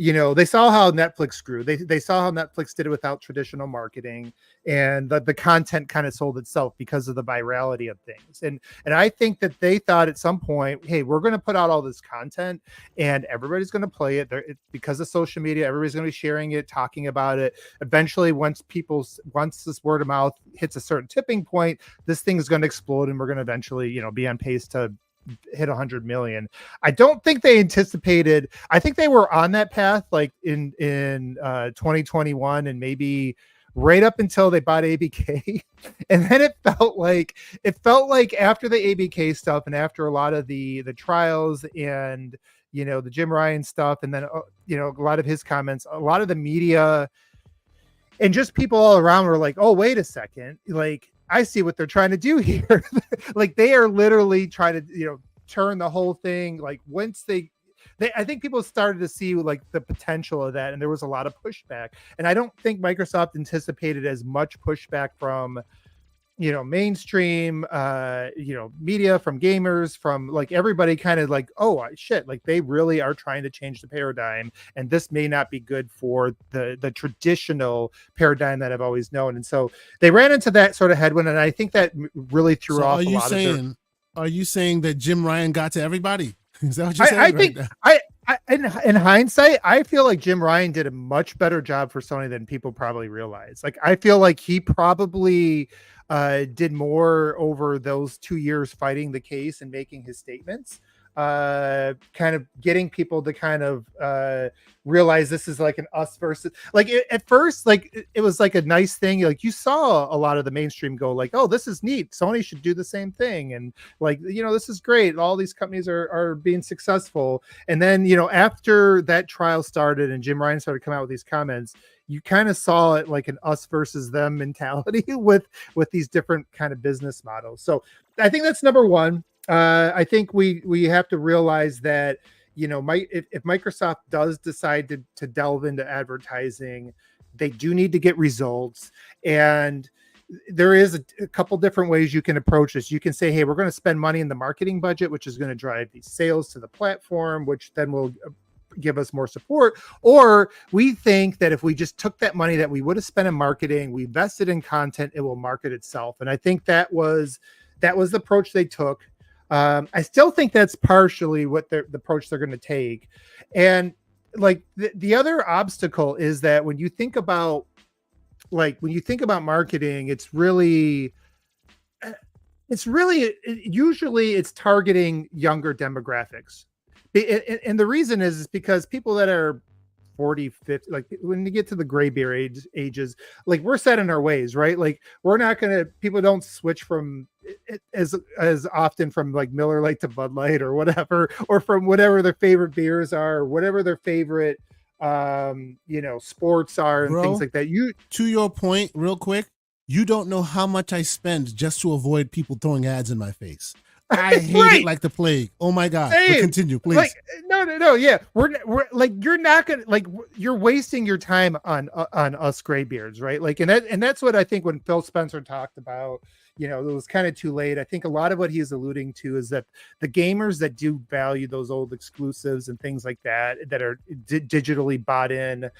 Speaker 3: they saw how Netflix grew. They saw how Netflix did it without traditional marketing, and the content kind of sold itself because of the virality of things. And I think that they thought at some point, hey, we're going to put out all this content and everybody's going to play it. Because of social media, everybody's going to be sharing it, talking about it. Eventually, once this word of mouth hits a certain tipping point, this thing is going to explode, and we're going to eventually, be on pace to hit 100 million. I don't think they anticipated. I think they were on that path like in 2021, and maybe right up until they bought ABK. And then it felt like after the ABK stuff, and after a lot of the trials and the Jim Ryan stuff, and then a lot of his comments, a lot of the media and just people all around were like, oh, wait a second, like I see what they're trying to do here. Like they are literally trying to, turn the whole thing. Like once I think people started to see like the potential of that, and there was a lot of pushback. And I don't think Microsoft anticipated as much pushback from, mainstream, media, from gamers, from like everybody kind of like, oh shit, like they really are trying to change the paradigm, and this may not be good for the traditional paradigm that I've always known. And so they ran into that sort of headwind, and I think that really threw off a lot of their...
Speaker 1: Are you saying that Jim Ryan got to everybody? Is that what you're saying?
Speaker 3: I think in hindsight, I feel like Jim Ryan did a much better job for Sony than people probably realize. Like I feel like he probably did more over those 2 years fighting the case and making his statements, kind of getting people to kind of realize this is like an us versus, like at first, like it was like a nice thing. Like you saw a lot of the mainstream go like, oh, this is neat, Sony should do the same thing, and like, this is great, all these companies are being successful. And then, after that trial started and Jim Ryan started coming out with these comments, you kind of saw it like an us versus them mentality with these different kind of business models. So I think that's number one. I think we have to realize that, if Microsoft does decide to delve into advertising, they do need to get results. And there is a couple different ways you can approach this. You can say, hey, we're going to spend money in the marketing budget, which is going to drive these sales to the platform, which then will give us more support. Or we think that if we just took that money that we would have spent in marketing, we invested in content, it will market itself. And I think that was the approach they took. I still think that's partially what the approach they're going to take. And like the other obstacle is that when you think about marketing, it's usually it's targeting younger demographics. And the reason is because people that are 40, 50, like when you get to the gray beer ages, like we're set in our ways, right? Like we're not going to, people don't switch from as often from like Miller Lite to Bud Light or whatever, or from whatever their favorite beers are, or whatever their favorite, sports are and things like that.
Speaker 1: To your point, real quick, you don't know how much I spend just to avoid people throwing ads in my face. I hate it like the plague. Oh my God. Continue, please.
Speaker 3: Like, no. Yeah. We're like, you're not going to like, you're wasting your time on us graybeards. Right. Like, and that's what I think when Phil Spencer talked about, it was kind of too late. I think a lot of what he's alluding to is that the gamers that do value those old exclusives and things like that are digitally bought in,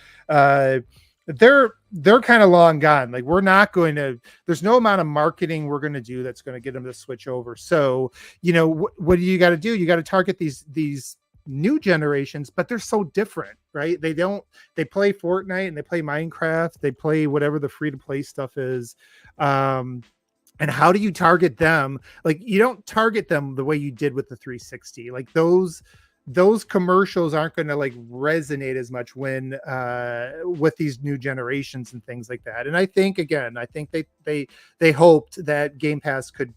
Speaker 3: they're kind of long gone. Like we're not going to, there's no amount of marketing we're going to do that's going to get them to switch over. So, what do you got to do? You got to target these new generations, but they're so different, right? They play Fortnite and they play Minecraft. They play whatever the free to play stuff is. And how do you target them? Like you don't target them the way you did with the 360. Like those commercials aren't going to like resonate as much when with these new generations and things like that. And I think they hoped that Game Pass could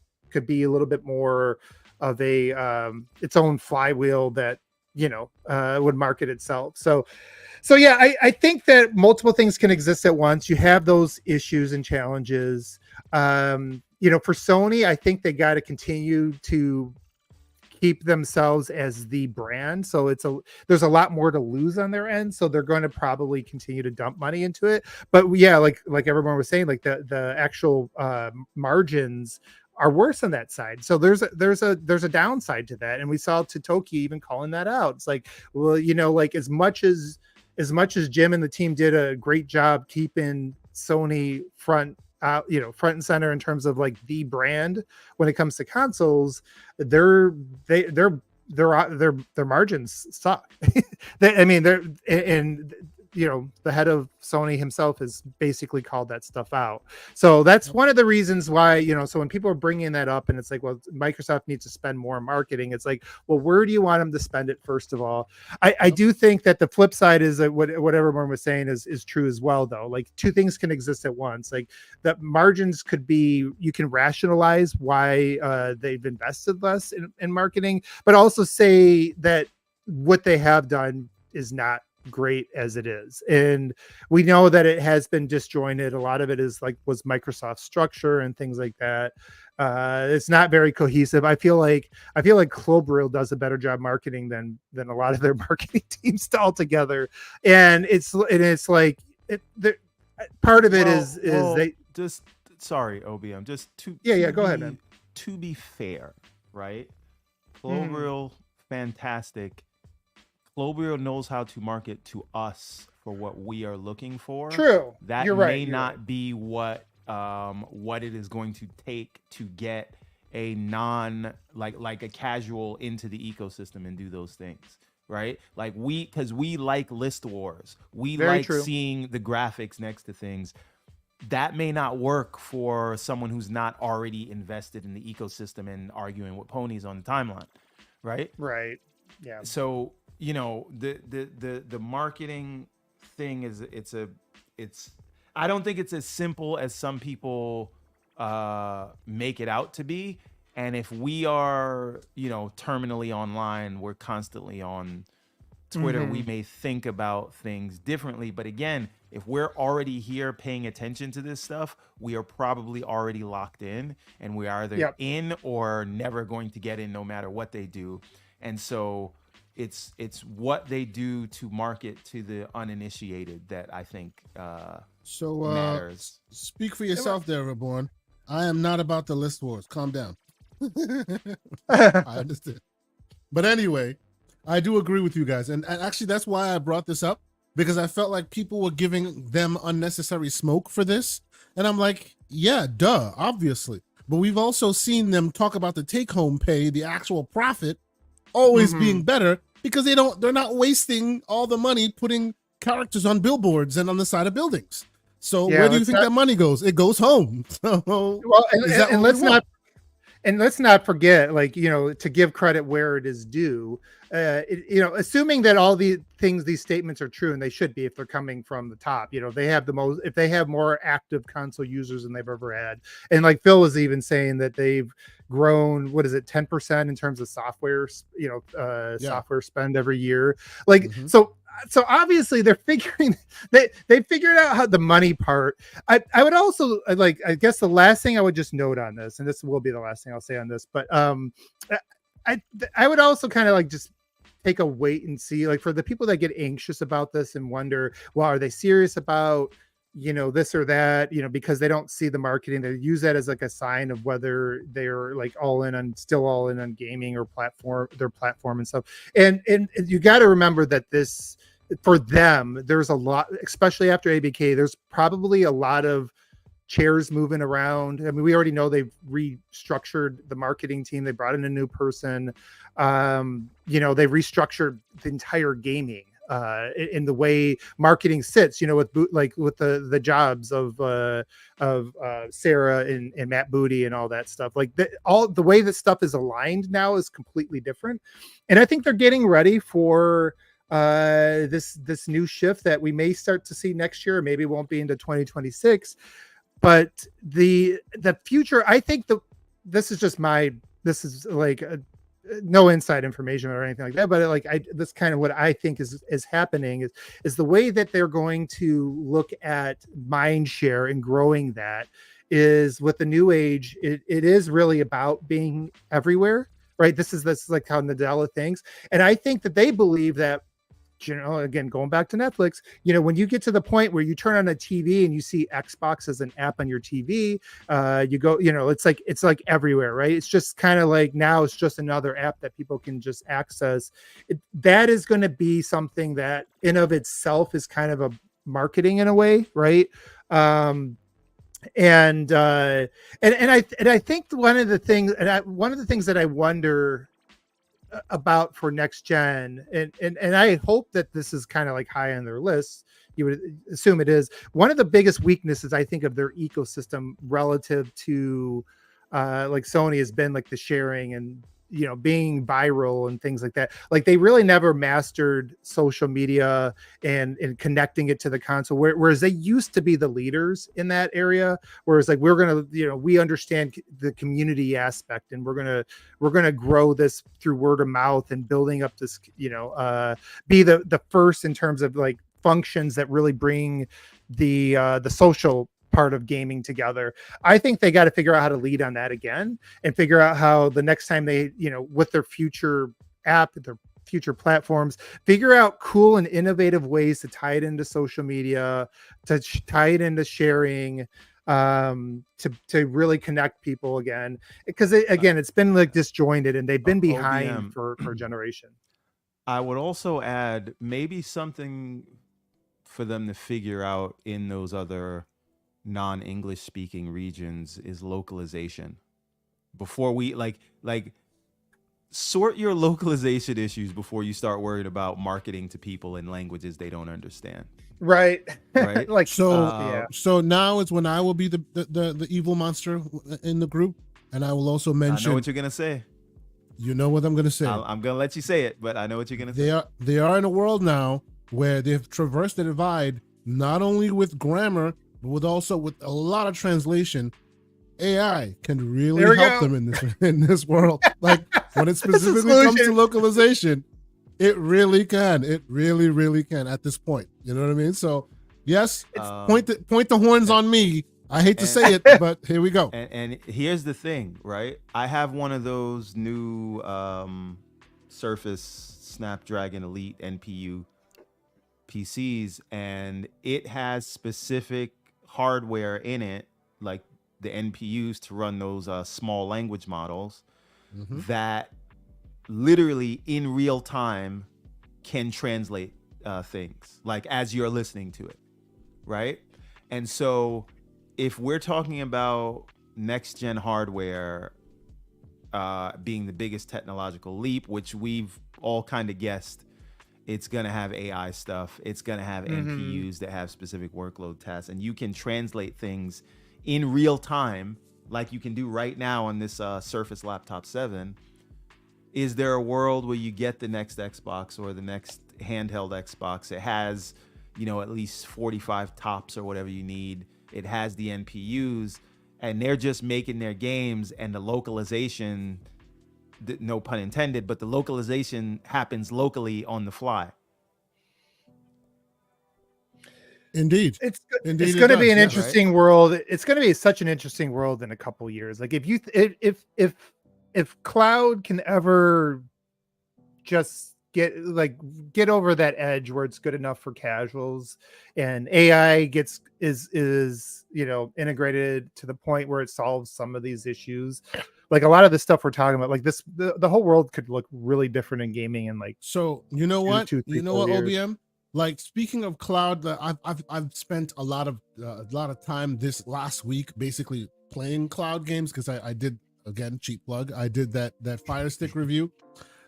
Speaker 3: be a little bit more of a its own flywheel that would market itself. So yeah, I think that multiple things can exist at once. You have those issues and challenges. For Sony, I think they got to continue to keep themselves as the brand. So there's a lot more to lose on their end. So they're going to probably continue to dump money into it. But yeah, like everyone was saying, like the actual margins are worse on that side. So there's a downside to that. And we saw Totoki even calling that out. It's like, well, like as much as Jim and the team did a great job keeping Sony front and center in terms of like the brand when it comes to consoles, their margins suck. The head of Sony himself has basically called that stuff out. So that's one of the reasons why, so when people are bringing that up and it's like, well, Microsoft needs to spend more on marketing. It's like, well, where do you want them to spend it? First of all, I do think that the flip side is that what everyone was saying is true as well, though. Like two things can exist at once. Like the margins could be, you can rationalize why they've invested less in marketing, but also say that what they have done is not great as it is, and we know that it has been disjointed. A lot of it was Microsoft structure and things like that. It's not very cohesive. I feel like Klobrille does a better job marketing than a lot of their marketing teams altogether, and it's like part of it is they
Speaker 2: just sorry OBM just to
Speaker 3: go ahead, man.
Speaker 2: To be fair, right? Klobrille, fantastic. Klobrille knows how to market to us for what we are looking for.
Speaker 3: True.
Speaker 2: That may not be what it is going to take to get a like a casual into the ecosystem and do those things, right? Like because we like list wars. We like seeing the graphics next to things. That may not work for someone who's not already invested in the ecosystem and arguing with ponies on the timeline, right?
Speaker 3: Right. Yeah.
Speaker 2: So the marketing thing it's I don't think it's as simple as some people make it out to be. And if we are terminally online, we're constantly on Twitter, we may think about things differently. But again, if we're already here paying attention to this stuff, we are probably already locked in, and we are either in or never going to get in no matter what they do. And so it's what they do to market to the uninitiated that I think matters.
Speaker 1: Speak for yourself there, Reborn. I am not about the list wars. Calm down. I understand. But anyway, I do agree with you guys. And actually, that's why I brought this up, because I felt like people were giving them unnecessary smoke for this. And I'm like, yeah, duh, obviously. But we've also seen them talk about the take-home pay, the actual profit, always being better, because they're not wasting all the money putting characters on billboards and on the side of buildings. So where do you think that money goes? It goes home. So,
Speaker 3: well, and let's not and let's not forget, like, to give credit where it is due, assuming that all the things, these statements are true, and they should be if they're coming from the top, they have if they have more active console users than they've ever had. And like Phil was even saying that they've grown, what is it, 10% in terms of software, software spend every year. Like, so obviously they're figuring they figured out how the money part. I would also like, I guess the last thing I would just note on this, and this will be the last thing I'll say on this, but I would also kind of like just take a wait and see, like, for the people that get anxious about this and wonder, well, are they serious about this or that, because they don't see the marketing. They use that as like a sign of whether they're like still all in on gaming or their platform and stuff. And you got to remember that this, for them, there's a lot, especially after ABK, there's probably a lot of chairs moving around. I mean, we already know they've restructured the marketing team. They brought in a new person. They restructured the entire gaming in the way marketing sits, with the jobs of Sarah and Matt Booty and all that stuff. Like all the way that stuff is aligned now is completely different. And I think they're getting ready for this new shift that we may start to see next year. Maybe it won't be into 2026, but the future, I think this is like no inside information or anything like that, but like that's kind of what I think is happening is the way that they're going to look at mind share and growing that is with the new age. It is really about being everywhere, right? This is like how Nadella thinks. And I think that they believe that, again, going back to Netflix, when you get to the point where you turn on a TV and you see Xbox as an app on your TV, you go, it's like everywhere, right? It's just kind of like, now it's just another app that people can just access. That is going to be something that in of itself is kind of a marketing in a way, right? And I think one of the things that I wonder about for next gen, and I hope that this is kind of like high on their list, you would assume it is, one of the biggest weaknesses I think of their ecosystem relative to like Sony has been like the sharing and being viral and things like that. Like they really never mastered social media and connecting it to the console, whereas they used to be the leaders in that area. Whereas like we're gonna, we understand the community aspect, and we're gonna grow this through word of mouth and building up this, be the first in terms of like functions that really bring the social part of gaming together. I think they got to figure out how to lead on that again, and figure out how the next time they, with their future app, their future platforms, figure out cool and innovative ways to tie it into social media, to tie it into sharing, to really connect people again. Because it's been like disjointed, and they've been behind
Speaker 2: OBM,
Speaker 3: for a generation.
Speaker 2: I would also add maybe something for them to figure out in those other non-English speaking regions is localization. Before we like sort your localization issues before you start worrying about marketing to people in languages they don't understand.
Speaker 3: Right.
Speaker 2: Like
Speaker 1: so now is when I will be the evil monster in the group, and I will also mention.
Speaker 2: I know what you're gonna say.
Speaker 1: You know what I'm gonna say.
Speaker 2: I'm gonna let you say it, but I know what you're gonna say.
Speaker 1: They are in a world now where they've traversed the divide, not only with grammar, but with a lot of translation. AI can really help them in this world. Like when it specifically comes to localization, it really can. It really, really can at this point. You know what I mean? So yes, point the horns on me. I hate to say it, but here we go.
Speaker 2: And here's the thing, right? I have one of those new Surface Snapdragon Elite NPU PCs, and it has specific hardware in it, like the NPUs to run those small language models that literally in real time can translate things, like as you're listening to it, right? And so if we're talking about next gen hardware being the biggest technological leap, which we've all kind of guessed, it's going to have AI stuff. It's going to have NPUs that have specific workload tasks, and you can translate things in real time, like you can do right now on this Surface Laptop 7, is there a world where you get the next Xbox or the next handheld Xbox? It has, at least 45 tops or whatever you need. It has the NPUs, and they're just making their games, and the localization, no pun intended, but the localization happens locally on the fly.
Speaker 1: Indeed.
Speaker 3: It's
Speaker 1: Indeed,
Speaker 3: going to be an
Speaker 1: yeah.
Speaker 3: interesting world. It's going to be such an interesting world in a couple years. Like if cloud can ever just get over that edge where it's good enough for casuals, and AI is integrated to the point where it solves some of these issues. Like a lot of the stuff we're talking about, like this, the whole world could look really different in gaming. And like,
Speaker 1: so you know what,
Speaker 3: years.
Speaker 1: OBM. Like, speaking of cloud, I've spent a lot of time this last week basically playing cloud games, because I did, again, cheap plug, I did that Fire Stick review.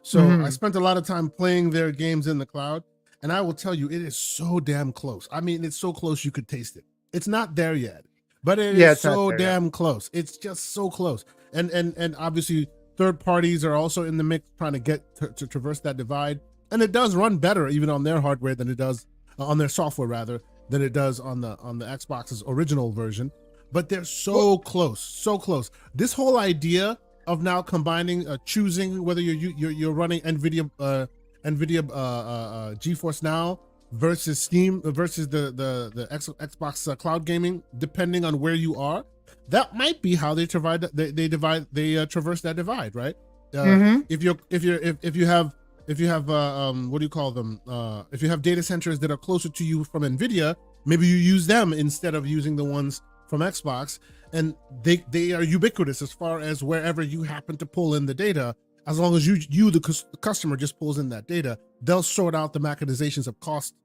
Speaker 1: So I spent a lot of time playing their games in the cloud, and I will tell you, it is so damn close. I mean, it's so close you could taste it. It's not there yet, but it is so damn close. It's just so close. And obviously third parties are also in the mix trying to get to traverse that divide. And it does run better even on their hardware than it does on their software, rather, than it does on the Xbox's original version. But they're so close, so close. This whole idea of now combining, choosing whether you're running NVIDIA GeForce Now versus Steam versus the Xbox cloud gaming, depending on where you are, that might be how they traverse that divide, right? If you have what do you call them? If you have data centers that are closer to you from NVIDIA, maybe you use them instead of using the ones from Xbox, and they are ubiquitous as far as wherever you happen to pull in the data. As long as the customer just pulls in that data, they'll sort out the mechanizations of cost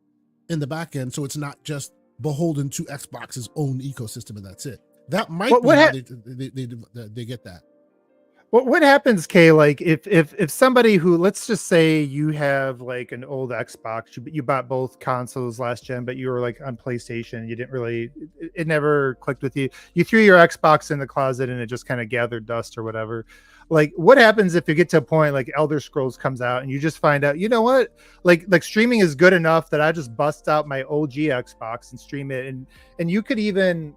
Speaker 1: in the back end, so it's not just beholden to Xbox's own ecosystem, and that's it. That might be how they get that.
Speaker 3: What happens, Kay? Like if somebody who, let's just say you have like an old Xbox, you bought both consoles last gen, but you were like on PlayStation, you didn't really, it never clicked with you. You threw your Xbox in the closet and it just kind of gathered dust or whatever. Like, what happens if you get to a point like Elder Scrolls comes out and you just find out, you know what, like streaming is good enough that I just bust out my OG Xbox and stream it, and you could even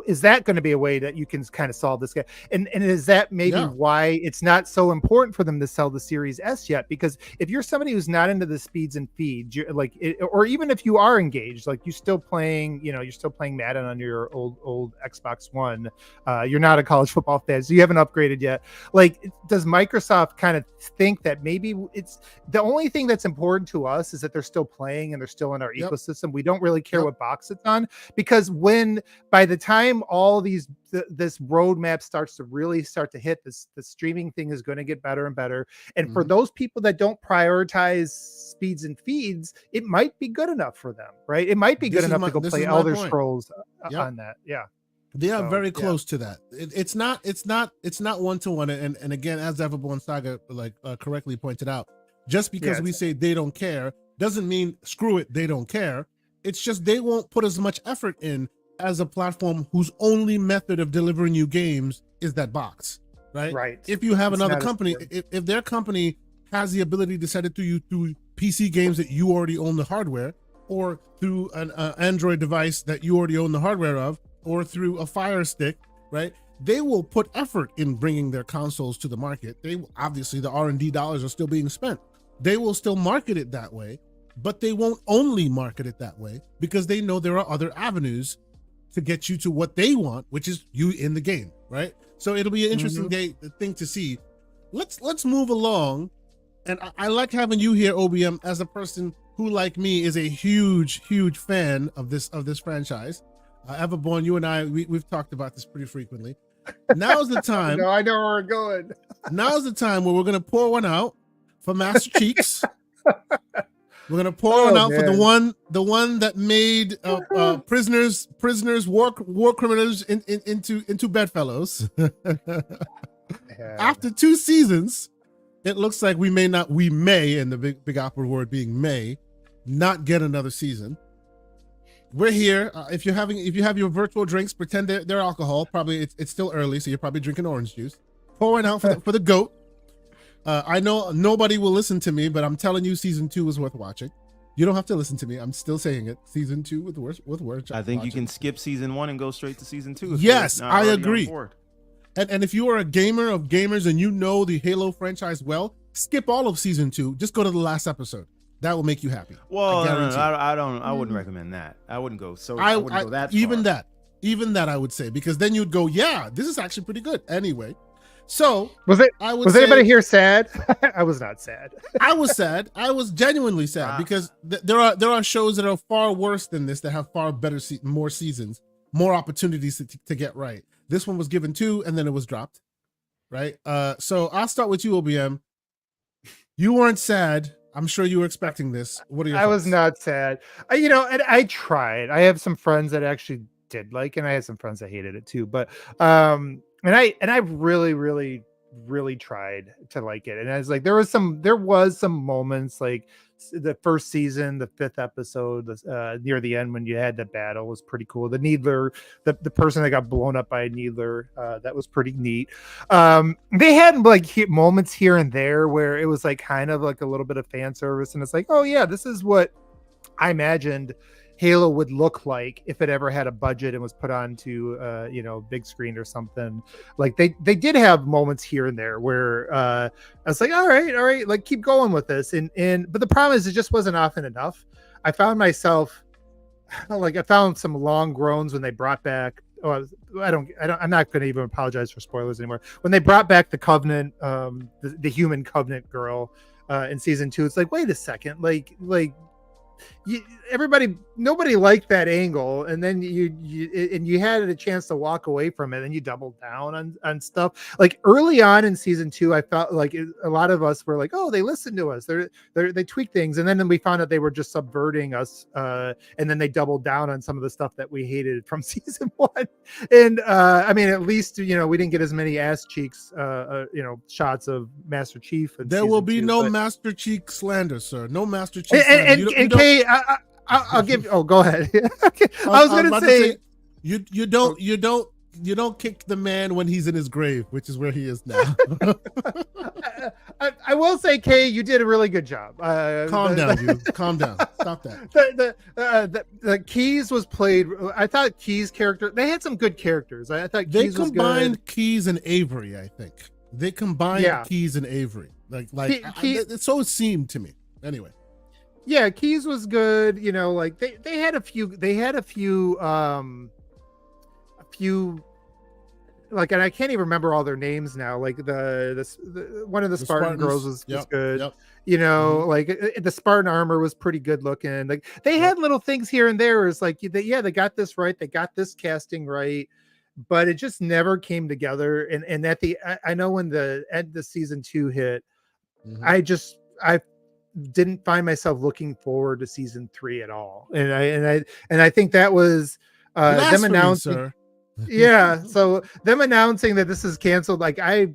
Speaker 3: is that going to be a way that you can kind of solve this guy? And is that maybe why it's not so important for them to sell the Series S yet? Because if you're somebody who's not into the speeds and feeds, or even if you are engaged, like you're still playing Madden on your old Xbox One, you're not a college football fan, so you haven't upgraded yet. Like, does Microsoft kind of think that maybe it's the only thing that's important to us is that they're still playing and they're still in our ecosystem? We don't really care what box it's on, because by the time all this roadmap starts to hit, the streaming thing is going to get better and better. And for those people that don't prioritize speeds and feeds, it might be good enough for them, right? It might be good enough to go play Elder Scrolls on that. Yeah.
Speaker 1: They are very close to that. It's not one-to-one. And again, as Everborn Saga correctly pointed out, just because we say they don't care doesn't mean screw it, they don't care. It's just they won't put as much effort in as a platform whose only method of delivering you games is that box, right? Right. If you have another company, if their company has the ability to set it to you through PC games that you already own the hardware, or through an Android device that you already own the hardware of, or through a Fire Stick, right? They will put effort in bringing their consoles to the market. Obviously the R&D dollars are still being spent. They will still market it that way, but they won't only market it that way, because they know there are other avenues to get you to what they want, which is you in the game, right? So it'll be an interesting thing to see. Let's move along. And I like having you here, OBM, as a person who, like me, is a huge fan of this franchise. Everborn, you and I, we've talked about this pretty frequently. Now's the time.
Speaker 3: No, I know where we're going.
Speaker 1: Now's the time where we're gonna pour one out for Master Cheeks. We're gonna pour one out for the one that made prisoners, war criminals into bedfellows. After 2 seasons, it looks like we may, and the big opera word being may, not get another season. we're here. If you have your virtual drinks, pretend they're alcohol. Probably it's still early, so you're probably drinking orange juice. Pouring out for the goat. I know nobody will listen to me, but I'm telling you, season 2 is worth watching. You don't have to listen to me. I'm still saying it. Season 2 worth
Speaker 2: I think
Speaker 1: watching.
Speaker 2: you can skip season 1 and go straight to season 2.
Speaker 1: Yes,
Speaker 2: you're not
Speaker 1: I
Speaker 2: already on
Speaker 1: agree.
Speaker 2: board.
Speaker 1: And if you are a gamer of gamers and you know the Halo franchise well, skip all of season 2. Just go to the last episode. That will make you happy.
Speaker 2: Well,
Speaker 1: I
Speaker 2: I wouldn't recommend that. I wouldn't go I wouldn't go that far.
Speaker 1: Even that I would say, because then you'd go, yeah, this is actually pretty good. Anyway, so
Speaker 3: was anybody here sad? I was not sad.
Speaker 1: I was sad. I was genuinely sad because there are shows that are far worse than this that have far better more seasons, more opportunities to get right. This one was given 2 and then it was dropped, right? So I'll start with you, OBM. You weren't sad. I'm sure you were expecting this. What are your thoughts?
Speaker 3: I was not sad. And I tried. I have some friends that actually did like, and I had some friends that hated it too. But and I really, really, really tried to like it. And I was like, there was some moments like the first season, the 5th episode, near the end when you had the battle was pretty cool. The Needler, the person that got blown up by a Needler, that was pretty neat. They had like moments here and there where it was like kind of like a little bit of fan service, and it's like, oh yeah, this is what I imagined Halo would look like if it ever had a budget and was put onto big screen or something. Like they did have moments here and there where I was like, all right, like keep going with this. But the problem is it just wasn't often enough. I found myself like I found some long groans when they brought back. I'm not going to even apologize for spoilers anymore. When they brought back the Covenant, the human Covenant girl in season 2, it's like, wait a second, like. Nobody liked that angle, and then you had a chance to walk away from it, and you doubled down on stuff. Like early on in season 2, I felt like a lot of us were like, oh, they listened to us, they tweak things, and then we found out they were just subverting us, and then they doubled down on some of the stuff that we hated from season 1. And I mean, at least we didn't get as many ass cheeks shots of Master Chief.
Speaker 1: There will be no Master Cheek slander, sir. No Master Cheek slander.
Speaker 3: And Kay, I'll give. Oh, go ahead. I was going to say
Speaker 1: you don't kick the man when he's in his grave, which is where he is now.
Speaker 3: I will say, Kay, you did a really good job.
Speaker 1: Calm down. Stop that.
Speaker 3: The Keyes was played. I thought Keyes' character. They had some good characters. I thought
Speaker 1: they
Speaker 3: Keyes
Speaker 1: combined
Speaker 3: was good.
Speaker 1: Keyes and Avery. I think they combined Keyes and Avery. So it seemed to me. Anyway.
Speaker 3: Yeah, Keyes was good. Like they had a few like, and I can't even remember all their names now. Like the one of the Spartan girls was good.
Speaker 1: Yep.
Speaker 3: Like the Spartan armor was pretty good looking. Like they had little things here and there. It's like, they got this right. They got this casting right, but it just never came together. And I know when the end of season 2 hit, I didn't find myself looking forward to season 3 at all. And I think that was them announcing. Yeah. So them announcing that this is canceled. Like I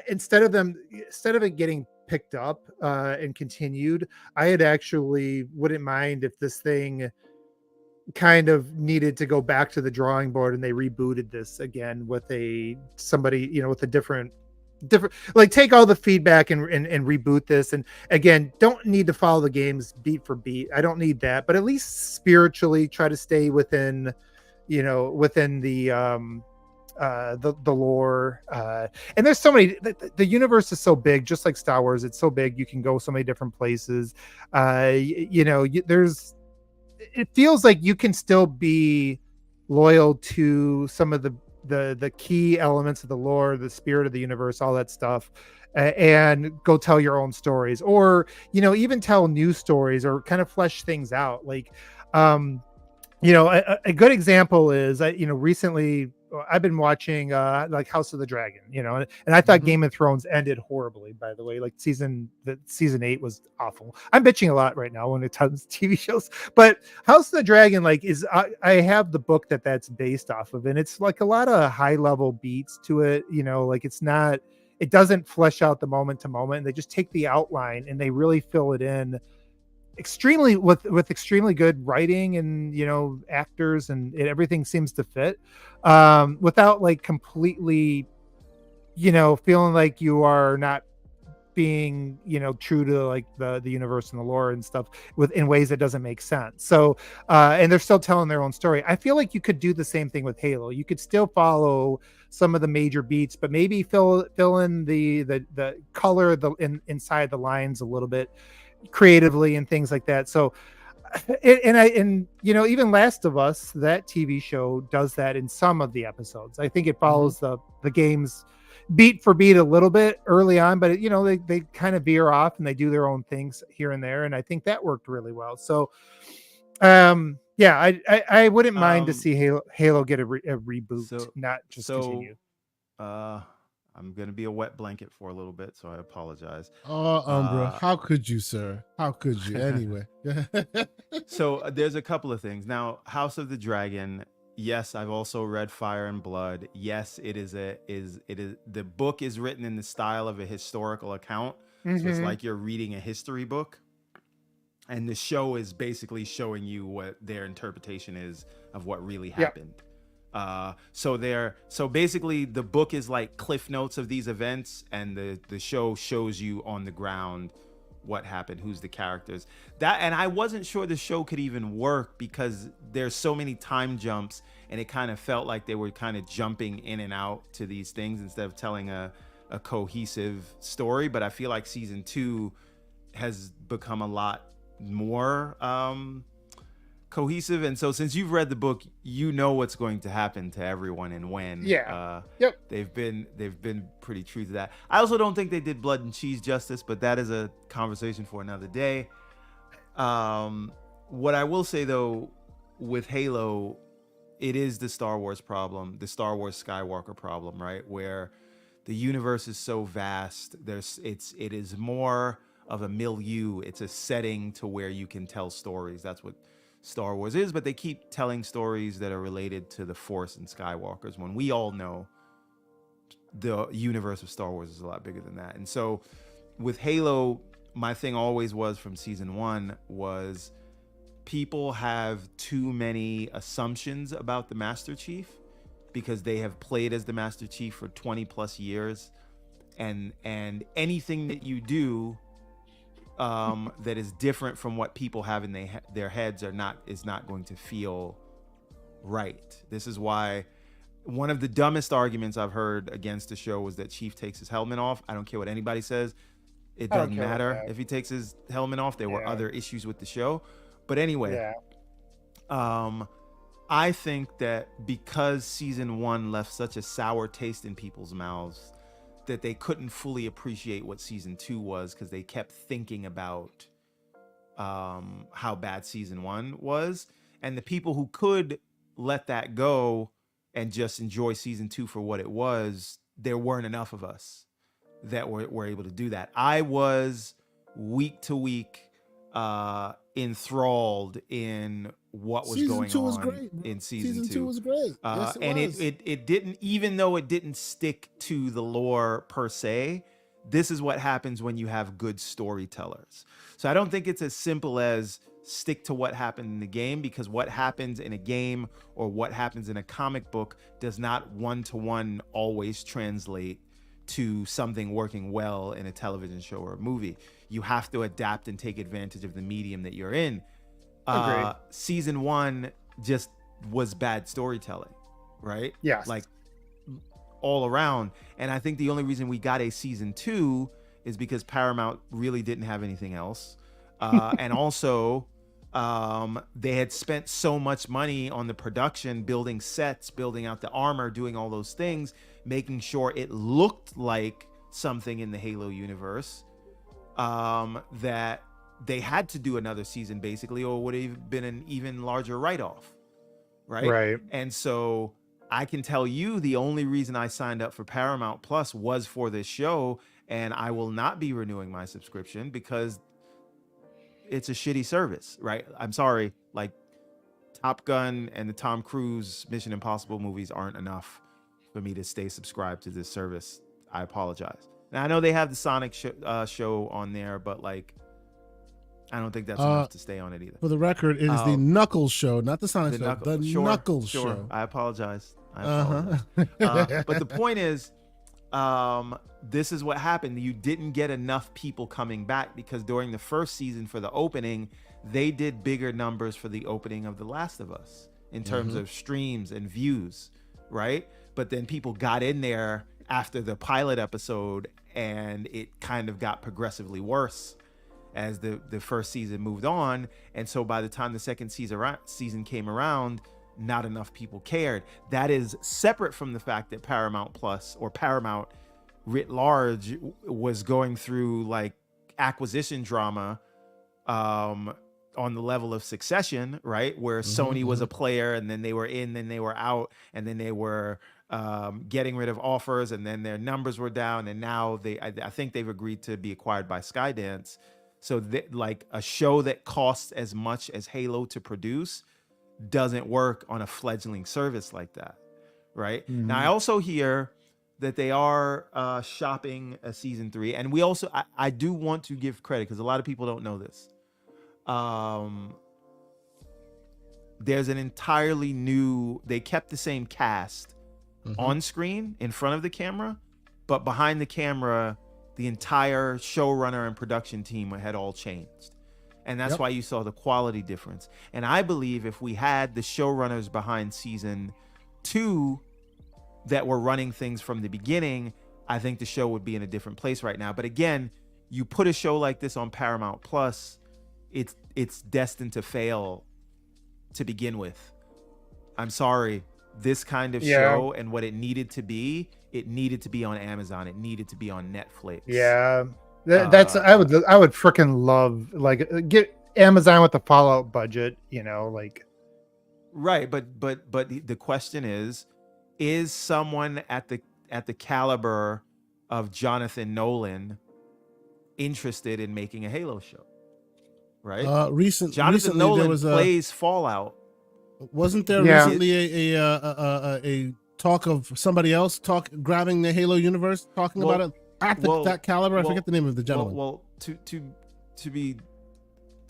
Speaker 3: instead of it getting picked up and continued, I had actually wouldn't mind if this thing kind of needed to go back to the drawing board and they rebooted this again with somebody, with a different, like take all the feedback and reboot this. And again, don't need to follow the games beat for beat. I don't need that, but at least spiritually try to stay within the lore. And there's so many, the universe is so big, just like Star Wars. It's so big. You can go so many different places. It feels like you can still be loyal to some of the key elements of the lore, the spirit of the universe, all that stuff, and go tell your own stories, or even tell new stories, or kind of flesh things out. Like a good example is recently I've been watching like House of the Dragon, and I thought Game of Thrones ended horribly, by the way. Like season 8 was awful. I'm bitching a lot right now when it comes to TV shows, but House of the Dragon, like, I have the book that's based off of, and it's like a lot of high level beats to it. Like it doesn't flesh out the moment to moment. They just take the outline and they really fill it in extremely with extremely good writing and actors, and everything seems to fit, without like completely feeling like you are not being true to like the universe and the lore and stuff in ways that doesn't make sense. So and they're still telling their own story. I feel like you could do the same thing with Halo. You could still follow some of the major beats, but maybe fill in the color inside the lines a little bit creatively and things like that. So and even Last of Us, that TV show, does that in some of the episodes. I think it follows the games beat for beat a little bit early on, but they kind of veer off and they do their own things here and there, and I think that worked really well. So yeah, I wouldn't mind to see Halo get a reboot, not just continue.
Speaker 2: I'm gonna be a wet blanket for a little bit, so I apologize.
Speaker 1: Oh, Umbra, how could you, sir? How could you? Anyway.
Speaker 2: So there's a couple of things. Now, House of the Dragon. Yes, I've also read Fire and Blood. Yes, it is the book is written in the style of a historical account. So it's like you're reading a history book. And the show is basically showing you what their interpretation is of what really happened. So basically the book is like cliff notes of these events, and the show shows you on the ground what happened, who's the characters. And I wasn't sure the show could even work because there's so many time jumps, and it kind of felt like they were kind of jumping in and out to these things instead of telling a cohesive story. But I feel like season 2 has become a lot more cohesive, and so since you've read the book, you know what's going to happen to everyone and when. They've been pretty true to that. I also don't think they did Blood and Cheese justice, but that is a conversation for another day. What I will say though, with Halo, it is the Star Wars problem, the Star Wars Skywalker problem, right? Where the universe is so vast, it is more of a milieu. It's a setting to where you can tell stories. That's what Star Wars is, but they keep telling stories that are related to the Force and Skywalkers, when we all know the universe of Star Wars is a lot bigger than that. And so with Halo, my thing always was from season 1 was people have too many assumptions about the Master Chief because they have played as the Master Chief for 20 plus years, and anything that you do that is different from what people have in their heads is not going to feel right. This is why one of the dumbest arguments I've heard against the show was that Chief takes his helmet off. I don't care what anybody says. It doesn't matter if he takes his helmet off. There were other issues with the show. But anyway, I think that because season 1 left such a sour taste in people's mouths, that they couldn't fully appreciate what season 2 was, because they kept thinking about how bad season 1 was. And the people who could let that go and just enjoy season 2 for what it was, there weren't enough of us that were able to do that. I was week to week enthralled in what was going on in season 2
Speaker 1: was great. Yes,
Speaker 2: and it didn't, even though it didn't stick to the lore per se, this is what happens when you have good storytellers. So I don't think it's as simple as stick to what happened in the game, because what happens in a game or what happens in a comic book does not one-to-one always translate to something working well in a television show or a movie. You have to adapt and take advantage of the medium that you're in. Season 1 just was bad storytelling, right?
Speaker 3: Yes.
Speaker 2: Like all around. And I think the only reason we got a season 2 is because Paramount really didn't have anything else. And also, they had spent so much money on the production, building sets, building out the armor, doing all those things, making sure it looked like something in the Halo universe, that they had to do another season basically, or would have been an even larger write-off, right? And so I can tell you the only reason I signed up for Paramount Plus was for this show, and I will not be renewing my subscription because it's a shitty service, right? I'm sorry, like Top Gun and the Tom Cruise Mission Impossible movies aren't enough for me to stay subscribed to this service. I apologize. Now I know they have the Sonic show on there, but like I don't think that's
Speaker 1: Uh,
Speaker 2: enough to stay on it either.
Speaker 1: For the record, it is the Knuckles show, not the Sonic show. The
Speaker 2: Sure,
Speaker 1: Knuckles
Speaker 2: sure.
Speaker 1: show.
Speaker 2: I apologize.
Speaker 1: Uh-huh.
Speaker 2: But the point is, this is what happened. You didn't get enough people coming back because during the first season for the opening, they did bigger numbers for the opening of The Last of Us in terms of streams and views, right? But then people got in there after the pilot episode and it kind of got progressively worse as the first season moved on. And so by the time the second season came around, not enough people cared. That is separate from the fact that Paramount Plus or Paramount writ large was going through like acquisition drama on the level of Succession, right? Where Sony was a player and then they were in, then they were out, and then they were getting rid of offers, and then their numbers were down, and now I think they've agreed to be acquired by Skydance. So like a show that costs as much as Halo to produce doesn't work on a fledgling service like that, right? Now I also hear that they are shopping a season 3, and we also I do want to give credit because a lot of people don't know this. There's an entirely new, they kept the same cast on screen in front of the camera, but behind the camera the entire showrunner and production team had all changed. And that's why you saw the quality difference. And I believe if we had the showrunners behind season 2 that were running things from the beginning, I think the show would be in a different place right now. But again, you put a show like this on Paramount Plus, it's destined to fail to begin with. I'm sorry. This kind of show and what it needed to be on Amazon. It needed to be on Netflix.
Speaker 3: Yeah. That's I would freaking love, like, get Amazon with the Fallout budget, you know, like.
Speaker 2: Right, but the question is someone at the caliber of Jonathan Nolan interested in making a Halo show? Right?
Speaker 1: Jonathan
Speaker 2: Nolan plays Fallout.
Speaker 1: Wasn't there recently a talk of somebody else grabbing the Halo universe, talking about it at that caliber? I forget the name of the gentleman.
Speaker 2: Well, to be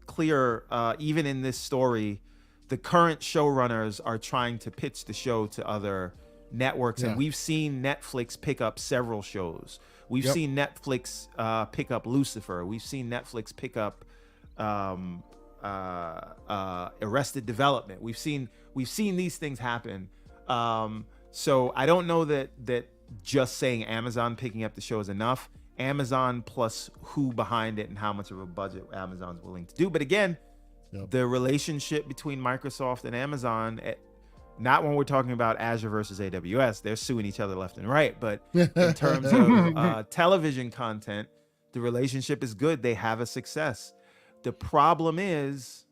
Speaker 2: clear, even in this story, the current showrunners are trying to pitch the show to other networks, and we've seen Netflix pick up several shows. We've seen Netflix pick up Lucifer. We've seen Netflix pick up Arrested Development. We've seen these things happen. So I don't know that just saying Amazon picking up the show is enough. Amazon plus who behind it and how much of a budget Amazon's willing to do. But again, the relationship between Microsoft and Amazon, not when we're talking about Azure versus AWS, they're suing each other left and right. But in terms of television content, the relationship is good. They have a success. The problem is,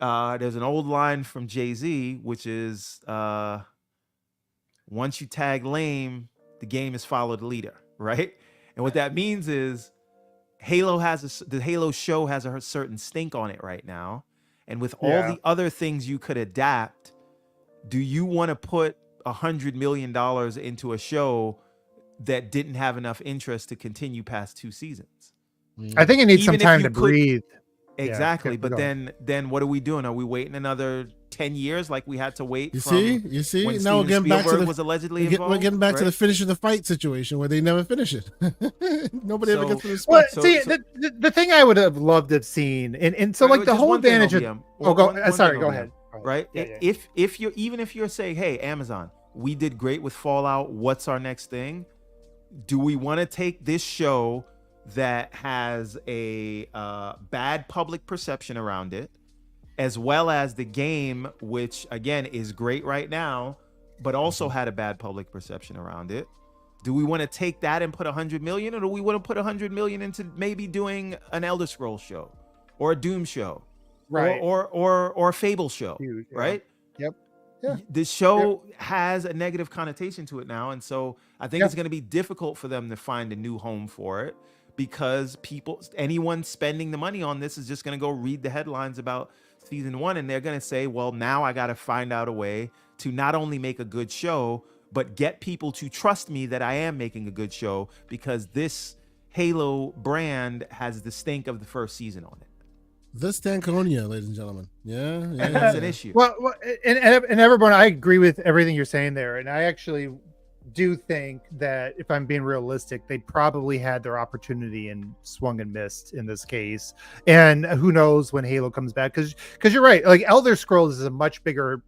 Speaker 2: there's an old line from Jay-Z, which is, once you tag lame, the game is follow the leader, right? And what that means is the Halo show has a certain stink on it right now. And with all the other things you could adapt, do you want to put $100 million into a show that didn't have enough interest to continue past 2 seasons?
Speaker 3: I think it needs some time to breathe.
Speaker 2: Exactly. But then what are we doing? Are we waiting another 10 years like we had to wait?
Speaker 1: You see?
Speaker 2: When
Speaker 1: now
Speaker 2: Steven
Speaker 1: we're getting back to
Speaker 2: was allegedly involved,
Speaker 1: we're getting back to the finish of the fight situation where they never finish it. Nobody ever gets to this point.
Speaker 3: The thing I would have loved to have seen, and so like the whole advantage of go ahead.
Speaker 2: Right? If you're saying, hey, Amazon, we did great with Fallout, what's our next thing? Do we want to take this show that has a bad public perception around it, as well as the game, which again is great right now, but also had a bad public perception around it? Do we want to take that and put $100 million, or do we want to put $100 million into maybe doing an Elder Scrolls show or a Doom show,
Speaker 3: right,
Speaker 2: or a Fable show, right?
Speaker 3: Yeah.
Speaker 2: The show has a negative connotation to it now, and so I think it's going to be difficult for them to find a new home for it, because anyone spending the money on this is just going to go read the headlines about season 1, and they're going to say, well, now I got to find out a way to not only make a good show, but get people to trust me that I am making a good show, because this Halo brand has the stink of the first season on it.
Speaker 1: The Stankonia, ladies and gentlemen. Yeah, yeah,
Speaker 2: That's an
Speaker 1: yeah.
Speaker 2: issue.
Speaker 3: Well, and everyone, I agree with everything you're saying there, and I actually do think that if I'm being realistic, they probably had their opportunity and swung and missed in this case. And who knows when Halo comes back? Because you're right, like Elder Scrolls is a much bigger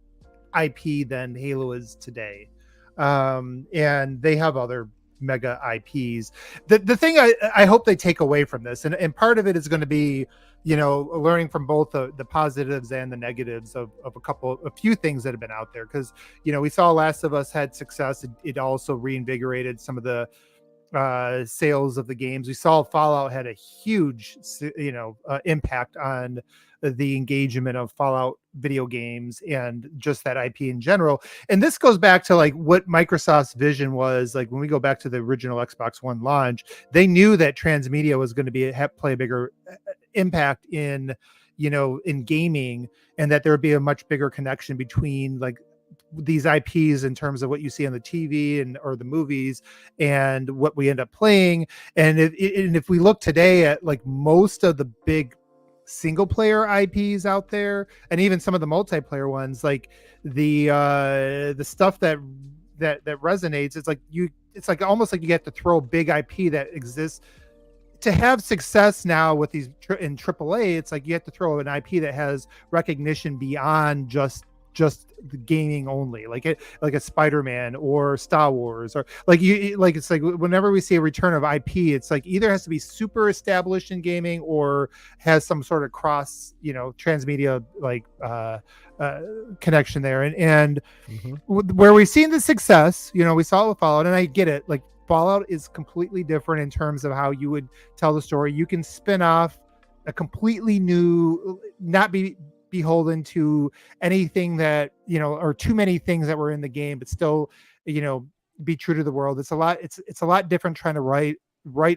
Speaker 3: IP than Halo is today, and they have other mega IPs. The thing I hope they take away from this, and part of it is going to be, learning from both the positives and the negatives of a few things that have been out there. Because, we saw Last of Us had success. It also reinvigorated some of the sales of the games. We saw Fallout had a huge, impact on the engagement of Fallout video games and just that IP in general. And this goes back to like what Microsoft's vision was. Like when we go back to the original Xbox One launch, they knew that transmedia was going to play a bigger impact in gaming, and that there would be a much bigger connection between like these IPs in terms of what you see on the TV or the movies and what we end up playing. And if we look today at like most of the big single player IPs out there, and even some of the multiplayer ones, like the stuff that resonates, it's like almost like you have to throw a big IP that exists to have success now with these in AAA. It's like you have to throw an IP that has recognition beyond just the gaming only, like a Spider-Man or Star Wars, or it's like whenever we see a return of IP, it's like either has to be super established in gaming or has some sort of cross transmedia connection there. And where we've seen the success, we saw it with Fallout, and I get it, like Fallout is completely different in terms of how you would tell the story. You can spin off a completely new, not be beholden to anything that or too many things that were in the game, but still be true to the world. It's a lot different trying to write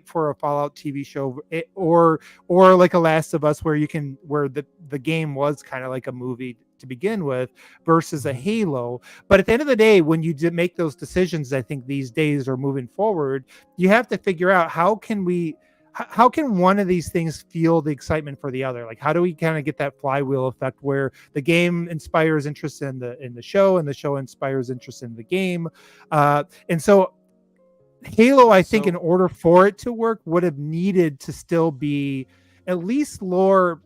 Speaker 3: for a Fallout TV show or like a Last of Us, where the game was kind of like a movie to begin with, versus a Halo. But at the end of the day, when you make those decisions, I think these days or moving forward, you have to figure out how can one of these things feel the excitement for the other? Like, how do we kind of get that flywheel effect where the game inspires interest in the show, and the show inspires interest in the game? And so Halo, I think, in order for it to work, would have needed to still be at least lore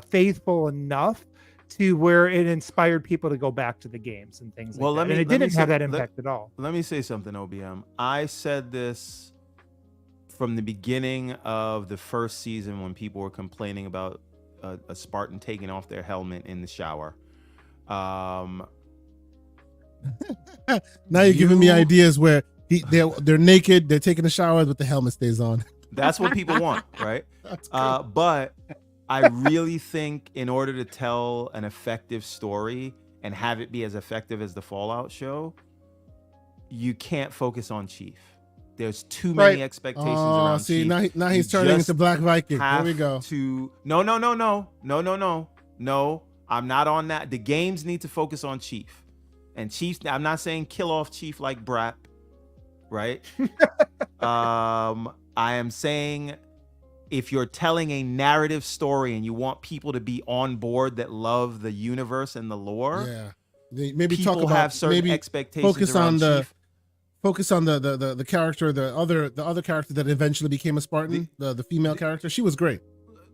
Speaker 3: faithful enough to where it inspired people to go back to the games and things like that. And it didn't have that impact at all.
Speaker 2: Let me say something, OBM. I said this from the beginning of the first season when people were complaining about a Spartan taking off their helmet in the shower.
Speaker 1: Now you're giving me ideas where they're naked, they're taking a shower, but the helmet stays on.
Speaker 2: That's what people want, right? But I really think in order to tell an effective story and have it be as effective as the Fallout show, you can't focus on Chief. There's too many expectations around Chief.
Speaker 1: Now he's turning into Black Viking. Here we go.
Speaker 2: No. I'm not on that. The games need to focus on Chief. And Chief, I'm not saying kill off Chief like Brap, right? I am saying if you're telling a narrative story and you want people to be on board that love the universe and the lore,
Speaker 1: maybe
Speaker 2: people
Speaker 1: talk about
Speaker 2: have certain expectations
Speaker 1: focus
Speaker 2: around
Speaker 1: on
Speaker 2: Chief.
Speaker 1: Focus on the character, the other character that eventually became a Spartan, the female character. She was great.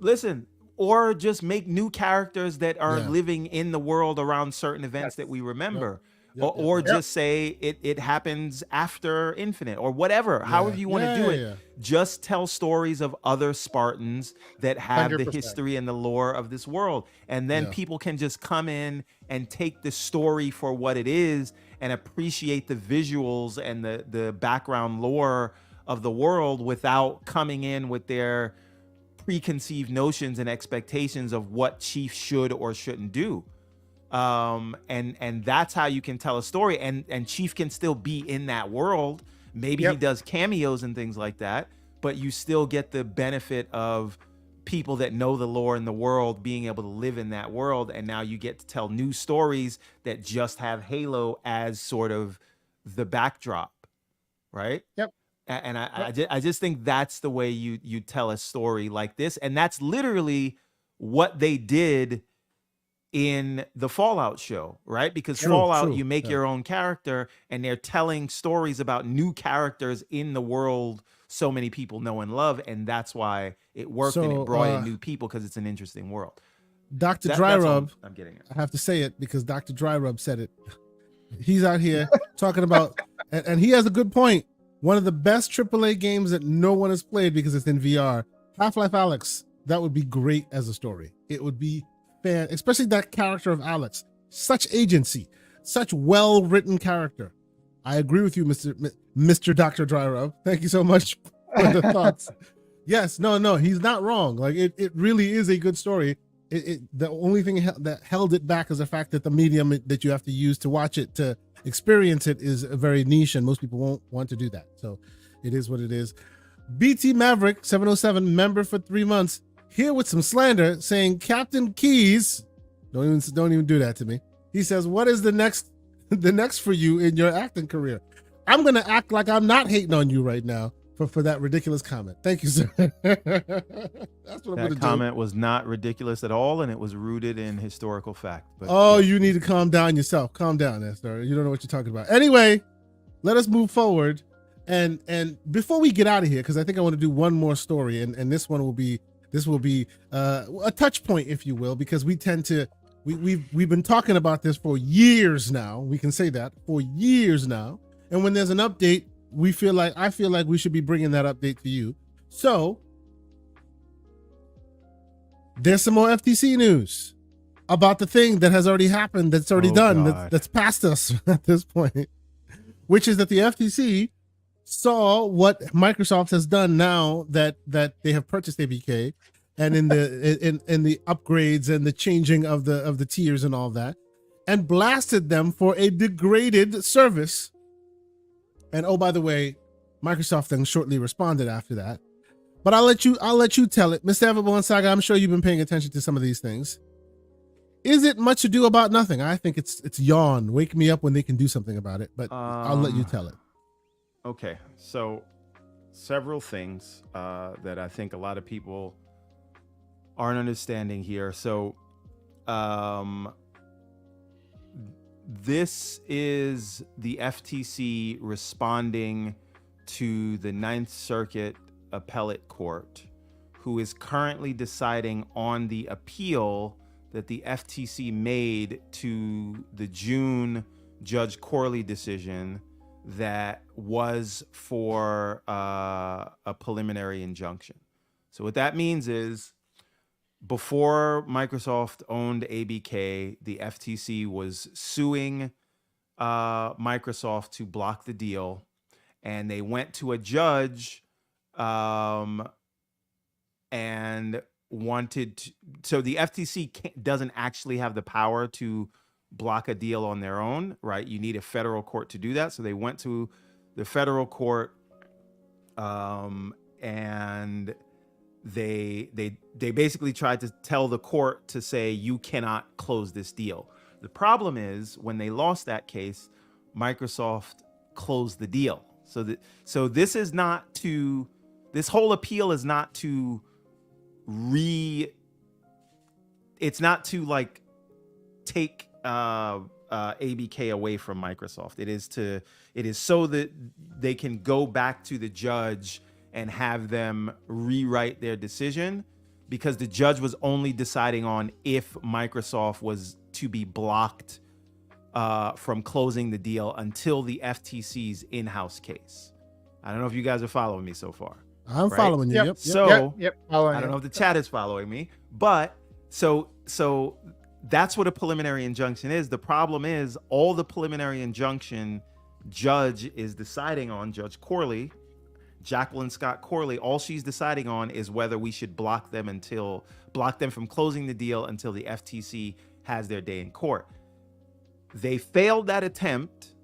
Speaker 2: Listen, or just make new characters that are living in the world around certain events that we remember. Or just say it happens after Infinite or whatever, however you want to do it. Just tell stories of other Spartans that have 100%. The history and the lore of this world. And then people can just come in and take the story for what it is and appreciate the visuals and the background lore of the world without coming in with their preconceived notions and expectations of what Chief should or shouldn't do. And that's how you can tell a story, and Chief can still be in that world. Maybe he does cameos and things like that, but you still get the benefit of people that know the lore in the world being able to live in that world. And now you get to tell new stories that just have Halo as sort of the backdrop. Right.
Speaker 3: Yep.
Speaker 2: And I just think that's the way you tell a story like this. And that's literally what they did in the Fallout show, right? Because
Speaker 1: True,
Speaker 2: Fallout,
Speaker 1: true,
Speaker 2: you make
Speaker 1: yeah.
Speaker 2: your own character, and they're telling stories about new characters in the world so many people know and love, and that's why it worked and
Speaker 1: So,
Speaker 2: it brought in new people, because it's an interesting world.
Speaker 1: Dr.
Speaker 2: That's all
Speaker 1: Dryrub,
Speaker 2: I'm getting at.
Speaker 1: I have to say it because Dr. Dryrub said it. He's out here talking about, and he has a good point. One of the best AAA games that no one has played because it's in VR, Half-Life Alyx. That would be great as a story. It would be especially that character of Alex. Such agency, such well-written character. I agree with you, Mr. Dr. Dryrub. Thank you so much for the thoughts. Yes, no, he's not wrong. Like it really is a good story. The only thing that held it back is the fact that the medium that you have to use to watch it, to experience it, is very niche, and most people won't want to do that. So it is what it is. BT Maverick 707, member for 3 months, here with some slander, saying Captain Keys, don't even do that to me. He says, what is the next for you in your acting career? I'm gonna act like I'm not hating on you right now for that ridiculous comment. Thank you, sir. That's what I'm gonna do.
Speaker 2: That comment was not ridiculous at all, and it was rooted in historical fact. But
Speaker 1: oh, you need to calm down yourself. Calm down, Esther. You don't know what you're talking about. Anyway, let us move forward. And before we get out of here, because I think I want to do one more story, and this will be a touch point, if you will, because we tend to we've been talking about this for years now. We can say that for years now. And when there's an update, I feel like we should be bringing that update to you. So there's some more FTC news about the thing that has already happened, that's already done, that's past us at this point, which is that the FTC saw what Microsoft has done now that they have purchased ABK, and in the upgrades and the changing of the tiers and all that, and blasted them for a degraded service. And oh, by the way, Microsoft then shortly responded after that. But I'll let you tell it, Mr. Everborn Saga. I'm sure you've been paying attention to some of these things. Is it much ado about nothing? I think it's yawn. Wake me up when they can do something about it. But I'll let you tell it.
Speaker 2: Okay, so several things that I think a lot of people aren't understanding here. So this is the FTC responding to the Ninth Circuit Appellate Court, who is currently deciding on the appeal that the FTC made to the June Judge Corley decision that was for a preliminary injunction. So what that means is, before Microsoft owned ABK, the FTC was suing Microsoft to block the deal, and they went to a judge and wanted to, so the FTC doesn't actually have the power to block a deal on their own, right? You need a federal court to do that. So they went to the federal court, and they basically tried to tell the court to say, you cannot close this deal. The problem is, when they lost that case, Microsoft closed the deal. So this is not to, this whole appeal is not to it's not to like take ABK away from Microsoft. It is so that they can go back to the judge and have them rewrite their decision, because the judge was only deciding on if Microsoft was to be blocked from closing the deal until the FTC's in-house case. I don't know if you guys are following me so far.
Speaker 1: I'm following you. Yep.
Speaker 2: So
Speaker 3: following
Speaker 2: I don't know if the chat is following me, but so that's what a preliminary injunction is. The problem is, all the preliminary injunction judge is deciding on, Judge Corley, Jacqueline Scott Corley, all she's deciding on is whether we should block them from closing the deal until the FTC has their day in court. They failed that attempt,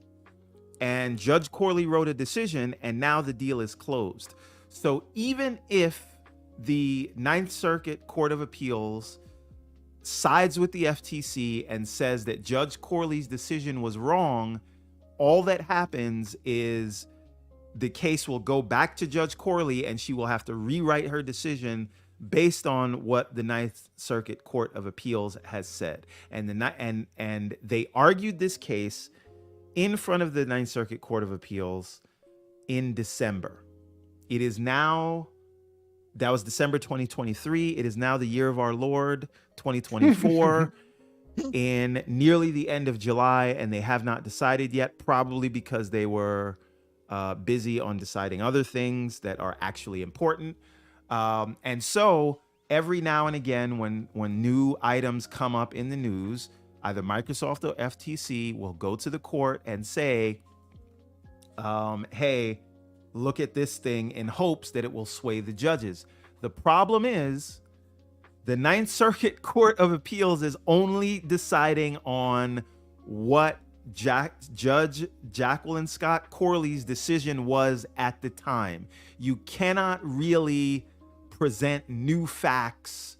Speaker 2: and Judge Corley wrote a decision, and now the deal is closed. So even if the Ninth Circuit Court of Appeals sides with the FTC and says that Judge Corley's decision was wrong, all that happens is the case will go back to Judge Corley, and she will have to rewrite her decision based on what the Ninth Circuit Court of Appeals has said. And they argued this case in front of the Ninth Circuit Court of Appeals in December. It is now, that was December 2023. It is now the year of our Lord, 2024, in nearly the end of July, and they have not decided yet, probably because they were busy on deciding other things that are actually important. And so every now and again, when new items come up in the news, either Microsoft or FTC will go to the court and say, hey, look at this thing, in hopes that it will sway the judges. The problem is the Ninth Circuit Court of Appeals is only deciding on what Judge Jacqueline Scott Corley's decision was at the time. You cannot really present new facts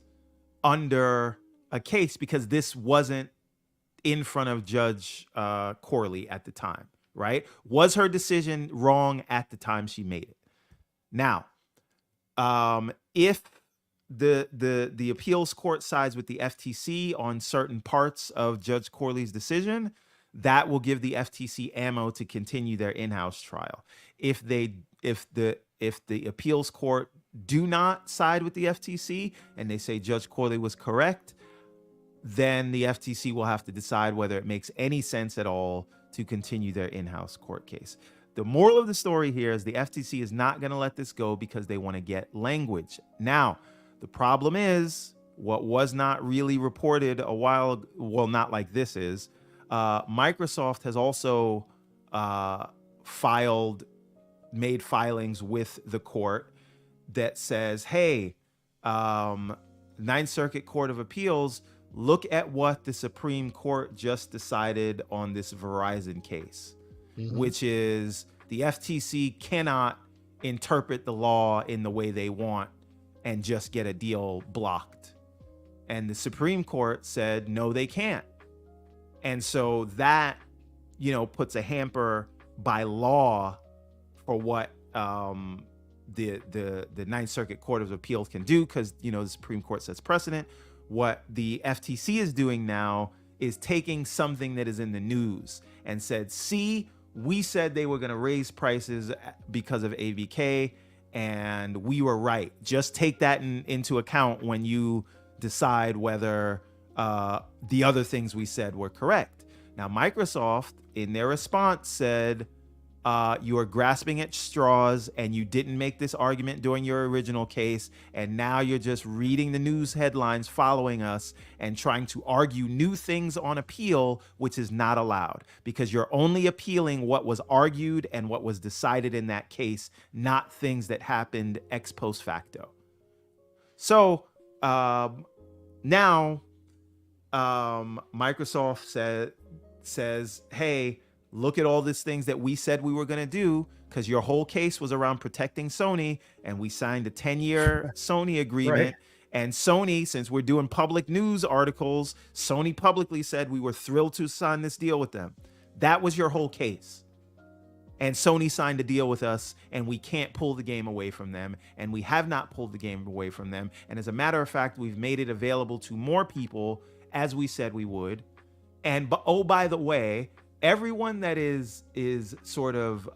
Speaker 2: under a case because this wasn't in front of Judge Corley at the time, right? Was her decision wrong at the time she made it? Now, if the appeals court sides with the FTC on certain parts of Judge Corley's decision, that will give the FTC ammo to continue their in-house trial. If the appeals court do not side with the FTC and they say Judge Corley was correct, then the FTC will have to decide whether it makes any sense at all to continue their in-house court case. The moral of the story here is the FTC is not going to let this go because they want to get language. Now, the problem is what was not really reported a while, well, not like this is, Microsoft has also made filings with the court that says, hey, Ninth Circuit Court of Appeals, look at what the Supreme Court just decided on this Verizon case, which is the FTC cannot interpret the law in the way they want and just get a deal blocked. And the Supreme Court said, no, they can't. And so that, puts a hamper by law for what the Ninth Circuit Court of Appeals can do, because, the Supreme Court sets precedent. What the FTC is doing now is taking something that is in the news and said, see, we said they were going to raise prices because of ABK, and we were right. Just take that into account when you decide whether the other things we said were correct. Now, Microsoft, in their response, said, you are grasping at straws and you didn't make this argument during your original case, and now you're just reading the news headlines following us and trying to argue new things on appeal, which is not allowed, because you're only appealing what was argued and what was decided in that case, not things that happened ex post facto. So now Microsoft says, hey, look at all these things that we said we were going to do, because your whole case was around protecting Sony, and we signed a 10-year Sony agreement. Right. And Sony, since we're doing public news articles, Sony publicly said we were thrilled to sign this deal with them. That was your whole case. And Sony signed a deal with us, and we can't pull the game away from them. And we have not pulled the game away from them. And as a matter of fact, we've made it available to more people, as we said we would. And oh, by the way, everyone that is sort of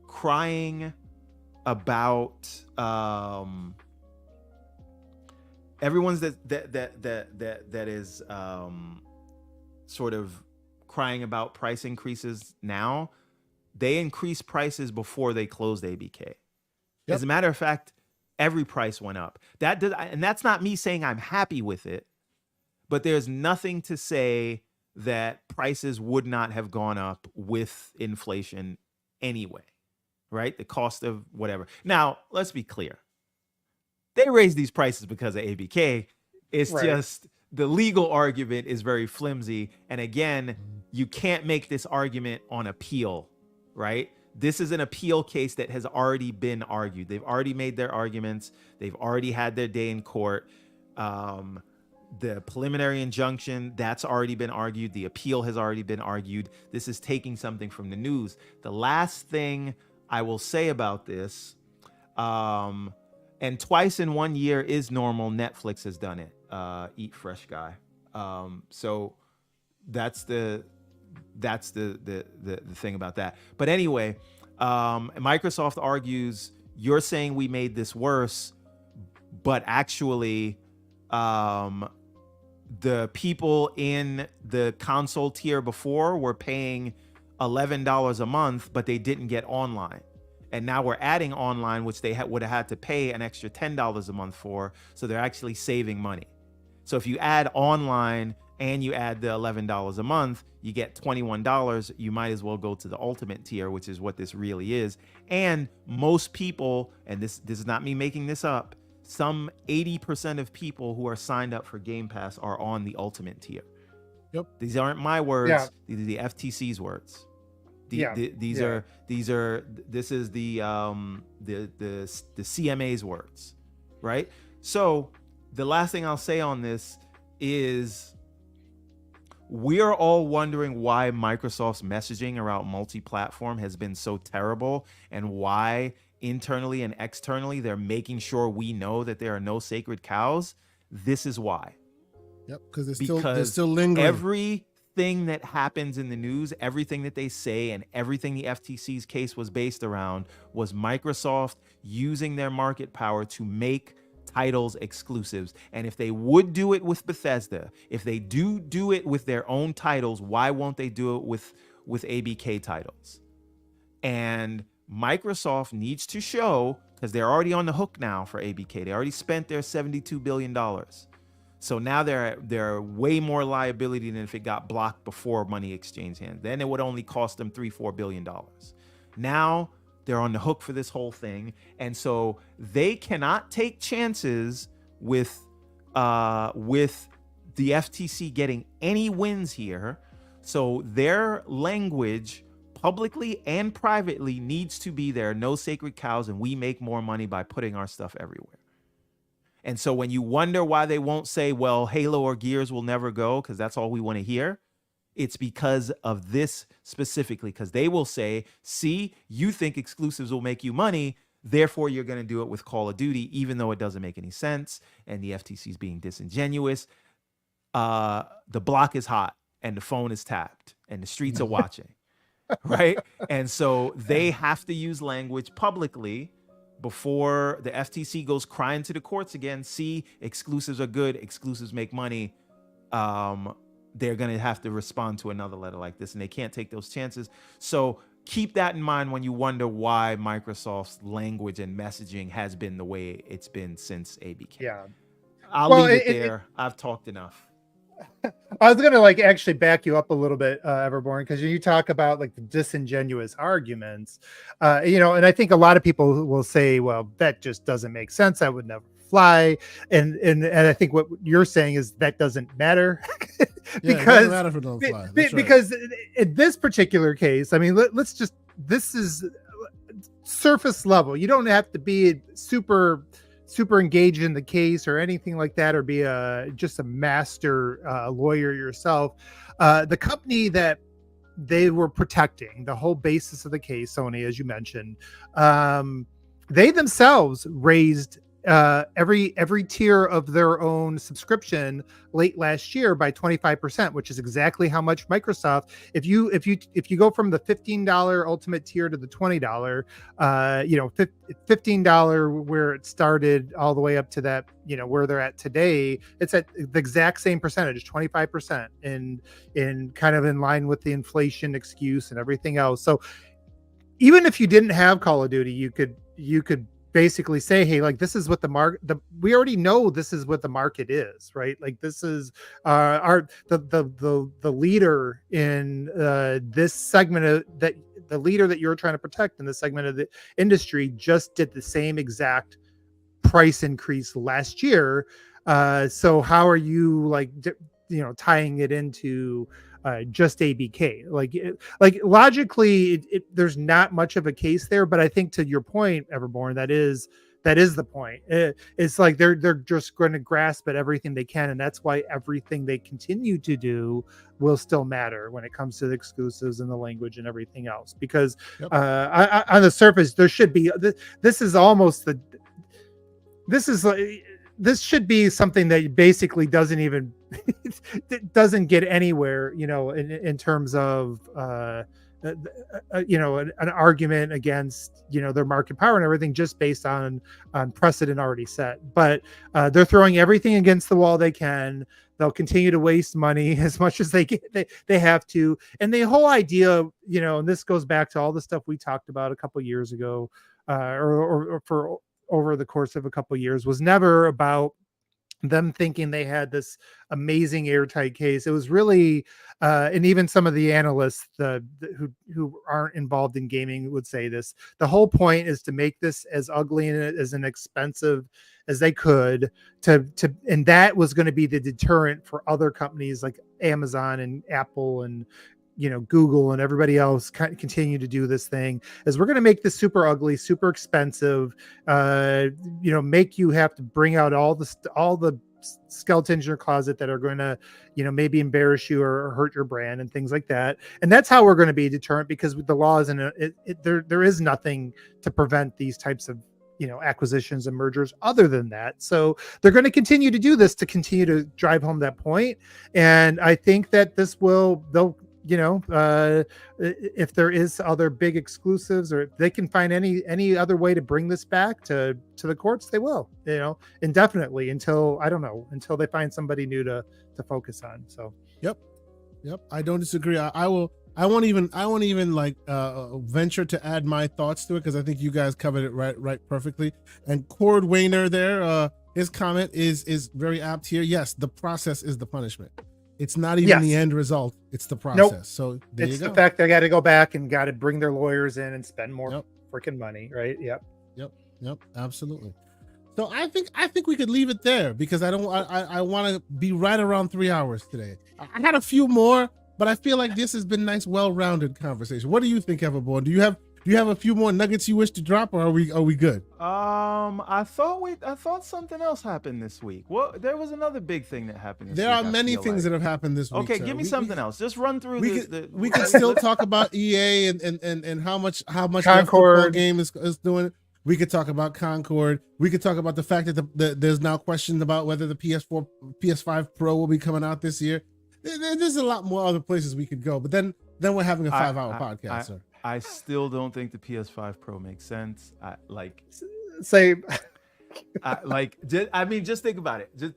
Speaker 2: crying about everyone's that is sort of crying about price increases now, they increased prices before they closed ABK. Yep. As a matter of fact, every price went up. And that's not me saying I'm happy with it, but there's nothing to say that prices would not have gone up with inflation anyway, right? The cost of whatever. Now, let's be clear. They raised these prices because of ABK. It's right. Just the legal argument is very flimsy. And again, you can't make this argument on appeal, right? This is an appeal case that has already been argued. They've already made their arguments. They've already had their day in court. The preliminary injunction, that's already been argued. The appeal has already been argued. This is taking something from the news. The last thing I will say about this, And twice in 1 year is normal. Netflix has done it. Eat Fresh Guy. So that's the thing about that. But anyway, Microsoft argues you're saying we made this worse, but actually, the people in the console tier before were paying $11 a month, but they didn't get online. And now we're adding online, which they would have had to pay an extra $10 a month for. So they're actually saving money. So if you add online and you add the $11 a month, you get $21. You might as well go to the ultimate tier, which is what this really is. And most people, and this is not me making this up, some 80% of people who are signed up for Game Pass are on the ultimate tier.
Speaker 1: Yep.
Speaker 2: These aren't my words.
Speaker 3: Yeah.
Speaker 2: These are the FTC's words.
Speaker 3: Yeah.
Speaker 2: This is the CMA's words, right? So the last thing I'll say on this is we're all wondering why Microsoft's messaging around multi-platform has been so terrible, and why internally and externally they're making sure we know that there are no sacred cows. This is why.
Speaker 1: Yep, because they're still lingering.
Speaker 2: Everything that happens in the news, everything that they say, and everything the FTC's case was based around was Microsoft using their market power to make titles exclusives. And if they would do it with Bethesda, if they do it with their own titles, why won't they do it with ABK titles? And Microsoft needs to show, because they're already on the hook now for ABK. They already spent their $72 billion. So now they're way more liability than if it got blocked before money exchanged hands. Then it would only cost them $3-4 billion. Now they're on the hook for this whole thing. And so they cannot take chances with the FTC getting any wins here. So their language, publicly and privately, needs to be there. No sacred cows, and we make more money by putting our stuff everywhere. And so when you wonder why they won't say, well, Halo or Gears will never go, because that's all we want to hear, it's because of this specifically, because they will say, see, you think exclusives will make you money, therefore you're going to do it with Call of Duty, even though it doesn't make any sense, and the FTC is being disingenuous. The block is hot, and the phone is tapped, and the streets are watching. Right? And so they have to use language publicly before the FTC goes crying to the courts again. See, exclusives are good. Exclusives make money. They're going to have to respond to another letter like this, and they can't take those chances. So keep that in mind when you wonder why Microsoft's language and messaging has been the way it's been since ABK.
Speaker 3: Yeah.
Speaker 2: I'll leave it there. I've talked enough.
Speaker 3: I was gonna actually back you up a little bit, Everborn, because you talk about the disingenuous arguments, and I think a lot of people will say, well, that just doesn't make sense. That would never fly. And I think what you're saying is that doesn't matter.
Speaker 1: Because it doesn't matter if it don't fly.
Speaker 3: Because in this particular case, I mean, this is surface level. You don't have to be super engaged in the case or anything like that, or be just a master lawyer yourself. The company that they were protecting, the whole basis of the case, Sony, as you mentioned, they themselves raised every tier of their own subscription late last year by 25%, which is exactly how much Microsoft, if you go from the $15 ultimate tier to the $20, $15 where it started all the way up to that, where they're at today, it's at the exact same percentage, 25%, in kind of in line with the inflation excuse and everything else. So even if you didn't have Call of Duty, you could basically say, hey, this is what the market, we already know this is what the market is, right? This is the leader in this segment of that, the leader that you're trying to protect in this segment of the industry just did the same exact price increase last year. So how are you tying it into just ABK? Logically, there's not much of a case there, but I think to your point, Everborn, that is the point. It's they're just going to grasp at everything they can, and that's why everything they continue to do will still matter when it comes to the exclusives and the language and everything else. Because on the surface, there should be this is almost this is like, this should be something that basically doesn't even doesn't get anywhere, in terms of an argument against their market power and everything, just based on precedent already set. But they're throwing everything against the wall they can. They'll continue to waste money as much as they have to. And the whole idea, and this goes back to all the stuff we talked about a couple years ago, or for over the course of a couple years, was never about them thinking they had this amazing airtight case. It was really, and even some of the analysts who aren't involved in gaming would say this. The whole point is to make this as ugly and as inexpensive as they could, and that was going to be the deterrent for other companies like Amazon and Apple and Google and everybody else continue to do this thing, is we're going to make this super ugly, super expensive, make you have to bring out all the skeletons in your closet that are going to, maybe embarrass you or hurt your brand and things like that. And that's how we're going to be deterrent, because with the laws and there is nothing to prevent these types of acquisitions and mergers other than that. So they're going to continue to do this to continue to drive home that point. And I think that they'll if there is other big exclusives, or if they can find any other way to bring this back to the courts, they will, indefinitely, until they find somebody new to focus on. So
Speaker 1: yep, I don't disagree. I won't even venture to add my thoughts to it, because I think you guys covered it right perfectly. And Cord Wayner there, his comment is very apt here. Yes, the process is the punishment. It's not even the end result. It's the process. Nope. So there
Speaker 3: it's
Speaker 1: you go.
Speaker 3: The fact they got to go back and got to bring their lawyers in and spend more freaking money, right? Yep.
Speaker 1: Absolutely. So I think we could leave it there, because I want to be right around 3 hours today. I had a few more, but I feel like this has been a nice, well-rounded conversation. What do you think, Everborn? Do you have a few more nuggets you wish to drop, or are we good?
Speaker 2: I thought something else happened this week. Well, there was another big thing that happened this week.
Speaker 1: There are many things that have happened this week.
Speaker 2: Okay, give me something else. Just run through
Speaker 1: we could still talk about EA and how much
Speaker 3: Concord
Speaker 1: the game is doing. We could talk about Concord. We could talk about the fact that there's now questions about whether the PS5 Pro will be coming out this year. There's a lot more other places we could go, but then we're having a 5-hour podcast, sir.
Speaker 2: I still don't think the PS5 Pro makes sense. Just think about it. Just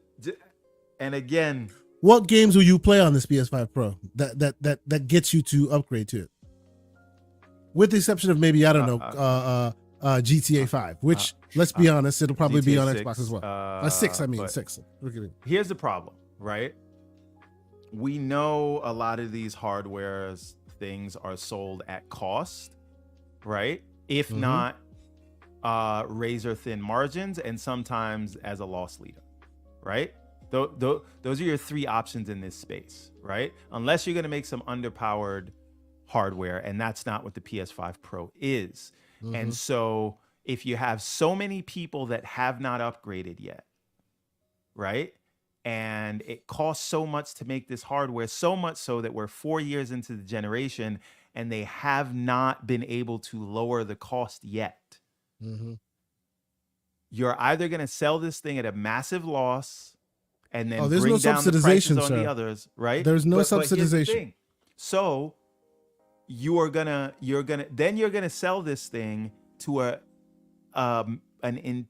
Speaker 2: and again,
Speaker 1: what games will you play on this PS5 Pro that gets you to upgrade to it? With the exception of maybe, I don't know, GTA 5, which let's be honest, it'll probably be on 6, Xbox as well. 6.
Speaker 2: Here's the problem, right? We know a lot of these hardwares things are sold at cost, right? If not razor thin margins, and sometimes as a loss leader, right? Those are your three options in this space, right? Unless you're going to make some underpowered hardware, and that's not what the PS5 Pro is. And so if you have so many people that have not upgraded yet, right? And it costs so much to make this hardware, so much so that we're 4 years into the generation and they have not been able to lower the cost yet. You're either going to sell this thing at a massive loss and then
Speaker 1: there's
Speaker 2: bring
Speaker 1: no
Speaker 2: down the prices on
Speaker 1: sir.
Speaker 2: the others, right?
Speaker 1: There's no
Speaker 2: But
Speaker 1: subsidization.
Speaker 2: So you're gonna sell this thing to an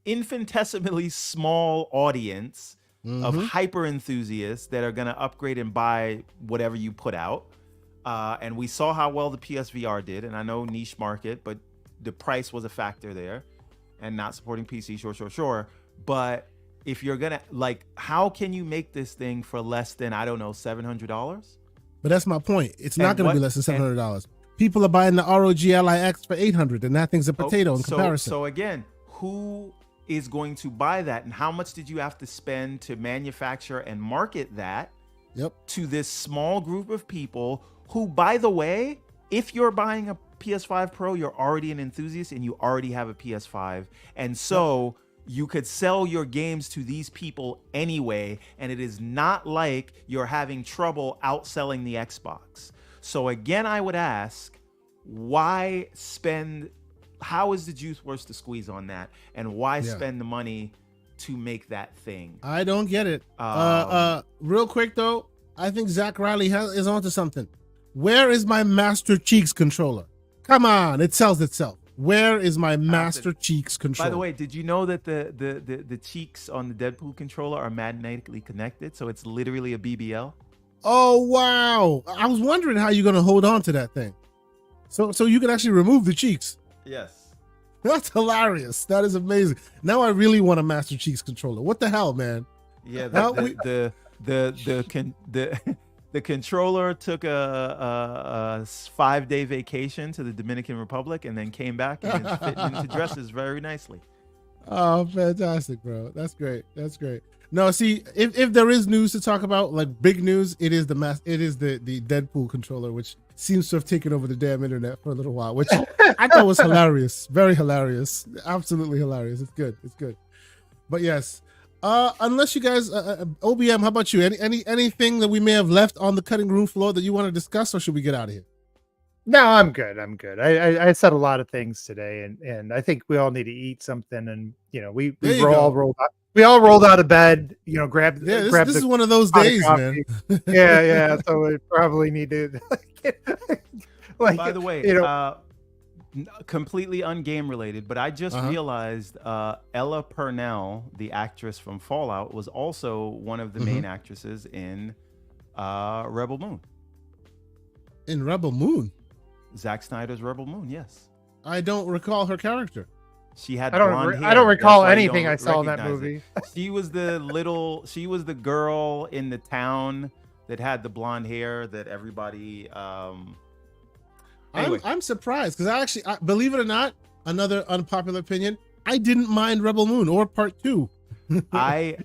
Speaker 2: infinitesimally small audience of hyper enthusiasts that are going to upgrade and buy whatever you put out. And we saw how well the PSVR did. And I know niche market, but the price was a factor there, and not supporting PC. Sure. But if you're going to how can you make this thing for less than, I don't know, $700?
Speaker 1: But that's my point. It's not going to be less than $700. People are buying the ROG Ally X for $800, and that thing's a potato in comparison.
Speaker 2: So again, who is going to buy that, and how much did you have to spend to manufacture and market that to this small group of people who, by the way, if you're buying a PS5 Pro, you're already an enthusiast and you already have a PS5, and so you could sell your games to these people anyway, and it is not like you're having trouble outselling the Xbox. So again, I would ask, why spend how is the juice worth the squeeze on that, and why
Speaker 1: Yeah.
Speaker 2: spend the money to make that thing?
Speaker 1: I don't get it.
Speaker 2: Um,
Speaker 1: Real quick though, I think Zach Riley is onto something. Where is my Master Cheeks controller? Come on, it sells itself. Where is my Master Cheeks controller?
Speaker 2: By the way, did you know that the cheeks on the Deadpool controller are magnetically connected? So it's literally a BBL.
Speaker 1: Oh wow! I was wondering how you're gonna hold on to that thing. So you can actually remove the cheeks.
Speaker 2: Yes.
Speaker 1: That's hilarious. That is amazing. Now I really want a Master Cheeks controller. What the hell, man?
Speaker 2: Yeah.
Speaker 1: Now
Speaker 2: The controller took a 5-day vacation to the Dominican Republic and then came back and it's fitting into dresses very nicely.
Speaker 1: Oh, fantastic, bro. That's great. That's great. No, see, if there is news to talk about, like big news, it is the Deadpool controller, which seems to have taken over the damn internet for a little while, which I thought was hilarious. Very hilarious. Absolutely hilarious. It's good. It's good. But yes. Unless you guys, OBM, how about you? Anything that we may have left on the cutting room floor that you want to discuss, or should we get out of here?
Speaker 3: No, I'm good. I'm good. I said a lot of things today, and I think we all need to eat something. And we all rolled out. We all rolled out of bed. Grabbed.
Speaker 1: Yeah,
Speaker 3: grabbed
Speaker 1: this is one of those days, man.
Speaker 3: yeah. So we probably need to.
Speaker 2: By the way, completely ungame related, but I just realized Ella Purnell, the actress from Fallout, was also one of the main actresses in Rebel Moon.
Speaker 1: In Rebel Moon?
Speaker 2: Zack Snyder's Rebel Moon, yes.
Speaker 1: I don't recall her character.
Speaker 2: She had
Speaker 3: blonde
Speaker 2: hair.
Speaker 3: I don't recall
Speaker 2: That's why you
Speaker 3: anything
Speaker 2: don't
Speaker 3: I saw in that
Speaker 2: recognize
Speaker 3: movie.
Speaker 2: She was the girl in the town that had the blonde hair that everybody anyway.
Speaker 1: I'm surprised because I believe it or not, another unpopular opinion, I didn't mind Rebel Moon or Part 2.
Speaker 2: I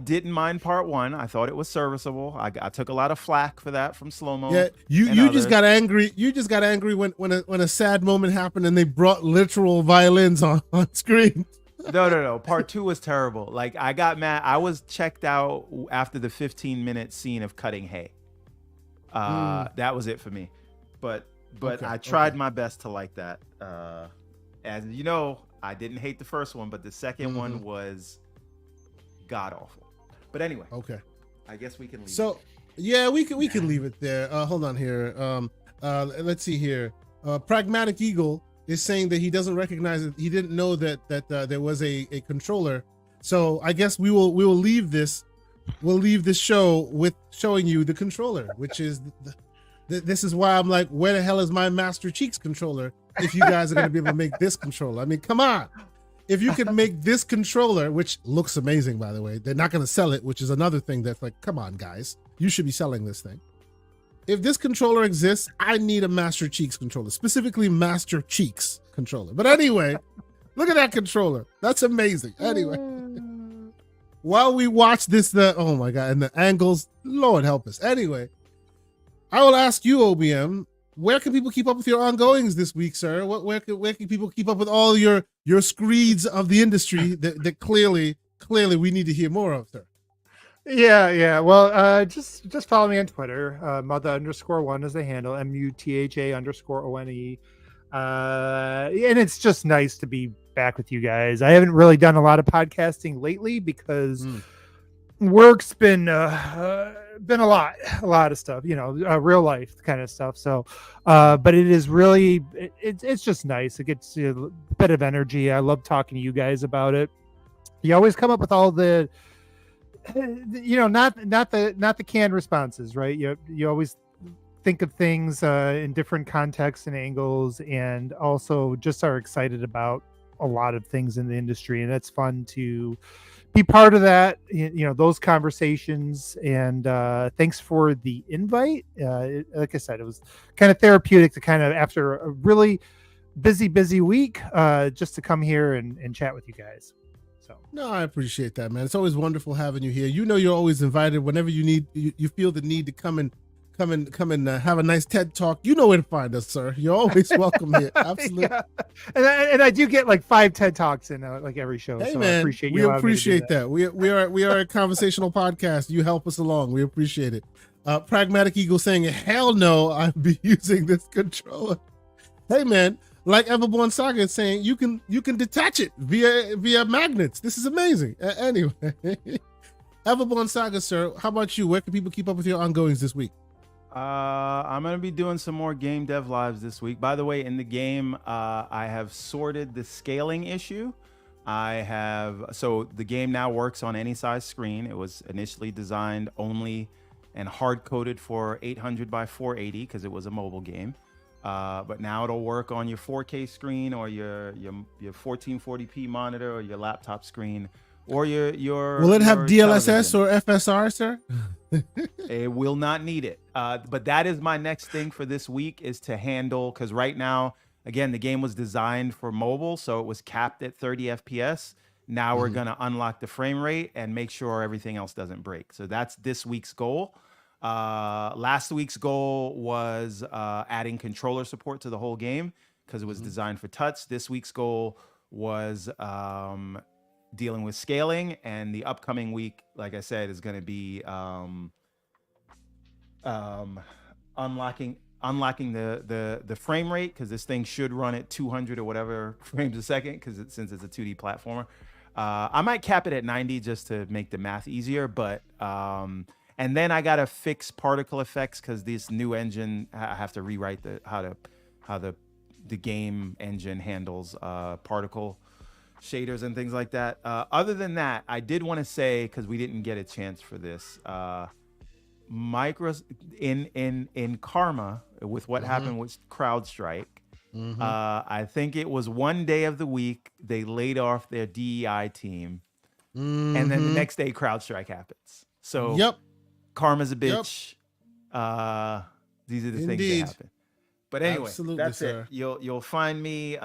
Speaker 2: didn't mind Part 1. I thought it was serviceable. I took a lot of flack for that from Slow Mo.
Speaker 1: Yeah, you just got angry. You just got angry when a sad moment happened and they brought literal violins on screen.
Speaker 2: No. Part 2 was terrible. Like, I got mad. I was checked out after the 15-minute scene of cutting hay. That was it for me. But
Speaker 1: Okay,
Speaker 2: I tried my best to like that. As you know, I didn't hate the first one, but the second one was god awful. But anyway,
Speaker 1: okay,
Speaker 2: I guess we can leave.
Speaker 1: So yeah, we can leave it there. Hold on here. Let's see here. Pragmatic Eagle is saying that he doesn't recognize it. He didn't know that there was a controller. So I guess we will leave this. We'll leave this show with showing you the controller, which is this is why I'm like, where the hell is my Master Cheeks controller? If you guys are going to be able to make this controller, I mean, come on. If you can make this controller, which looks amazing, by the way, they're not going to sell it, which is another thing that's like, come on, guys, you should be selling this thing. If this controller exists, I need a Master Cheeks controller, specifically Master Cheeks controller. But anyway, look at that controller. That's amazing. Anyway, while we watch this, oh my God, and the angles, Lord help us. Anyway, I will ask you, OBM, where can people keep up with your ongoings this week, sir? Where can people keep up with all your screeds of the industry that clearly we need to hear more of, sir?
Speaker 3: Yeah. Well, just follow me on Twitter. Mutha_1 is the handle. MUTHA_ONE. And it's just nice to be back with you guys. I haven't really done a lot of podcasting lately because work's been a lot of stuff, real life kind of stuff. So, but it is really, it's just nice. It gets a bit of energy. I love talking to you guys about it. You always come up with all the, not the canned responses, right? You always think of things in different contexts and angles, and also just are excited about a lot of things in the industry, and it's fun to be part of that, those conversations. And thanks for the invite. Like I said, it was kind of therapeutic to kind of, after a really busy week, just to come here and chat with you guys. So
Speaker 1: no, I appreciate that, man. It's always wonderful having you here. You're always invited whenever you need. You feel the need to come and have a nice TED talk. You know where to find us, sir. You're always welcome here. Absolutely.
Speaker 3: Yeah. And I do get like 5 TED talks in like every show.
Speaker 1: Hey,
Speaker 3: so
Speaker 1: man,
Speaker 3: I appreciate
Speaker 1: we
Speaker 3: you.
Speaker 1: appreciate that. We are a conversational podcast. You help us along. We appreciate it. Pragmatic Eagle saying, hell no, I'll be using this controller. Hey, man. like Everborn Saga is saying, you can detach it via magnets. This is amazing. Anyway, Everborn Saga, sir, how about you? Where can people keep up with your ongoings this week?
Speaker 2: I'm gonna be doing some more game dev lives this week. By the way, in the game, I have sorted the scaling issue. So the game now works on any size screen. It was initially designed only and hard coded for 800 by 480 because it was a mobile game. But now it'll work on your 4K screen or your 1440p monitor or your laptop screen or your.
Speaker 1: Will it have
Speaker 2: your
Speaker 1: DLSS
Speaker 2: television.
Speaker 1: or FSR, sir?
Speaker 2: It will not need it. But that is my next thing for this week is to handle, because right now, again, the game was designed for mobile, so it was capped at 30 FPS. Now we're going to unlock the frame rate and make sure everything else doesn't break. So that's this week's goal. Last week's goal was adding controller support to the whole game because it was designed for touch. This week's goal was dealing with scaling, and the upcoming week, like I said, is going to be unlocking the frame rate, because this thing should run at 200 or whatever frames a second, since it's a 2D platformer. I might cap it at 90 just to make the math easier, but and then I gotta fix particle effects because this new engine, I have to rewrite how the game engine handles particle shaders and things like that. Other than that, I did want to say, because we didn't get a chance for this, in Karma, with what happened with CrowdStrike, I think it was one day of the week they laid off their DEI team, and then the next day CrowdStrike happens. So Karma's a bitch. These are the things that happen. But anyway,
Speaker 1: absolutely,
Speaker 2: that's
Speaker 1: sir.
Speaker 2: it. You'll find me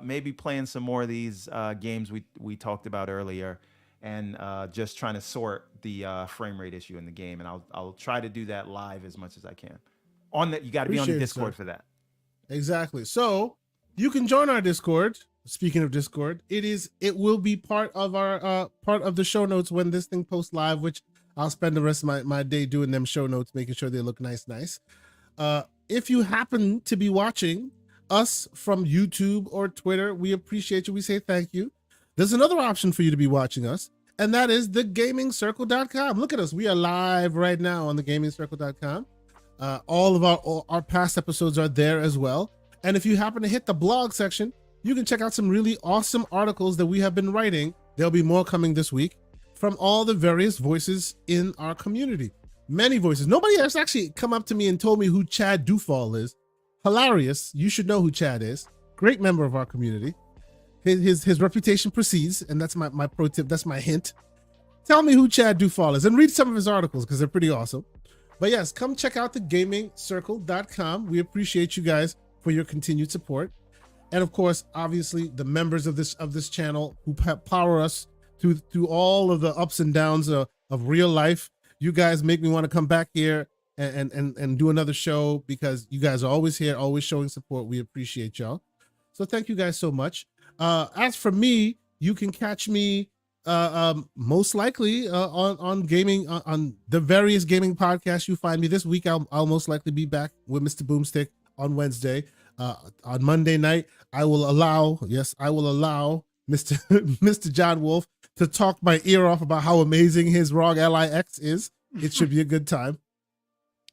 Speaker 2: maybe playing some more of these games we talked about earlier, and just trying to sort the frame rate issue in the game, and I'll try to do that live as much as I can. You got to be on the Discord for that.
Speaker 1: Exactly. So you can join our Discord. Speaking of Discord, it will be part of our part of the show notes when this thing posts live, which I'll spend the rest of my day doing them show notes, making sure they look nice. If you happen to be watching us from YouTube or Twitter, we appreciate you. We say thank you. There's another option for you to be watching us, and that is thegamingcircle.com. Look at us. We are live right now on thegamingcircle.com. All of our past episodes are there as well. And if you happen to hit the blog section, you can check out some really awesome articles that we have been writing. There'll be more coming this week from all the various voices in our community. Many voices. Nobody has actually come up to me and told me who Chad Dufall is. Hilarious. You should know who Chad is. Great member of our community. His reputation precedes, and that's my pro tip. That's my hint. Tell me who Chad Dufall is and read some of his articles because they're pretty awesome. But yes, come check out thegamingcircle.com. We appreciate you guys for your continued support. And of course, obviously, the members of this channel who power us through all of the ups and downs of real life. You guys make me want to come back here and do another show because you guys are always here, always showing support. We appreciate y'all. So thank you guys so much. As for me, you can catch me most likely on gaming, on the various gaming podcasts you find me. This week, I'll most likely be back with Mr. Boomstick on Wednesday. On Monday night, I will allow Mr. Mr. John Wolf to talk my ear off about how amazing his ROG Ally X is. It should be a good time.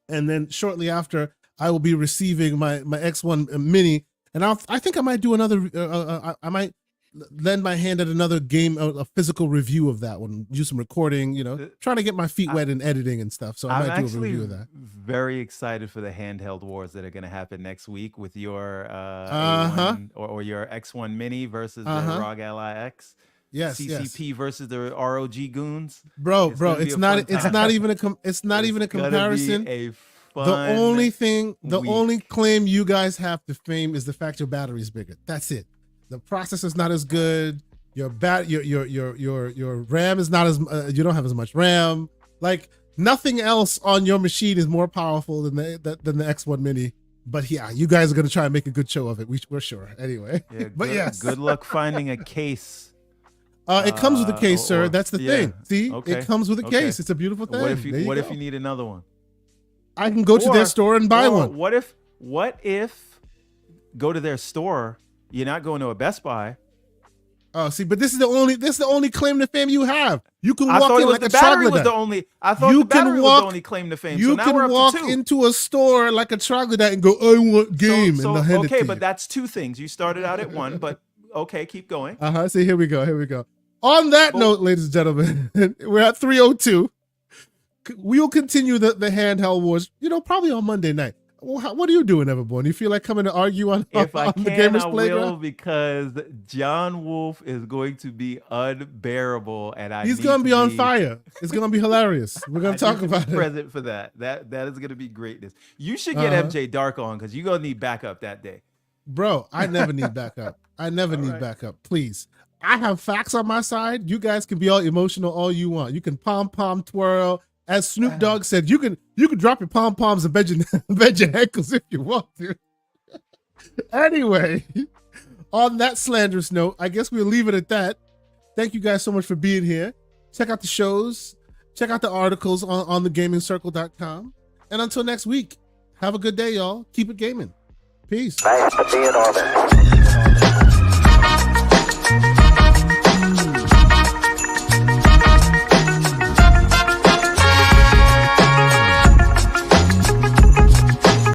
Speaker 1: And then shortly after, I will be receiving my X1 Mini, and I think I might do another. I might lend my hand at another game, a physical review of that one. Do some recording, trying to get my feet wet in editing and stuff. So I might do a review of that.
Speaker 2: Very excited for the handheld wars that are going to happen next week with your A1 or your X1 Mini versus the ROG Ally X.
Speaker 1: Yes,
Speaker 2: CCP versus the ROG goons.
Speaker 1: Bro, it's not even a comparison. The only claim you guys have to fame is the fact your battery is bigger. That's it. The processor's not as good. Your RAM is not as you don't have as much RAM. Like nothing else on your machine is more powerful than the X1 Mini. But yeah, you guys are gonna try and make a good show of it. We're sure. Anyway, but yes,
Speaker 2: good luck finding a case.
Speaker 1: It comes with a case, sir. That's the thing. See, it comes with a case. It's a beautiful thing.
Speaker 2: What if you need another one?
Speaker 1: I can go to their store and buy one.
Speaker 2: What if go to their store You're not going to a Best Buy.
Speaker 1: Oh, see, but this is the only claim to fame you have. You can
Speaker 2: I
Speaker 1: walk
Speaker 2: thought
Speaker 1: in
Speaker 2: it was
Speaker 1: like
Speaker 2: the
Speaker 1: a
Speaker 2: battery was
Speaker 1: troglodyte.
Speaker 2: the only. I thought
Speaker 1: You
Speaker 2: the battery
Speaker 1: can
Speaker 2: was
Speaker 1: walk-
Speaker 2: the only claim to fame.
Speaker 1: You
Speaker 2: so now
Speaker 1: can
Speaker 2: we're
Speaker 1: walk
Speaker 2: up to 2.
Speaker 1: into a store like a troglodyte and go, "I want game,"
Speaker 2: So,
Speaker 1: and they'll hand it
Speaker 2: okay,
Speaker 1: to
Speaker 2: but
Speaker 1: you.
Speaker 2: that's 2 things. You started out at 1, but okay, keep going.
Speaker 1: See, here we go. On that
Speaker 2: Well-
Speaker 1: note, ladies and gentlemen, we're at 3:02. We will continue the handheld wars. Probably on Monday night. What are you doing, Everborn? You feel like coming to argue on,
Speaker 2: If I
Speaker 1: on the
Speaker 2: can,
Speaker 1: Gamers
Speaker 2: I will,
Speaker 1: Playground?
Speaker 2: because John Wolf is going to be unbearable, and
Speaker 1: He's
Speaker 2: need
Speaker 1: gonna
Speaker 2: to
Speaker 1: be on fire. It's gonna be hilarious. We're
Speaker 2: I
Speaker 1: gonna
Speaker 2: need
Speaker 1: talk
Speaker 2: to be
Speaker 1: about it,
Speaker 2: present for that. That is going to be greatness. You should get
Speaker 1: Uh-huh.
Speaker 2: MJ Dark on because you're gonna need backup that day.
Speaker 1: bro. I never need backup. I never need
Speaker 2: right.
Speaker 1: backup. Please, I have facts on my side. You guys can be all emotional all you want. You can pom twirl. As Snoop Dogg said, you can drop your pom poms and bend your ankles if you want to. Anyway, on that slanderous note, I guess we'll leave it at that. Thank you guys so much for being here. Check out the shows. Check out the articles on thegamingcircle.com. And until next week, have a good day, y'all. Keep it gaming. Peace.
Speaker 4: Thanks for being on it.